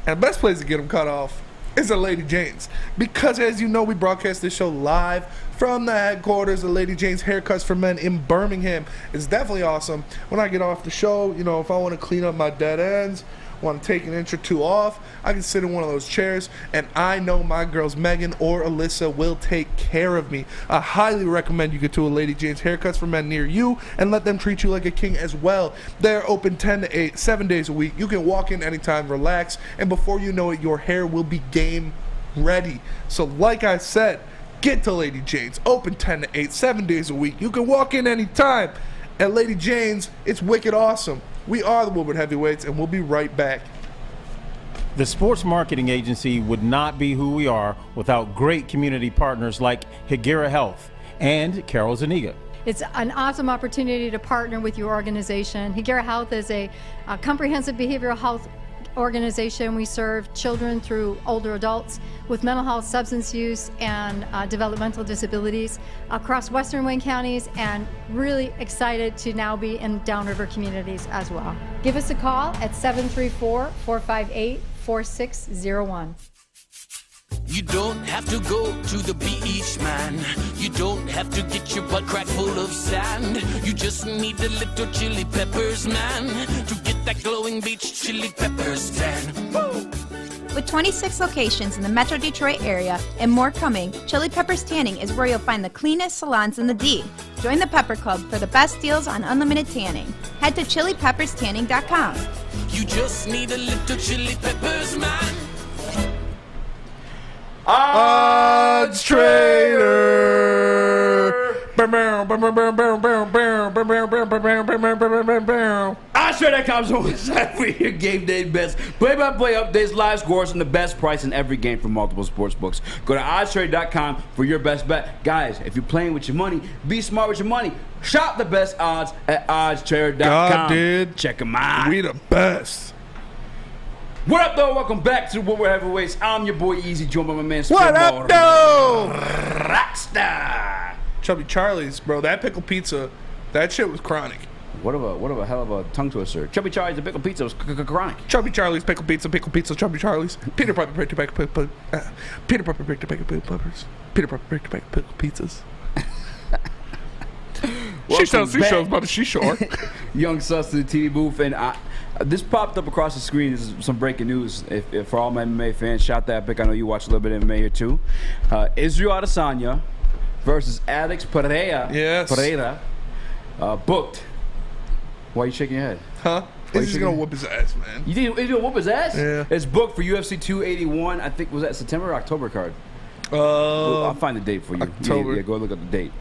And the best place to get them cut off is at Lady Jane's, because as you know, we broadcast this show live from the headquarters of Lady Jane's Haircuts for Men in Birmingham. It's definitely awesome. When I get off the show, if I want to clean up my dead ends, want to take an inch or two off, I can sit in one of those chairs, and I know my girls Megan or Alyssa will take care of me. I highly recommend you get to a Lady Jane's Haircuts for Men near you and let them treat you like a king as well. They're open 10 to 8, 7 days a week. You can walk in anytime, relax, and before you know it, your hair will be game ready. So like I said, get to Lady Jane's, open 10 to 8, 7 days a week. You can walk in anytime. At Lady Jane's, it's wicked awesome. We are the Woodward Heavyweights, and we'll be right back. The sports marketing agency would not be who we are without great community partners like Higuera Health and Carol Zaniga. It's an awesome opportunity to partner with your organization. Higuera Health is a comprehensive behavioral health organization. We serve children through older adults with mental health, substance use, and developmental disabilities across Western Wayne counties, and really excited to now be in Downriver communities as well. Give us a call at 734-458-4601. You don't have to go to the beach, man. You don't have to get your butt crack full of sand. You just need a little chili peppers, man, to get that glowing beach chili peppers tan. Woo! With 26 locations in the Metro Detroit area and more coming, Chili Peppers Tanning is where you'll find the cleanest salons in the D. Join the Pepper Club for the best deals on unlimited tanning. Head to chilipepperstanning.com. You just need a little chili peppers, man. Odds Trader. OddsTrader.com is always for your game day bets, play-by-play updates, live scores, and the best price in every game from multiple sports books. Go to OddsTrader.com for your best bet. Guys, if you're playing with your money, be smart with your money. Shop the best odds at OddsTrader.com. God, dude. Check them out. We the best. What up, though? Welcome back to Woodward Heavyweights. I'm your boy Eazy, joined by my man What Spitball up, though? Rockstar. Chubby Charlie's, bro. That pickle pizza, that shit was chronic. What of a hell of a tongue twister. Chubby Charlie's, the pickle pizza was chronic. Chubby Charlie's pickle pizza, Chubby Charlie's. Peter Piper picked the pickle peppers. Peter Piper picked the pickle pizzas. She shows by the seashore. Young Sus to the TV booth, and this popped up across the screen. This is some breaking news. If for all my MMA fans, shout that pick. I know you watch a little bit of MMA here too. Israel Adesanya versus Alex Pereira. Yes. Pereira booked. Why are you shaking your head? Huh? He's gonna whoop his ass, man. You think he's gonna whoop his ass? Yeah. It's booked for UFC 281. I think was that September or October card. I'll find the date for you. October. Yeah, go look up the date.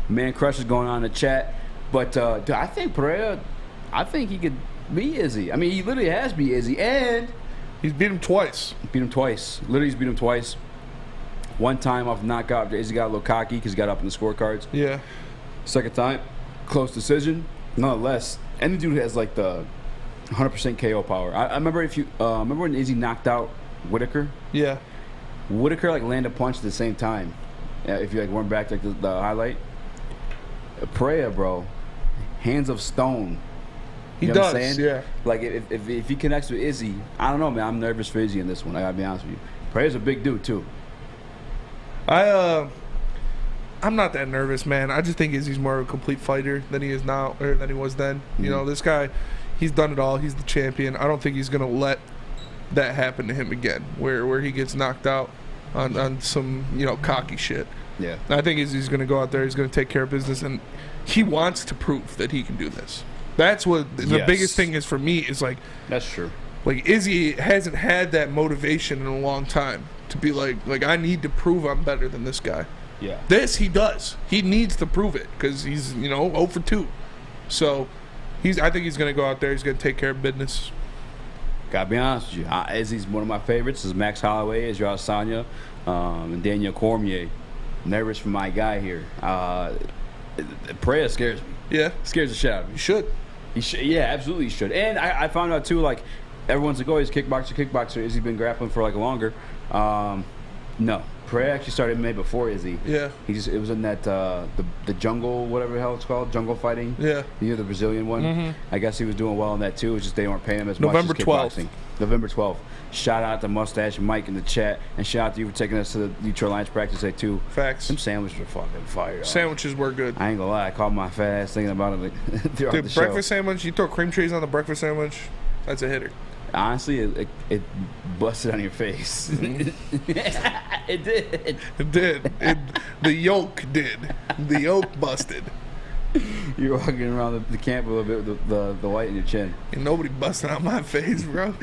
Man Crush is going on in the chat, but dude, I think Pereira. I think he could beat Izzy. I mean, he literally has beat Izzy, and he's beat him twice. Literally, he's beat him twice. One time off knockout after Izzy got a little cocky because he got up in the scorecards. Yeah. Second time, close decision. Nonetheless, and the dude has like the 100% KO power. I remember remember when Izzy knocked out Whitaker. Yeah. Whitaker like landed a punch at the same time. If you like went back to like the highlight. Pereira, bro, hands of stone. He You know what does, I'm saying? yeah. Like if he connects with Izzy, I don't know, man. I'm nervous for Izzy in this one. I gotta be honest with you. Pereira's a big dude too. I'm not that nervous, man. I just think Izzy's more of a complete fighter than he is now, or than he was then. Mm-hmm. You know, this guy, he's done it all. He's the champion. I don't think he's gonna let that happen to him again, where he gets knocked out on some cocky shit. Yeah. I think Izzy's gonna go out there. He's gonna take care of business, and he wants to prove that he can do this. That's what the Yes. biggest thing is for me. Is like that's true. Like Eazy hasn't had that motivation in a long time to be like I need to prove I'm better than this guy. Yeah. This he does. He needs to prove it because he's 0 for 2. So I think he's gonna go out there. He's gonna take care of business. Gotta be honest with you, Eazy's one of my favorites. Is Max Holloway, is Adesanya, and Daniel Cormier. Nervous for my guy here. Pereira scares me. Yeah, scares the shit out of me. He should. He should. Yeah, absolutely he should. And I found out too, like everyone's like, oh, he's kickboxer. Has he been grappling for like longer? No. Pereira actually started May before Eazy. Yeah. It was in that the jungle, whatever the hell it's called, jungle fighting. Yeah. You know, the Brazilian one. Mhm. I guess he was doing well in that too. It's just they weren't paying him as November much as 12th. kickboxing. November 12th. Shout out to Mustache Mike in the chat, and shout out to you for taking us to the Detroit Lions practice day too. Facts. Some sandwiches were fucking fire. Sandwiches were good. I ain't gonna lie, I caught my fat ass thinking about it throughout Dude, the show. breakfast sandwich. You throw cream cheese on the breakfast sandwich. That's a hitter. Honestly, it busted on your face. It did. It did. The yolk did. The yolk busted. You're walking around the camp a little bit with the white in your chin. Ain't nobody busting on my face, bro.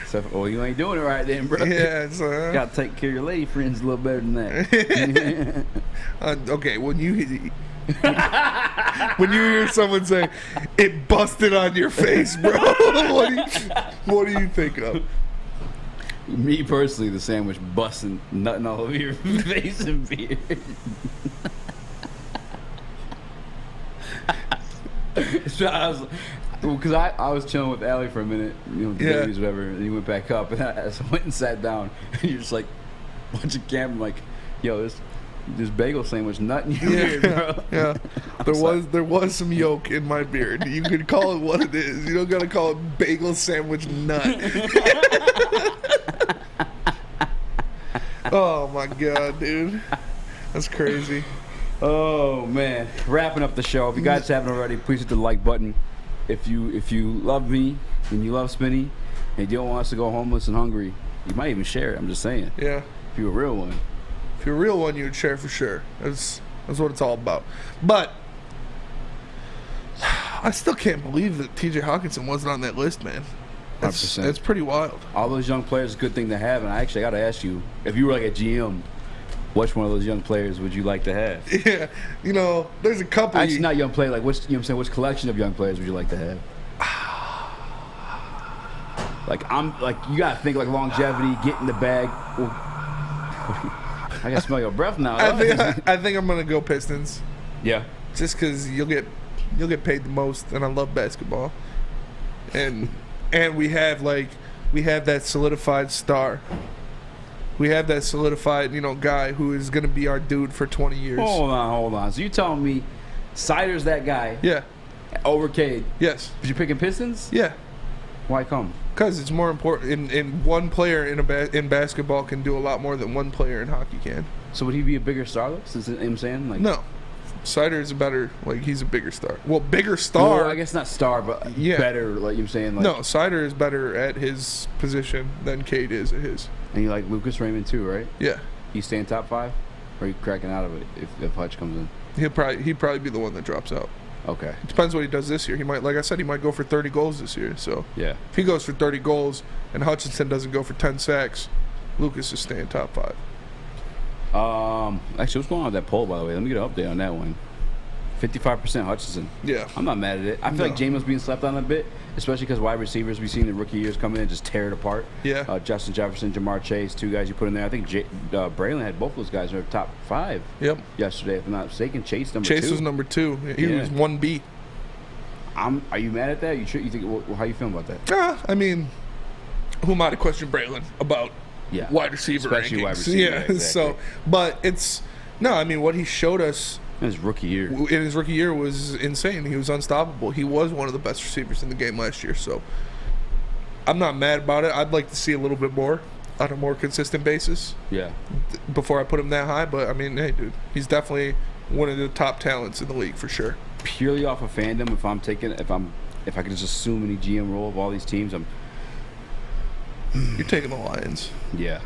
So, well, you ain't doing it right then, bro. Yeah, it's, gotta take care of your lady friends a little better than that. Okay, when you hear someone say it busted on your face, bro, what do you think of? Me personally, the sandwich busting nothing all over your face and beard. Because I was chilling with Allie for a minute, the babies, whatever, and he went back up, and I went and sat down, and you're just like, bunch of camp, I'm like, yo, this bagel sandwich nut in your beard, bro. Yeah, there was some yolk in my beard. You could call it what it is. You don't gotta call it bagel sandwich nut. Oh my god, dude, that's crazy. Oh man, wrapping up the show. If you guys haven't already, please hit the like button. If you love me and you love Spinny and you don't want us to go homeless and hungry, you might even share it. I'm just saying. Yeah. If you're a real one. If you're a real one, you'd share for sure. That's what it's all about. But I still can't believe that TJ Hawkinson wasn't on that list, man. That's pretty wild. All those young players is a good thing to have, and I actually got to ask you, if you were like a GM, which one of those young players would you like to have? Yeah, there's a couple. Actually, not young player. Like, which which collection of young players would you like to have? You gotta think like longevity, get in the bag. I can smell your breath now. I think I'm gonna go Pistons. Yeah. Just because you'll get paid the most, and I love basketball, and we have that solidified star. We have that solidified, guy who is going to be our dude for 20 years. Hold on. So you telling me Sider's that guy? Yeah. Over Cade? Yes. But you picking Pistons? Yeah. Why come? Because it's more important. In one player in basketball can do a lot more than one player in hockey can. So would he be a bigger star, though? Since I'm saying, no. Sider is he's a bigger star. Well, bigger star. Well, I guess not star, but better. Like you're saying. No, Sider is better at his position than Cade is at his. And you like Lucas Raymond too, right? Yeah. You staying top 5, or are you cracking out of it if Hutch comes in? He'd probably be the one that drops out. Okay. It depends what he does this year. He might, like I said, he might go for 30 goals this year. So yeah, if he goes for 30 goals and Hutchinson doesn't go for 10 sacks, Lucas is staying top 5. Actually, what's going on with that poll, by the way? Let me get an update on that one. 55% Hutchinson. Yeah. I'm not mad at it. I feel like Jameis being slept on a bit, especially because wide receivers we've seen the rookie years come in and just tear it apart. Yeah. Justin Jefferson, Jamar Chase, 2 guys you put in there. I think Braylon had both those guys in their top 5 yesterday, if I'm not mistaken. Chase number 2. Chase was number 2. He was 1B. Are you mad at that? You think? How you feeling about that? I mean, who am I to question Braylon about wide receiver especially rankings? Wide receiver, yeah, exactly. So, but what he showed us in his rookie year. In his rookie year was insane. He was unstoppable. He was one of the best receivers in the game last year. So I'm not mad about it. I'd like to see a little bit more on a more consistent basis. Yeah. Before I put him that high, but I mean, hey, dude, he's definitely one of the top talents in the league for sure. Purely off of fandom, if I could just assume any GM role of all these teams, you're taking the Lions. Yeah.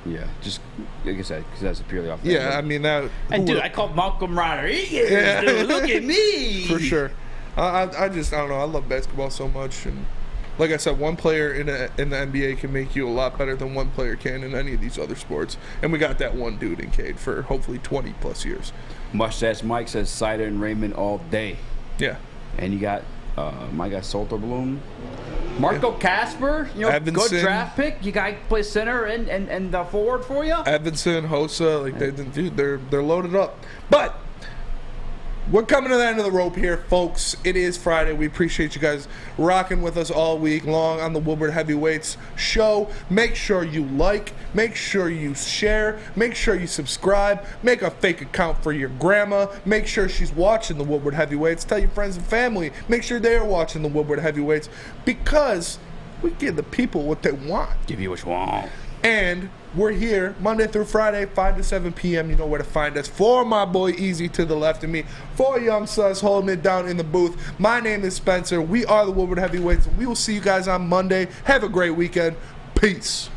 Yeah, just like I said, because that's purely off. Yeah, I mean that. And dude, I called Malcolm Rodriguez. Dude, look at me. For sure. I don't know. I love basketball so much, and like I said, one player in the NBA can make you a lot better than one player can in any of these other sports. And we got that one dude in Cade for hopefully 20 plus years. Mustache Mike says Cider and Raymond all day. Yeah. And you got my guy Solter Bloom. Marco Casper, Evanson. Good draft pick. You guys play center and forward for you. Evanson, Hossa, they're loaded up. But we're coming to the end of the rope here, folks. It is Friday. We appreciate you guys rocking with us all week long on the Woodward Heavyweights show. Make sure you like, make sure you share, make sure you subscribe, make a fake account for your grandma, make sure she's watching the Woodward Heavyweights, tell your friends and family, make sure they're watching the Woodward Heavyweights, because we give the people what they want. Give you what you want. And we're here Monday through Friday, 5 to 7 p.m. You know where to find us. For my boy Eazy to the left of me, for Young Sus holding it down in the booth. My name is Spencer. We are the Woodward Heavyweights. We will see you guys on Monday. Have a great weekend. Peace.